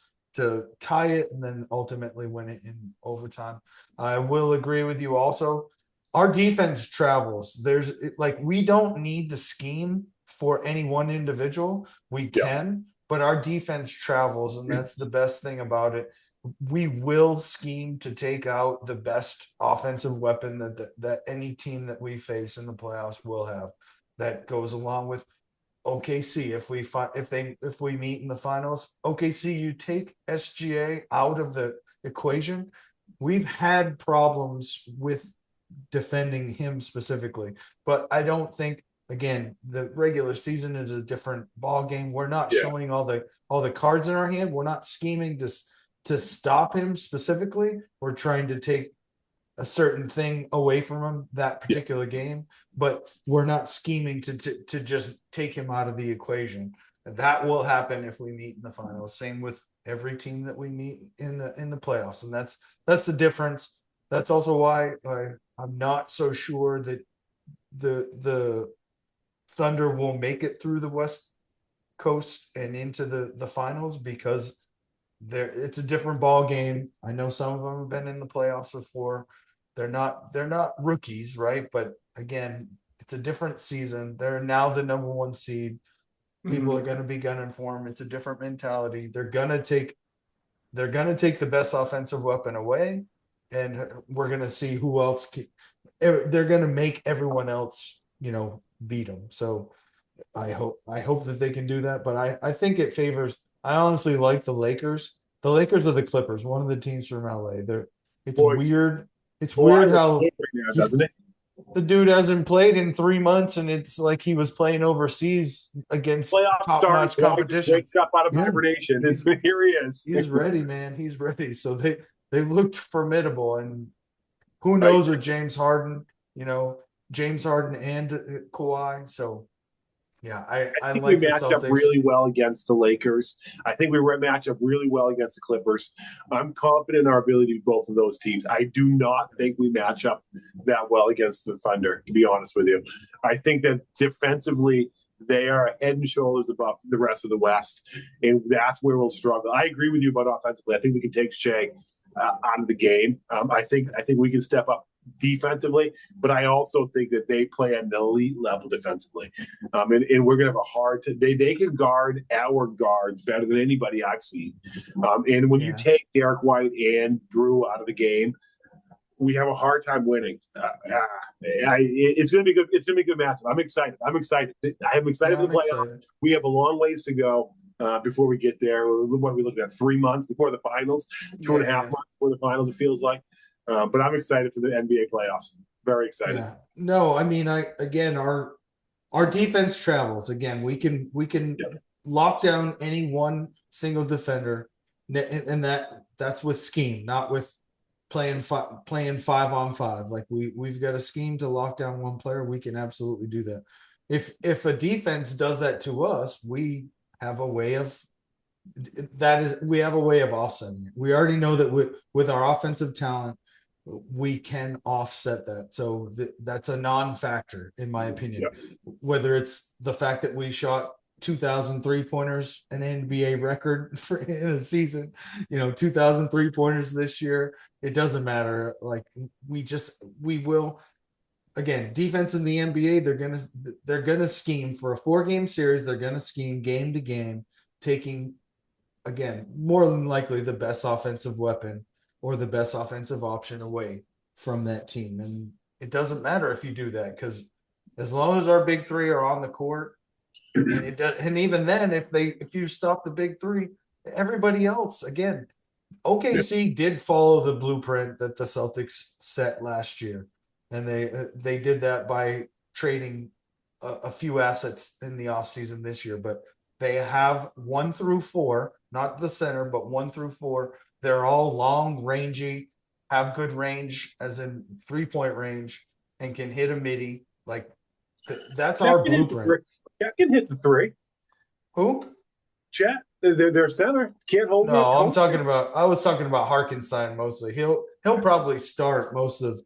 tie it, and then ultimately win it in overtime. I will agree with you also. Our defense travels. We don't need the scheme for any one individual. We can, but our defense travels, and that's the best thing about it. We will scheme to take out the best offensive weapon that any team that we face in the playoffs will have. That goes along with OKC. If we meet in the finals, OKC, you take SGA out of the equation. We've had problems with defending him specifically, but I don't think, again, the regular season is a different ball game. We're not showing all the cards in our hand. We're not scheming to stop him specifically. We're trying to take a certain thing away from him that particular game, but we're not scheming to just take him out of the equation. That will happen if we meet in the finals. Same with every team that we meet in the playoffs, and that's the difference. That's also why I'm not so sure that the Thunder will make it through the West Coast and into the finals, because it's a different ball game. I know some of them have been in the playoffs before. They're not rookies, right? But again, it's a different season. They're now the number one seed. People are going to be gunning for them. It's a different mentality. They're going to take the best offensive weapon away, and we're going to see who else they're going to make everyone else, beat them. So I hope that they can do that, but I think it favors. I honestly like the Lakers. The Lakers are the Clippers, one of the teams from LA. It's weird. It's weird how right now, doesn't it? the dude hasn't played in 3 months, and it's like he was playing overseas against top-notch competition. Wakes up out of hibernation, and here he is. He's ready, man. He's ready. So they looked formidable, and who knows with James Harden, James Harden and Kawhi. So yeah, I think like we the matched Celtics up really well against the Lakers. I think we were matched up really well against the Clippers. I'm confident in our ability to beat both of those teams. I do not think we match up that well against the Thunder, to be honest with you. I think that defensively, they are head and shoulders above the rest of the West, and that's where we'll struggle. I agree with you about offensively. I think we can take Shea out of the game. I think we can step up defensively, but I also think that they play at an elite level defensively, and we're going to have a hard time. They can guard our guards better than anybody I've seen. And when you take Derek White and Drew out of the game, we have a hard time winning. It's going to be good. It's going to be a good matchup. I'm excited. I'm excited for the playoffs. Excited. We have a long ways to go before we get there. What are we looking at? 3 months before the finals, 2.5 months before the finals, it feels like. But I'm excited for the NBA playoffs. Very excited. Yeah. No, I mean, our defense travels. Again, we can lock down any one single defender, and that's with scheme, not with playing 5-on-5. Like we've got a scheme to lock down one player. We can absolutely do that. If a defense does that to us, we have a way of offsetting it. We already know that with our offensive talent, we can offset that. So that's a non-factor in my opinion. Yep. Whether it's the fact that we shot 2,000 3-pointers, an NBA record in a season, 2,000 3-pointers this year, it doesn't matter. Like we will. Again, defense in the NBA, they're gonna scheme for a 4-game series. They're gonna scheme game to game, taking, again, more than likely the best offensive weapon or the best offensive option away from that team. And it doesn't matter if you do that, because as long as our big three are on the court, and even then, if you stop the big three, everybody else, again, OKC did follow the blueprint that the Celtics set last year. And they did that by trading a few assets in the offseason this year. But they have 1 through 4, not the center, but 1 through 4. They're all long, rangy, have good range, as in 3-point range, and can hit a midi. Like that's our blueprint. Chet can hit the 3. Who? Chet, their center can't hold. No, I was talking about Harkenstein mostly. He'll probably start most of.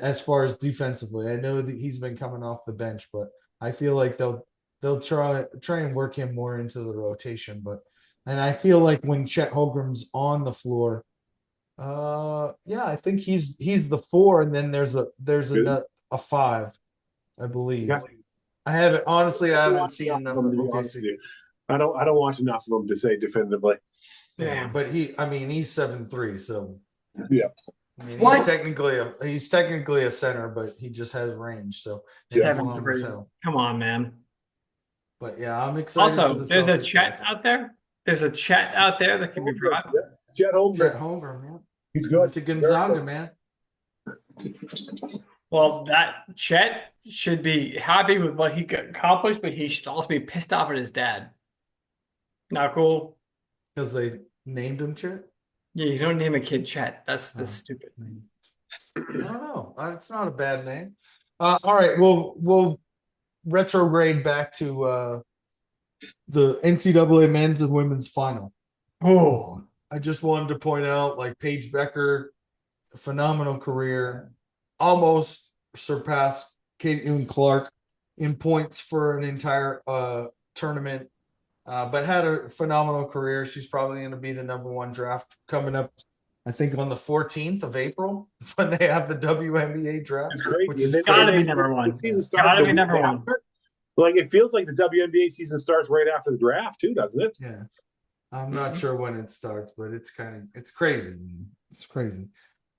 As far as defensively, I know that he's been coming off the bench, but I feel like they'll try and work him more into the rotation. And I feel like when Chet Holmgren's on the floor, I think he's the 4, and then there's a 5, I believe. Yeah. I haven't seen enough of OKC. I don't watch enough of him to say definitively. Yeah, but he's 7'3", so yeah. I mean, What? he's technically a center, but he just has range. So Yeah. he's long as hell. Come on, man. But yeah, I'm excited. Also, for the there's a Celtics Chet also. out there. There's a Chet out there that can be brought. Yeah. Chet Holmgren. Chet Holmgren, man. He's Went good. to Gonzaga, man. Well, that Chet should be happy with what he accomplished, but he should also be pissed off at his dad. Not cool. Because they named him Chet. Yeah, you don't name a kid Chet. That's Oh. stupid. I don't know. It's not a bad name. All right, we'll retrograde back to the NCAA men's and women's final. Oh, I just wanted to point out, like, Paige Becker, phenomenal career, almost surpassed Caitlin Clark in points for an entire tournament, but had a phenomenal career. She's probably going to be the #1 draft coming up. I think on the 14th of April is when they have the WNBA draft. It's crazy. Which is gotta be #1. The season starts Gotta be the week #1. after. Like, it feels like the WNBA season starts right after the draft too, doesn't it? Yeah. I'm not sure when it starts, but it's crazy. It's crazy.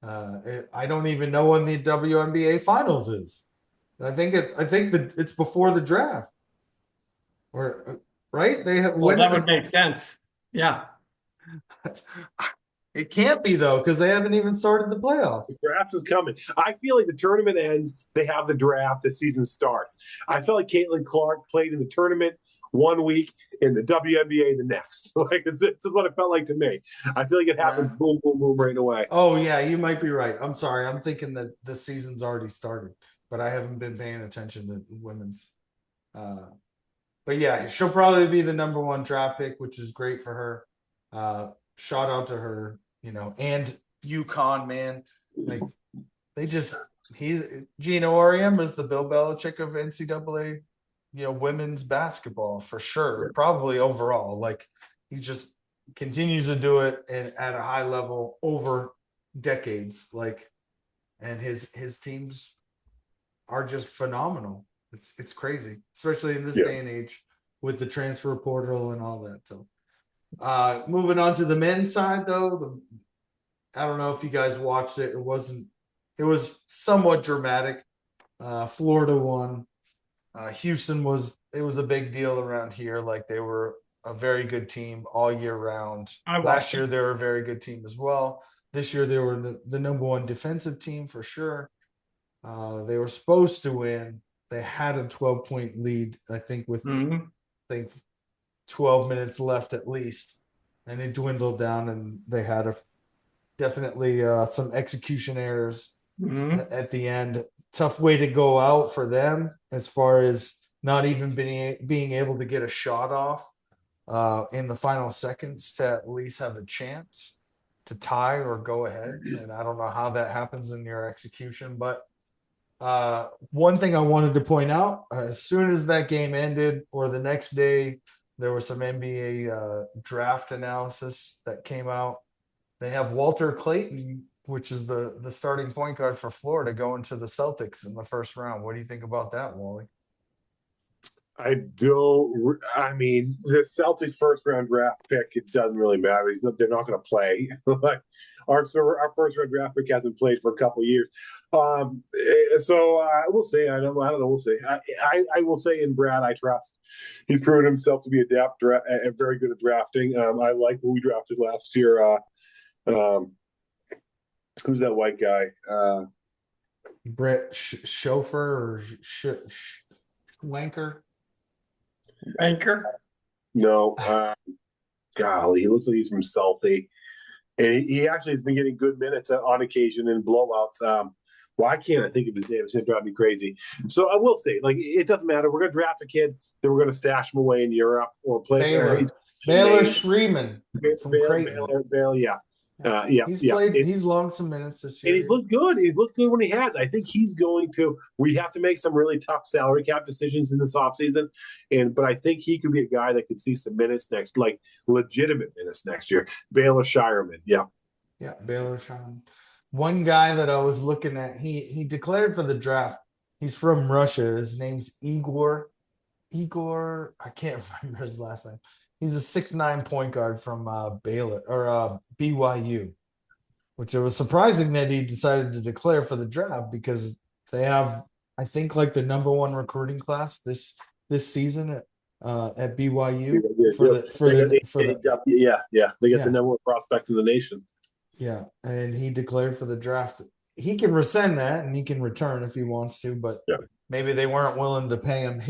I don't even know when the WNBA finals is. I think that it's before the draft. Or right? well, that would make sense. Yeah. It can't be though, because they haven't even started the playoffs. The draft is coming. I feel like the tournament ends, they have the draft, the season starts. I feel like Caitlin Clark played in the tournament 1 week, in the WNBA the next. Like it's what it felt like to me. I feel like it happens boom, boom, boom right away. Oh yeah, you might be right. I'm sorry. I'm thinking that the season's already started, but I haven't been paying attention to women's. But yeah, she'll probably be the #1 draft pick, which is great for her. Shout out to her, and UConn, man. Like Gino Auriemma is the Bill Belichick of NCAA, women's basketball for sure. Probably overall, like he just continues to do it at a high level over decades. Like, and his teams are just phenomenal. It's crazy, especially in this day and age with the transfer portal and all that. So, moving on to the men's side, though, I don't know if you guys watched it. It was somewhat dramatic. Florida won. Houston was a big deal around here. Like, they were a very good team all year round. Last year they were a very good team as well. This year they were the #1 defensive team for sure. They were supposed to win. They had a 12-point lead, I think, with 12 minutes left at least, and it dwindled down, and they had definitely some execution errors Mhm. at the end. Tough way to go out for them as far as not even being able to get a shot off in the final seconds to at least have a chance to tie or go ahead. And I don't know how that happens in your execution, but one thing I wanted to point out, as soon as that game ended or the next day, there was some NBA draft analysis that came out. They have Walter Clayton, which is the starting point guard for Florida, going to the Celtics in the first round. What do you think about that, Wally? I don't. I mean, the Celtics' first round draft pick. It doesn't really matter. They're not going to play. Like our first round draft pick hasn't played for a couple of years. So we'll see. I don't know. We'll see. I will say in Brad, I trust. He's proven himself to be adept and very good at drafting. I like who we drafted last year. Who's that white guy? Brett Chauffeur or Schwanker? Anchor. No. Golly, he looks like he's from Southie. And he actually has been getting good minutes on occasion in blowouts. Why can't I think of his name? It's going to drive me crazy. So I will say, like, it doesn't matter. We're going to draft a kid, then we're going to stash him away in Europe or play. Baylor Schreeman from Creighton. Baylor, yeah. He's logged some minutes this year. And he's looked good. He's looked good when he has. I think he's going to. We have to make some really tough salary cap decisions in this offseason. But I think he could be a guy that could see some minutes like legitimate minutes next year. Baylor Shireman, yeah. Yeah, Baylor Shireman. One guy that I was looking at, he declared for the draft. He's from Russia. His name's Igor. I can't remember his last name. He's a 6'9" point guard from Baylor or BYU, which it was surprising that he decided to declare for the draft because they have, I think, like the number one recruiting class this season at BYU They get the number one prospect in the nation. Yeah, and he declared for the draft. He can rescind that and he can return if he wants to, but maybe they weren't willing to pay him.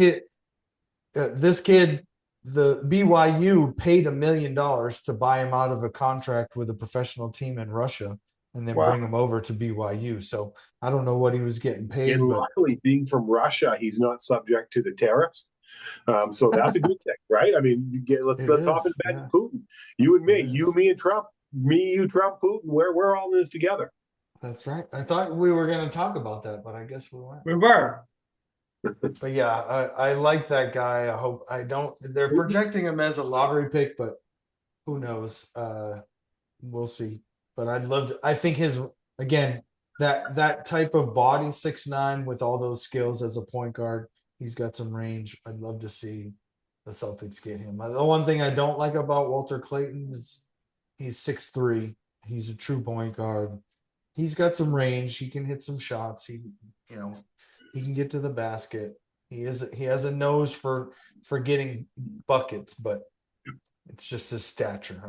This kid, the BYU paid $1 million to buy him out of a contract with a professional team in Russia and then bring him over to BYU. So I don't know what he was getting paid. And luckily, being from Russia, he's not subject to the tariffs. So that's a good thing, right? I mean, let's hop in bed with Putin. You and me, you, me, and Trump. Me, you, Trump, Putin. We're all in this together. That's right. I thought we were going to talk about that, but I guess we weren't. We were. But yeah, I like that guy. I hope they're projecting him as a lottery pick, but who knows? We'll see. But I think that type of body, 6'9", with all those skills as a point guard, he's got some range. I'd love to see the Celtics get him. The one thing I don't like about Walter Clayton is he's 6'3". He's a true point guard. He's got some range. He can hit some shots. He can get to the basket. He has a nose for getting buckets, but it's just his stature.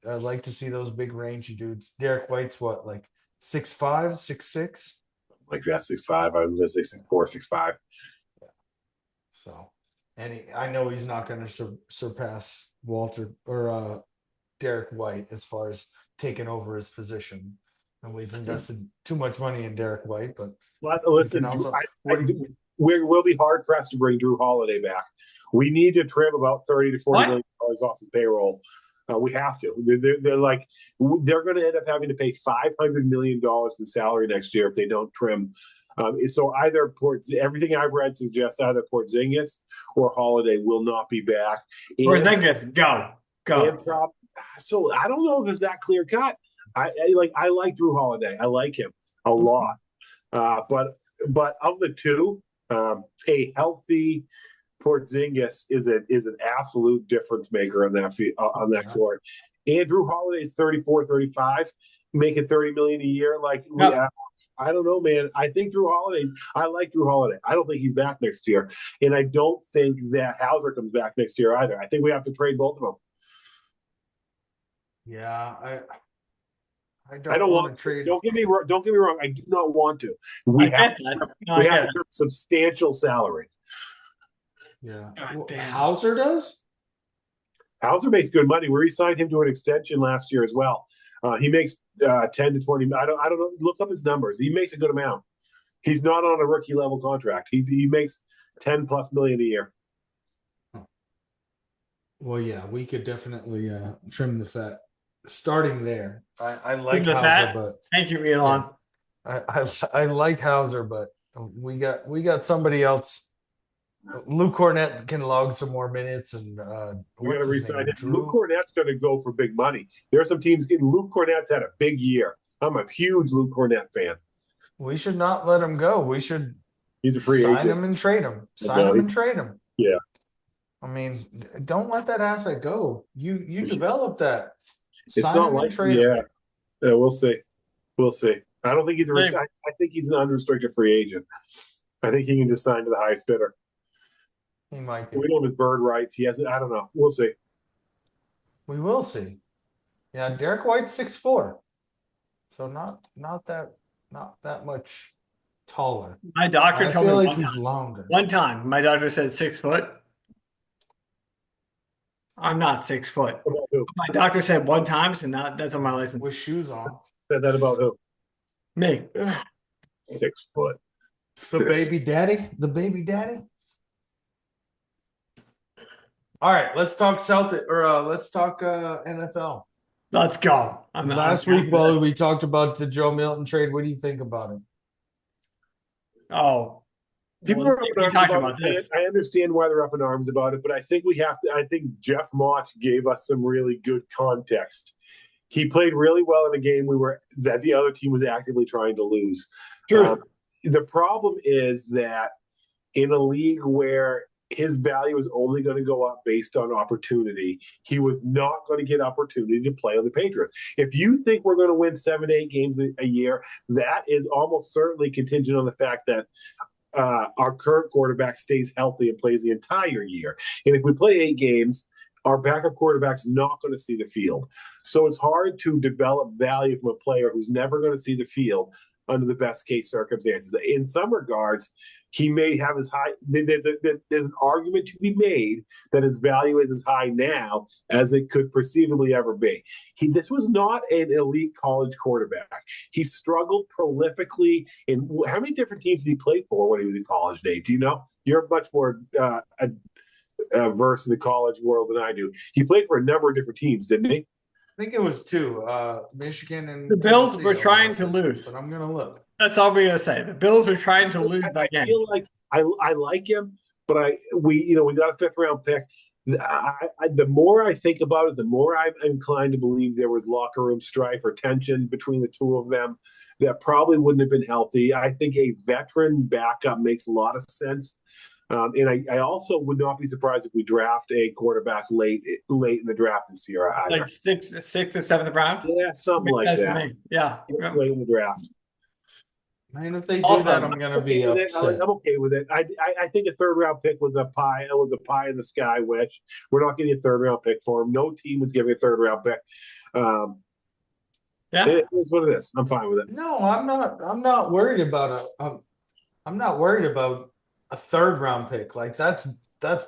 I like to see those big rangy dudes. Derek White's what, like 6'5", 6'6"? Like that 6'5". I was gonna say 6'4", 6'5". Yeah. So, and I know he's not going to surpass Walter or Derek White as far as taking over his position. And we've invested too much money in Derek White, but listen, we'll be hard pressed to bring Drew Holiday back. We need to trim about $30 to $40 million off his payroll. We have to. They're going to end up having to pay $500 million in salary next year if they don't trim. So either everything I've read suggests either Porzingis or Holiday will not be back. Porzingis, go. So I don't know if it's that clear cut. I like Drew Holiday. I like him a lot. But of the two, a healthy Porzingis is an absolute difference maker on that court. Andrew Holiday's 34, 35, making $30 million a year. I don't know, man. I like Drew Holiday. I don't think he's back next year. And I don't think that Hauser comes back next year either. I think we have to trade both of them. Yeah, I don't want to trade. Don't get me wrong. I do not want to. We have to substantial salary. Yeah. Hauser does? Hauser makes good money. We re-signed him to an extension last year as well. He makes 10 to 20. I don't know. Look up his numbers. He makes a good amount. He's not on a rookie level contract. He makes 10 plus million a year. Well, yeah, we could definitely trim the fat. Starting there, I like The Hauser, fat. but Thank you, Elon. I like Hauser, but we got somebody else. Luke Cornett can log some more minutes, and We got what's to his resign name? him. Drew? Luke Cornett's going to go for big money. There are some teams getting. Luke Cornett's had a big year. I'm a huge Luke Cornett fan. We should not let him go. We should He's a free sign agent. him and trade him. Sign No, him and trade him. Yeah. I mean, don't let that asset go. You develop that. It's Sign not him and like trade him. we'll see. We'll see. I don't think he's a. Hey. I think he's an unrestricted free agent. I think he can just sign to the highest bidder. He might be. We don't have his bird rights. He hasn't. I don't know. We'll see. We will see. Yeah, Derek White's 6'4", so not that much taller. My doctor I told me feel like one he's time, longer. one time, my doctor said 6 foot. I'm not 6 foot. About who? My doctor said one time, so now that's on my license. With shoes on. Said that about who? Me. 6 foot. The baby daddy. The baby daddy. All right, let's talk Celtic or let's talk NFL. Let's go. Last I'm week, down while for this. we talked about the Joe Milton trade, what do you think about it? Oh, People well, are up in we arms talked about about it. this. I understand why they're up in arms about it, but I think we have to. I think Jeff Mott gave us some really good context. He played really well in a game that the other team was actively trying to lose. True. The problem is that in a league where his value is only going to go up based on opportunity, he was not going to get opportunity to play on the Patriots. If you think we're going to win 7 to 8 games a year, that is almost certainly contingent on the fact that our current quarterback stays healthy and plays the entire year. And if we play 8 games, our backup quarterback's not going to see the field. So it's hard to develop value from a player who's never going to see the field under the best case circumstances. In some regards, he may have as high. There's an argument to be made that his value is as high now as it could perceivably ever be. This was not an elite college quarterback. He struggled prolifically in how many different teams did he play for when he was in college, Nate? Do you know? You're much more versed in the college world than I do. He played for a number of different teams, didn't he? I think it was 2, Michigan and The Bills Tennessee, were I trying wanna to say, lose. But I'm gonna look. That's all we're gonna say. The Bills were trying to lose that I game. feel like I like him, but we got a 5th round pick. The more I think about it, the more I'm inclined to believe there was locker room strife or tension between the two of them that probably wouldn't have been healthy. I think a veteran backup makes a lot of sense. And I also would not be surprised if we draft a quarterback late in the draft this year either. Like sixth or 7th round. Yeah, something Makes like sense to that. me. Yeah. Late in the draft. Man, if they do Also, that, I'm gonna be Okay with it. upset. I'm okay with it. I think a 3rd round pick was a pie. It was a pie in the sky wish. We're not getting a 3rd round pick for him. No team was giving a 3rd round pick. Yeah. It is what it is. I'm fine with it. No, I'm not worried about I'm not worried about a 3rd round pick. Like that's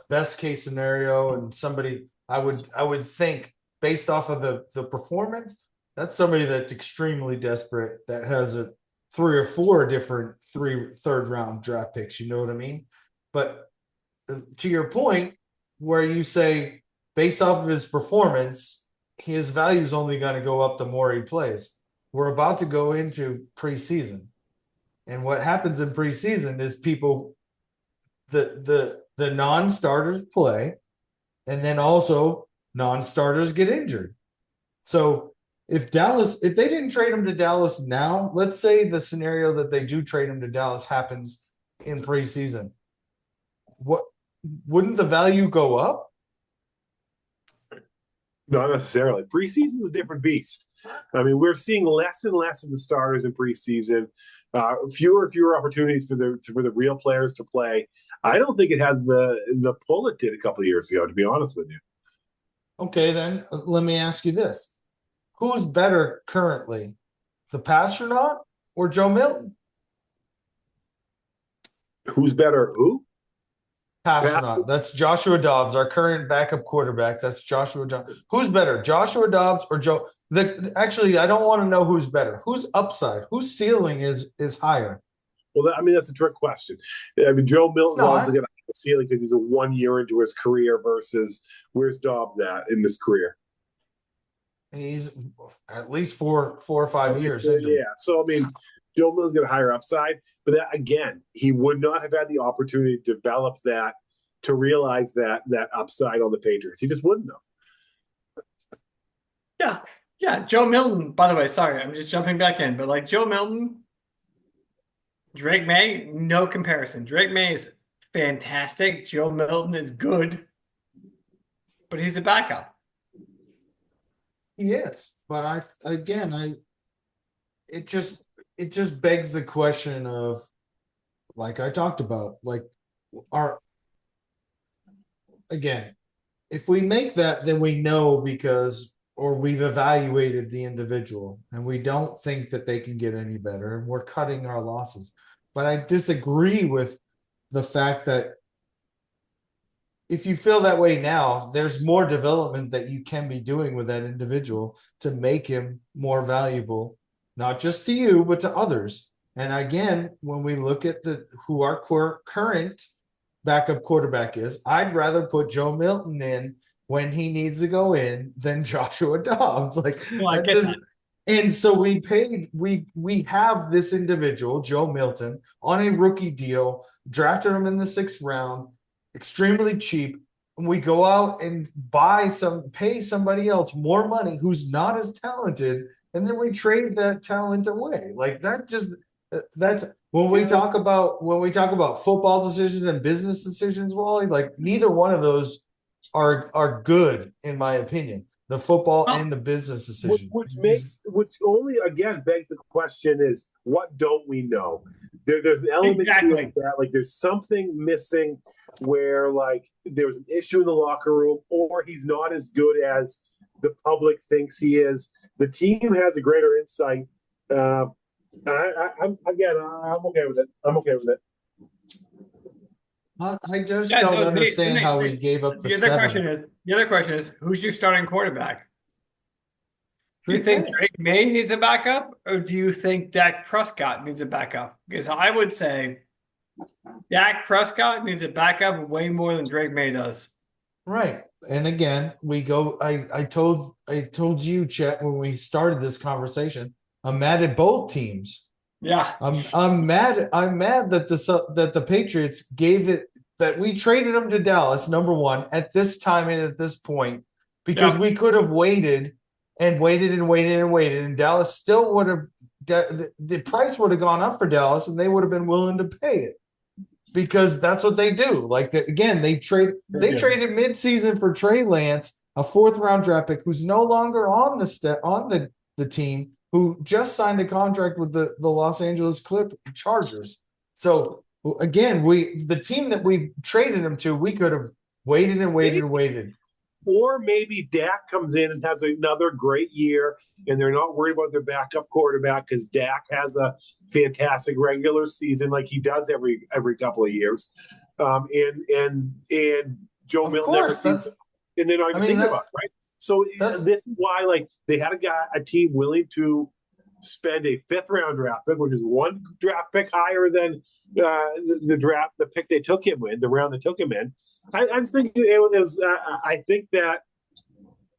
best case scenario, and somebody I would think based off of the performance, that's somebody that's extremely desperate that has a 3 or 4 different 3rd round draft picks. You know what I mean? But to your point, where you say based off of his performance, his value is only going to go up the more he plays. We're about to go into preseason, and what happens in preseason is the non-starters play, and then also non-starters get injured. So if they didn't trade him to Dallas now, let's say the scenario that they do trade him to Dallas happens in preseason, wouldn't the value go up? Not necessarily. Preseason is a different beast. I mean, we're seeing less and less of the starters in preseason. Fewer and fewer opportunities for the real players to play. I don't think it has the pull it did a couple of years ago, to be honest with you. Okay, then let me ask you this. Who's better currently, the Pastronaut or Joe Milton? Who's better? Who? Pastronaut. That's Joshua Dobbs, our current backup quarterback. That's Joshua Dobbs. Who's better, Joshua Dobbs or Joe? Actually, I don't want to know who's better. Who's upside? Whose ceiling is higher? Well, I mean, that's a trick question. I mean, Joe Milton's not. obviously going to have a ceiling because he's a 1 year into his career versus where's Dobbs at in his career? He's at least four or 5 years into Yeah. it. So, I mean, Joe Milton's got a higher upside, but that, again, he would not have had the opportunity to develop that, to realize that upside on the Patriots. He just wouldn't have. Yeah. Yeah. Joe Milton, by the way, sorry, I'm just jumping back in, but like Joe Milton, Drake May, no comparison. Drake May is fantastic. Joe Milton is good, but he's a backup. Yes, but it just begs the question of, like I talked about, like again, if we make that, then we know or we've evaluated the individual and we don't think that they can get any better and we're cutting our losses. But I disagree with the fact that if you feel that way now, there's more development that you can be doing with that individual to make him more valuable, not just to you, but to others. And again, when we look at who our current backup quarterback is, I'd rather put Joe Milton in when he needs to go in than Joshua Dobbs. Like, Well, I get that. and so we have this individual, Joe Milton, on a rookie deal, drafted him in the 6th round, extremely cheap. And we go out and pay somebody else more money who's not as talented, and then we trade that talent away. Like that's when we talk about football decisions and business decisions, Wally, like neither one of those are good in my opinion. The football and the business decision. Which only again begs the question is, what don't we know? There's an element here of that, like there's something missing where like there was an issue in the locker room, or he's not as good as the public thinks he is. The team has a greater insight. I'm okay with it. I'm okay with it. I just don't understand how we gave up the 7. The other question is, who's your starting quarterback? Do you Drake think Drake May needs a backup, or do you think Dak Prescott needs a backup? Because I would say Dak Prescott needs a backup way more than Drake May does. Right. And again, we go. I told you, Chet, when we started this conversation, I'm mad at both teams. Yeah. I'm mad that the Patriots that we traded them to Dallas, number one, at this time and at this point, because we could have waited, and Dallas still would have the price would have gone up for Dallas, and they would have been willing to pay it. Because that's what they do. Like again, they traded midseason for Trey Lance, a 4th round draft pick who's no longer on the team, who just signed a contract with the Los Angeles Chargers. So again, the team that we traded him to, we could have waited and waited. Or maybe Dak comes in and has another great year, and they're not worried about their backup quarterback because Dak has a fantastic regular season like he does every couple of years. And Joe Milton never sees, and they're not even thinking about it, right? So this is why, like, they had a team willing to spend a 5th round draft pick, which is 1 draft pick higher than the pick they took him in, the round they took him in. I just think it was. I think that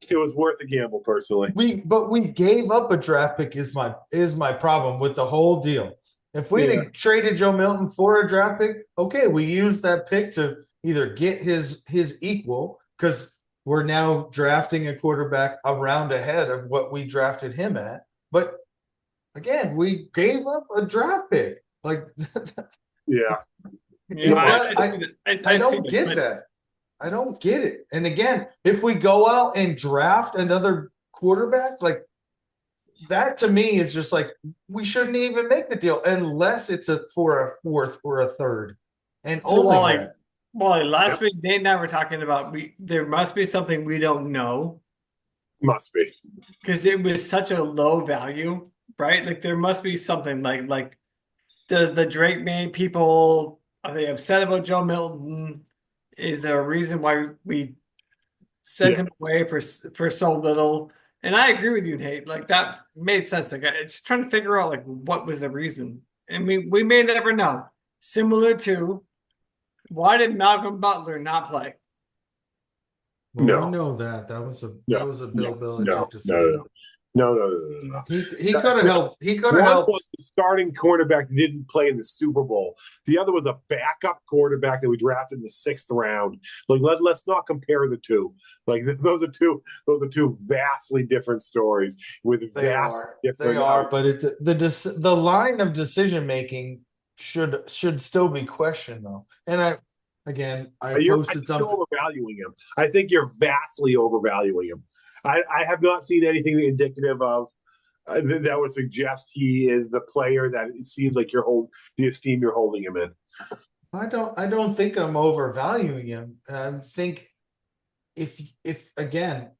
it was worth a gamble, personally. But we gave up a draft pick is my problem with the whole deal. If we had traded Joe Milton for a draft pick, okay, we used that pick to either get his equal, because we're now drafting a quarterback a round ahead of what we drafted him at. But again, we gave up a draft pick. Like, I don't get that. I don't get it. And again, if we go out and draft another quarterback, like that to me is just like, we shouldn't even make the deal unless it's for a 4th or a 3rd. And so only that. Well, last week Dave and I were talking about there must be something we don't know. Must be. Because it was such a low value, right? Like there must be something like does the Drake May people, are they upset about Joe Milton? Is there a reason why we sent him away for so little? And I agree with you, Tate. Like that made sense. Like I just trying to figure out like what was the reason. And we may never know. Similar to why did Malcolm Butler not play? Well, No. we know that was a No, Bill Belichick no, decision. no. He could have helped. He could have One helped. was the starting cornerback that didn't play in the Super Bowl. The other was a backup quarterback that we drafted in the 6th round. Like let's not compare the two. Like those are two vastly different stories with vastly different. They are, but it's the line of decision making should still be questioned though. And I You're posted something. overvaluing him. I think you're vastly overvaluing him. I have not seen anything indicative of that would suggest he is the player that it seems like the esteem you're holding him in. I don't think I'm overvaluing him. I think if again,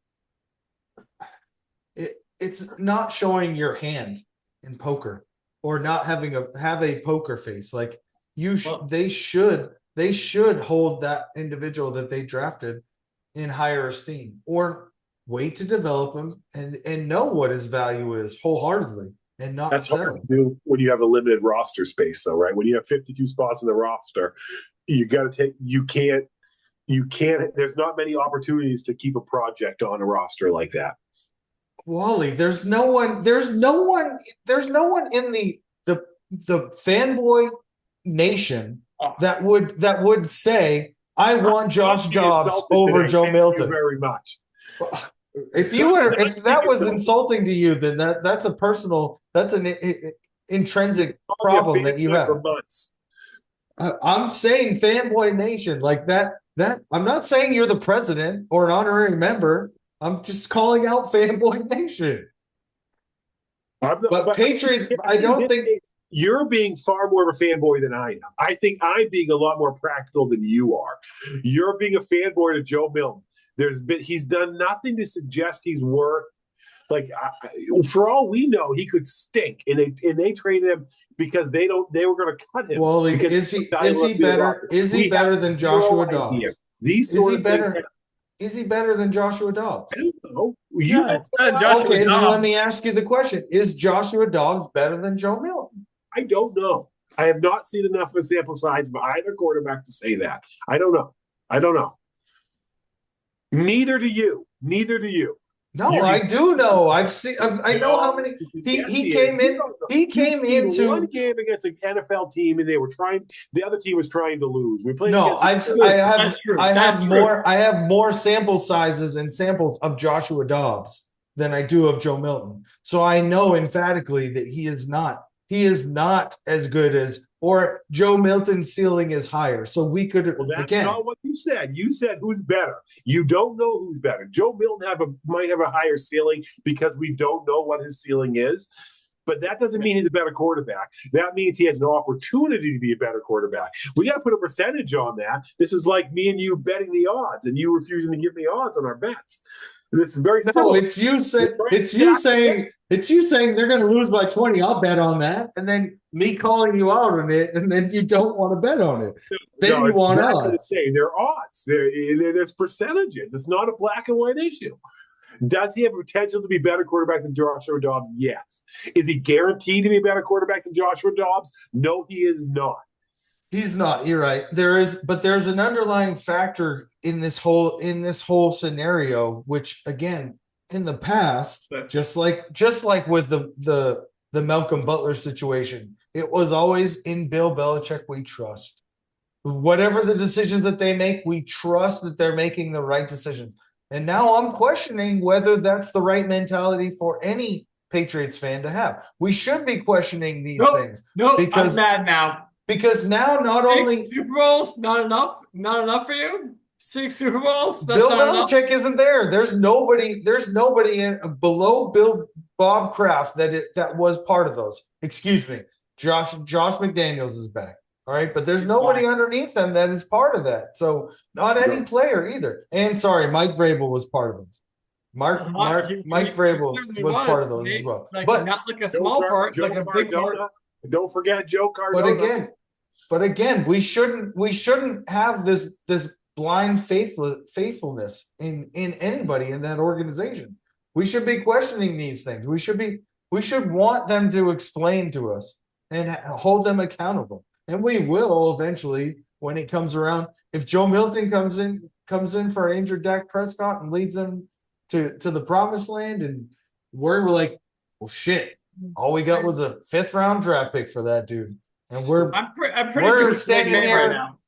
it's not showing your hand in poker or not having have a poker face. Like they should hold that individual that they drafted in higher esteem, or wait to develop him and know what his value is wholeheartely and not That's settle. hard to do when you have a limited roster space, though, right? When you have 52 spots in the roster, you can't. There's not many opportunities to keep a project on a roster like that. Wally, there's no one in the fanboy nation that would say, I want Josh Dobbs over Joe Milton. Very much. If that was insulting to you, then that's an intrinsic problem that you have. For months. I'm saying fanboy nation like that. I'm not saying you're the president or an honorary member. I'm just calling out fanboy nation. But Patriots, I don't think you're being far more of a fanboy than I am. I think I'm being a lot more practical than you are. You're being a fanboy to Joe Milton. He's done nothing to suggest he's worth. Like for all we know, he could stink, and they traded him because they were going to cut him. Well, is he better? Is he better than Joshua Dobbs? Is he better than Joshua Dobbs? I don't know. Okay, then let me ask you the question: is Joshua Dobbs better than Joe Milton? I don't know. I have not seen enough of a sample size by either quarterback to say that. I don't know. Neither do you. No, I do know. I've seen. I know how many. He came in. He came into one game against an NFL team, and they were trying. The other team was trying to lose. We played. No, I have more sample sizes and samples of Joshua Dobbs than I do of Joe Milton. So I know emphatically that he is not. He is not as good as, or Joe Milton's ceiling is higher. So we could that's not what you said. You said who's better. You don't know who's better. Joe Milton might have a higher ceiling because we don't know what his ceiling is. But that doesn't mean he's a better quarterback. That means he has an opportunity to be a better quarterback. We got to put a percentage on that. This is like me and you betting the odds and you refusing to give me odds on our bets. This is very simple. No, it's you saying they're going to lose by 20. I'll bet on that, and then me calling you out on it, and then you don't want to bet on it. Then you want odds. They're odds. There's percentages. It's not a black and white issue. Does he have potential to be a better quarterback than Joshua Dobbs? Yes. Is he guaranteed to be a better quarterback than Joshua Dobbs? No, he is not. He's not. You're right. There's an underlying factor in this whole scenario, which again, in the past, just like with the Malcolm Butler situation, it was always in Bill Belichick we trust. Whatever the decisions that they make, we trust that they're making the right decisions. And now I'm questioning whether that's the right mentality for any Patriots fan to have. We should be questioning these things. No, because I'm mad now. Because now not only Super Bowls, not enough for you. 6 Super Bowls. That's Bill not Belichick isn't there. There's nobody below Bob Kraft that was part of those. Excuse me. Josh McDaniels is back. All right, but there's nobody underneath them that is part of that. So not any player either. And sorry, Mike Vrabel was part of those. Mike Vrabel was part of those as well. But not like a small part, like a big part. Don't forget Joe Cardona. But again, we shouldn't have this blind faithfulness in anybody in that organization. We should be questioning these things. We should want them to explain to us and hold them accountable. And we will eventually when it comes around. If Joe Milton comes in for an injured Dak Prescott and leads them to the promised land, and we're like, well, shit, all we got was a 5th round draft pick for that dude, and I'm pretty we're good with standing Big Name here right now.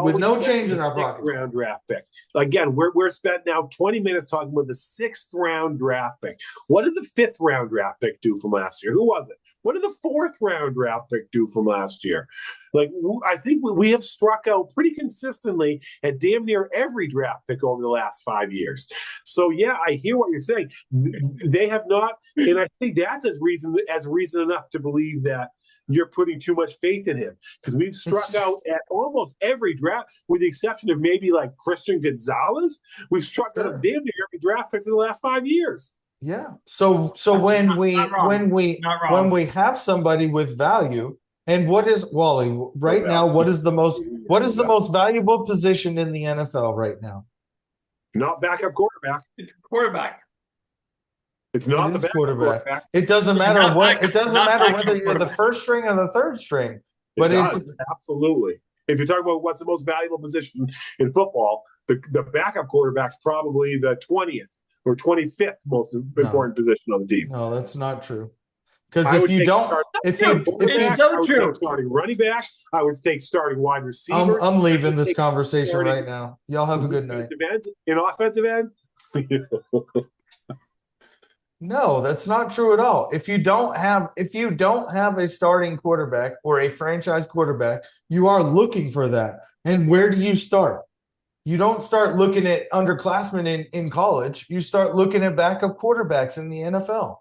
with no change in the our sixth pockets. round draft pick. Again, we're spent now 20 minutes talking about the 6th round draft pick. What did the 5th round draft pick do from last year? Who was it? What did the 4th round draft pick do from last year? Like, I think we have struck out pretty consistently at damn near every draft pick over the last 5 years. So yeah, I hear what you're saying. They have not, and I think that's as reason enough to believe that you're putting too much faith in him, because we've struck out at almost every draft, with the exception of maybe like Christian Gonzalez. We've struck out damn near every draft pick for the last 5 years. Yeah. So when we have somebody with value, and what is Wally right now? What is the most valuable position in the NFL right now? Not backup quarterback. It's quarterback. It's not the quarterback. It doesn't matter what. It doesn't matter whether you're the 1st string or the 3rd string. But it's absolutely. If you're talking about what's the most valuable position in football, the backup quarterback's probably the 20th or 25th most important position on the team. No, that's not true. Because if you don't, it's so true. Starting running back, I would take starting wide receiver. I'm leaving this conversation right now. Y'all have a good night. In offensive end. No, that's not true at all. If you don't have a starting quarterback or a franchise quarterback, you are looking for that. And where do you start? You don't start looking at underclassmen in college. You start looking at backup quarterbacks in the NFL.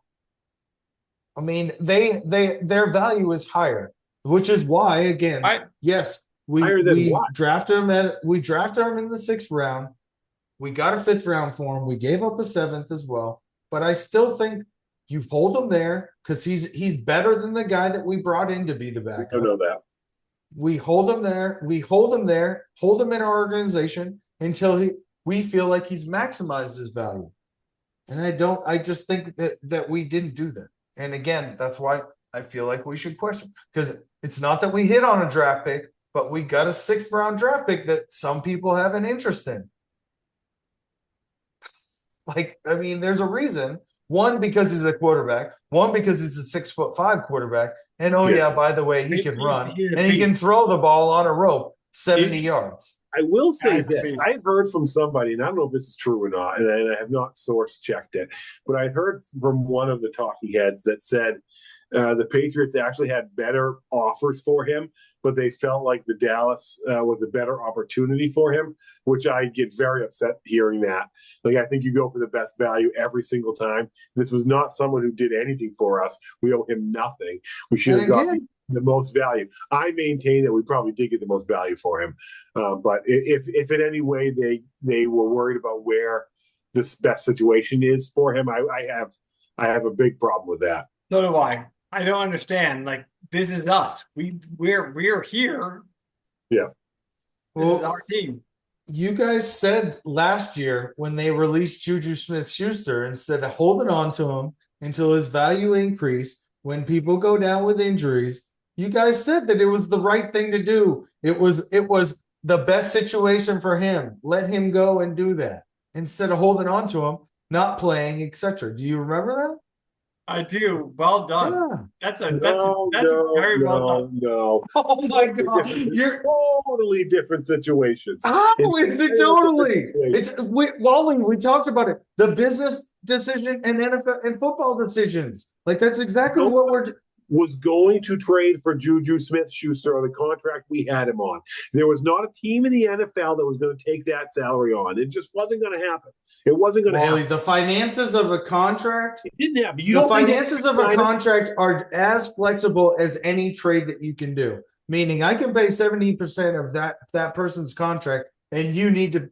I mean, their value is higher, which is why, again, yes, we drafted him in the 6th round. We got a 5th round for him. We gave up a 7th as well. But I still think you hold him there because he's better than the guy that we brought in to be the backup. I know that. We hold him there. We hold him there. Hold him in our organization until we feel like he's maximized his value. And I just think that we didn't do that. And again, that's why I feel like we should question, because it's not that we hit on a draft pick, but we got a 6th round draft pick that some people have an interest in. Like, I mean, there's a reason. One, because he's a quarterback. One, because he's a 6'5" quarterback. And by the way, he can run and he can throw the ball on a rope 70 yards. I will say this. I heard from somebody, and I don't know if this is true or not, and I have not source checked it, but I heard from one of the talking heads that said the Patriots actually had better offers for him, but they felt like the Dallas was a better opportunity for him, which I get very upset hearing that. Like, I think you go for the best value every single time. This was not someone who did anything for us. We owe him nothing. We should have gotten the most value. I maintain that we probably did get the most value for him. But if in any way they were worried about where this best situation is for him, I have a big problem with that. So do I. I don't understand. Like, this is us. We're here. Yeah. This is our team. You guys said last year when they released Juju Smith-Schuster, instead of holding on to him until his value increased, when people go down with injuries, you guys said that it was the right thing to do. It was the best situation for him. Let him go and do that instead of holding on to him, not playing, etc. Do you remember that? I do. Well done. Yeah. That's very well done. No. Oh my God. You're totally different situations. How is it totally? Wally, we talked about it. The business decision and NFL and football decisions. Like, that's exactly what we're was going to trade for Juju Smith-Schuster on the contract we had him on. There was not a team in the NFL that was going to take that salary on. It just wasn't going to happen. It wasn't going to happen. The finances of a contract, it didn't happen. The finances of a contract are as flexible as any trade that you can do. Meaning, I can pay 70% of that person's contract, and you need to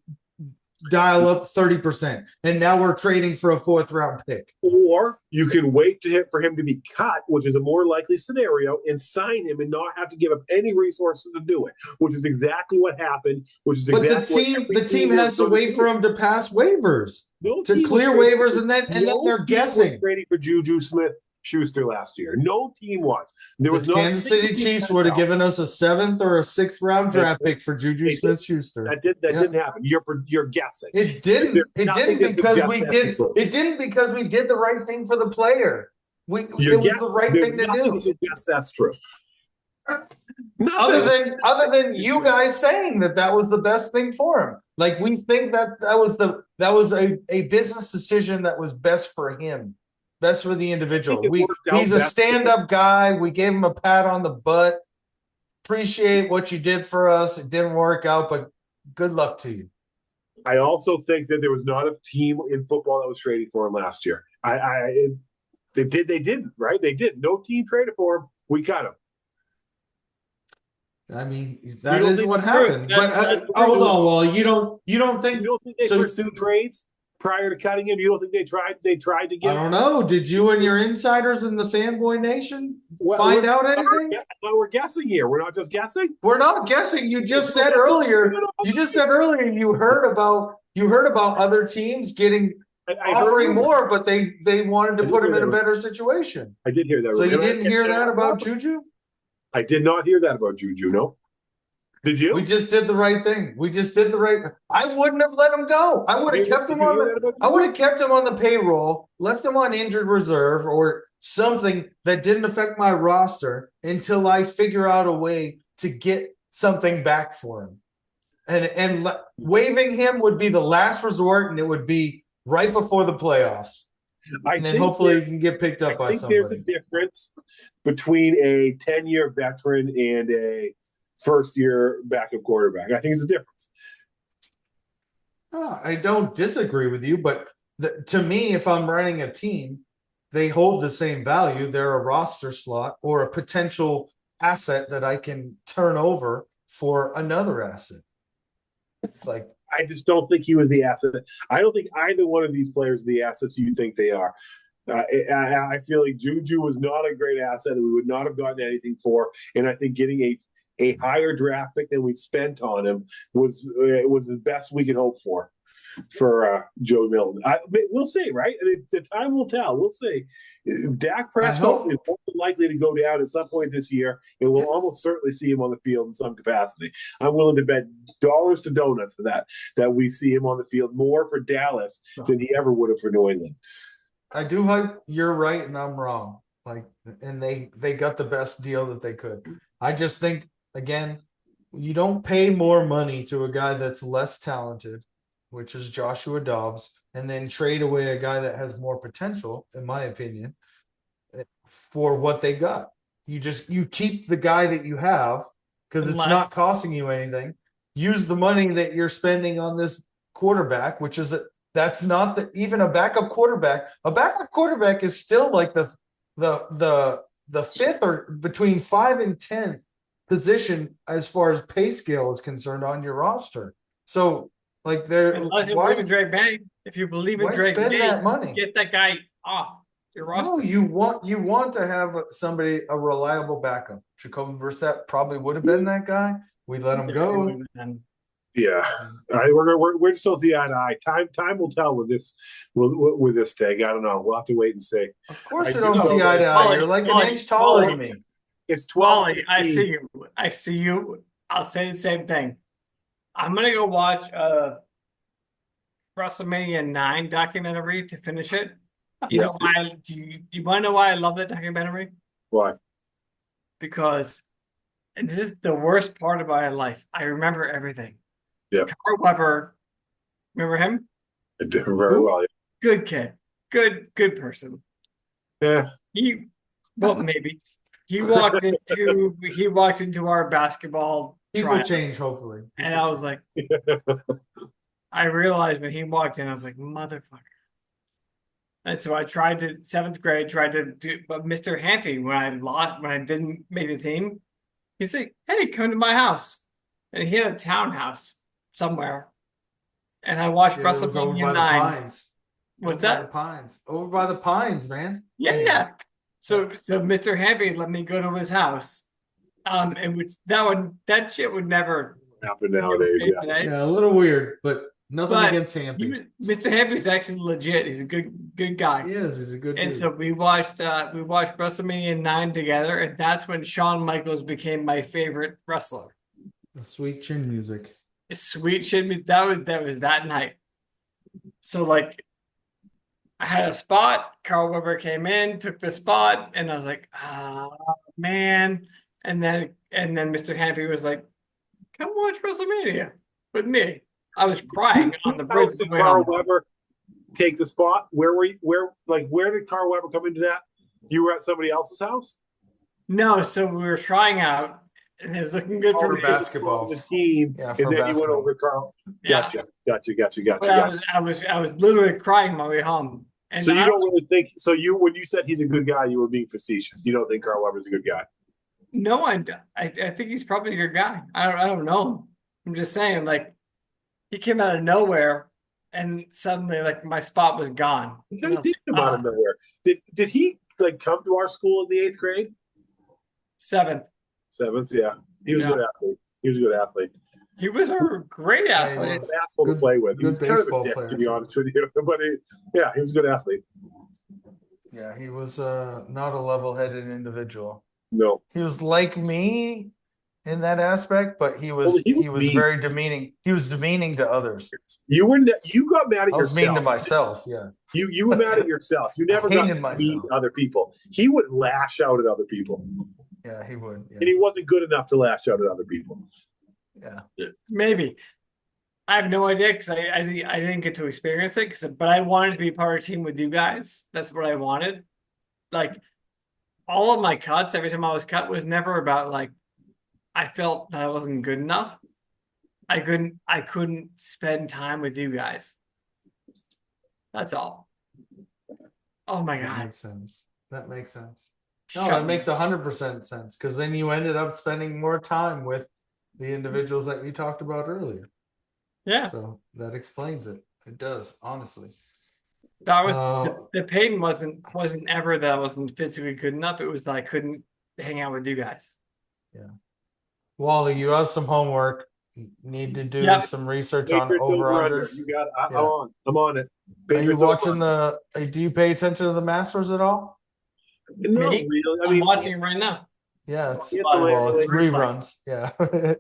dial up 30%. And now we're trading for a 4th-round pick. Or you can wait for him to be cut, which is a more likely scenario, and sign him and not have to give up any resources to do it, which is exactly what happened. Which is But exactly the team has to wait for him to pass waivers, no to clear waivers, and then they're guessing. Ready for Juju Smith-Schuster last year. No team was. There was The not Kansas City Chiefs would have given us a 7th or a 6th-round draft pick for Juju They did. Smith-Schuster. That didn't happen. You're guessing. It didn't. There's It nothing didn't that because suggests we that's did. true. It didn't because we did the right thing for the player. It was guessing. the right There's thing to nothing do. that suggests that's true. Other than you guys saying that was the best thing for him. Like, we think that was a business decision that was best for him, best for the individual. He's a stand-up guy. We gave him a pat on the butt. Appreciate what you did for us. It didn't work out, but good luck to you. I also think that there was not a team in football that was trading for him last year. They didn't, right? They did. No team traded for him. We cut him. I mean, that is what happened. But hold on, well, you don't think they pursued trades prior to cutting him? You don't think they tried to get I don't know. Did you and your insiders in the Fanboy Nation find out anything? I thought we're guessing here. We're not just guessing. We're not guessing. You just said earlier. You heard about other teams getting offering more, but they wanted to put him in a better situation. I did hear that. So you didn't hear that about Juju? I did not hear that about Juju. No. Did you? We just did the right thing. I wouldn't have let him go. I would have kept him on the payroll, left him on injured reserve or something that didn't affect my roster until I figure out a way to get something back for him. And waiving him would be the last resort, and it would be right before the playoffs. And then hopefully he can get picked up by somebody. I think there's a difference between a 10-year veteran and a first-year backup quarterback. I think it's a difference. I don't disagree with you, but to me, if I'm running a team, they hold the same value. They're a roster slot or a potential asset that I can turn over for another asset. Like, I just don't think he was the asset. I don't think either one of these players are the assets you think they are. I feel like Juju was not a great asset that we would not have gotten anything for. And I think getting a higher draft pick than we spent on him was the best we could hope for Joe Milton. We'll see, right? I mean, the time will tell. We'll see. Dak Prescott is more likely to go down at some point this year, and we'll almost certainly see him on the field in some capacity. I'm willing to bet dollars to donuts for that we see him on the field more for Dallas than he ever would have for New England. I do hope you're right and I'm wrong. And they got the best deal that they could. I just think, again, you don't pay more money to a guy that's less talented, which is Joshua Dobbs, and then trade away a guy that has more potential, in my opinion, for what they got. You keep the guy that you have because it's not costing you anything. Use the money that you're spending on this quarterback, which is that's not even a backup quarterback. A backup quarterback is still like the fifth or between 5 and 10 position as far as pay scale is concerned on your roster. So, like, believe in Drake May. If you believe in Drake May, that money? Get that guy off your roster. No, you want to have a reliable backup. Jacoby Brissett probably would have been that guy. We let him go. Yeah, we're still see eye to eye. Time will tell with this take. I don't know. We'll have to wait and see. Of course, you don't see eye to eye. You're like an inch taller than me. It's 12. I see you. I'll say the same thing. I'm gonna go watch WrestleMania 9 documentary to finish it. You know why? Do you want to know why I love that documentary? Why? Because, and this is the worst part of my life. I remember everything. Yeah. Carl Weber, remember him? I do very well. Yeah. Good kid, good person. Yeah. Maybe he walked into our basketball. People change, hopefully. And I was like, I realized when he walked in, I was like, motherfucker. And so I tried to, 7th grade, but Mr. Hampy, when I didn't make the team, he's like, hey, come to my house. And he had a townhouse somewhere. and I watched Yeah, it was over by WrestleMania the 9. pines. What's Over by the that? pines. Over by the pines, man. Yeah. So Mr. Happy let me go to his house. And which that shit would never Happen nowadays, yeah. today. Yeah, a little weird, but nothing But against Hampy. Mr. Happy's actually legit. He's a good guy. He is. He's a good And dude. so we watched WrestleMania 9 together, and that's when Shawn Michaels became my favorite wrestler. The sweet chin music. Sweet shit. That was that night. So like, I had a spot. Carl Weber came in, took the spot, and I was like, "Ah, man." And then Mr. Happy was like, "Come watch WrestleMania with me." I was crying on the Whose bridge. house did Carl Weber take the spot? Where were you? Where did Carl Weber come into that? You were at somebody else's house? No, so we were trying out, and it was looking good for For me. basketball. The team, Yeah, and for then you went basketball. over to Carl. Yeah. Gotcha. But I was literally crying my way home. And So you don't really think so? When you said he's a good guy, you were being facetious. You don't think Carl Weber's a good guy? No, I think he's probably your guy. I don't know. I'm just saying, like, he came out of nowhere, and suddenly, like, my spot was gone. He kind of did come out of nowhere. Did he like come to our school in the 8th grade? 7th. 7th, yeah. He was a good athlete. He was a great Yeah, he athlete. was. Asshole to play with. He Good was kind of a baseball dick, player, to be too. honest with you. But he was a good athlete. Yeah, he was not a level-headed individual. No. He was like me in that aspect, but he was Well, he was mean. very demeaning. He was demeaning to others. You got mad at I was yourself. mean to myself. Yeah. You were mad at yourself. You never got hated to myself. meet other people. He would lash out at other people. Yeah, he would. And Yeah. he wasn't good enough to lash out at other people. Yeah. Maybe. I have no idea because I didn't get to experience it. But I wanted to be part of a team with you guys. That's what I wanted. Like, all of my cuts, every time I was cut, was never about like I felt that I wasn't good enough. I couldn't spend time with you guys. That's all. Oh my That god. makes sense. That makes sense. No, Shut that me. makes 100% sense because then you ended up spending more time with the individuals that you talked about earlier. Yeah. So that explains it. It does, honestly. That was Uh, the pain wasn't ever that I wasn't physically good enough. It was that I couldn't hang out with you guys. Wally, you have some homework. You need to do Yep. some research on Patriots over over-under. unders. You got I'm Yeah. on. I'm on it. Are you Patriots watching over-under. do you pay attention to the Masters at all? Not Me? really. I I'm mean, watching right now. Yeah, it's It's well, it's replay. reruns. Yeah.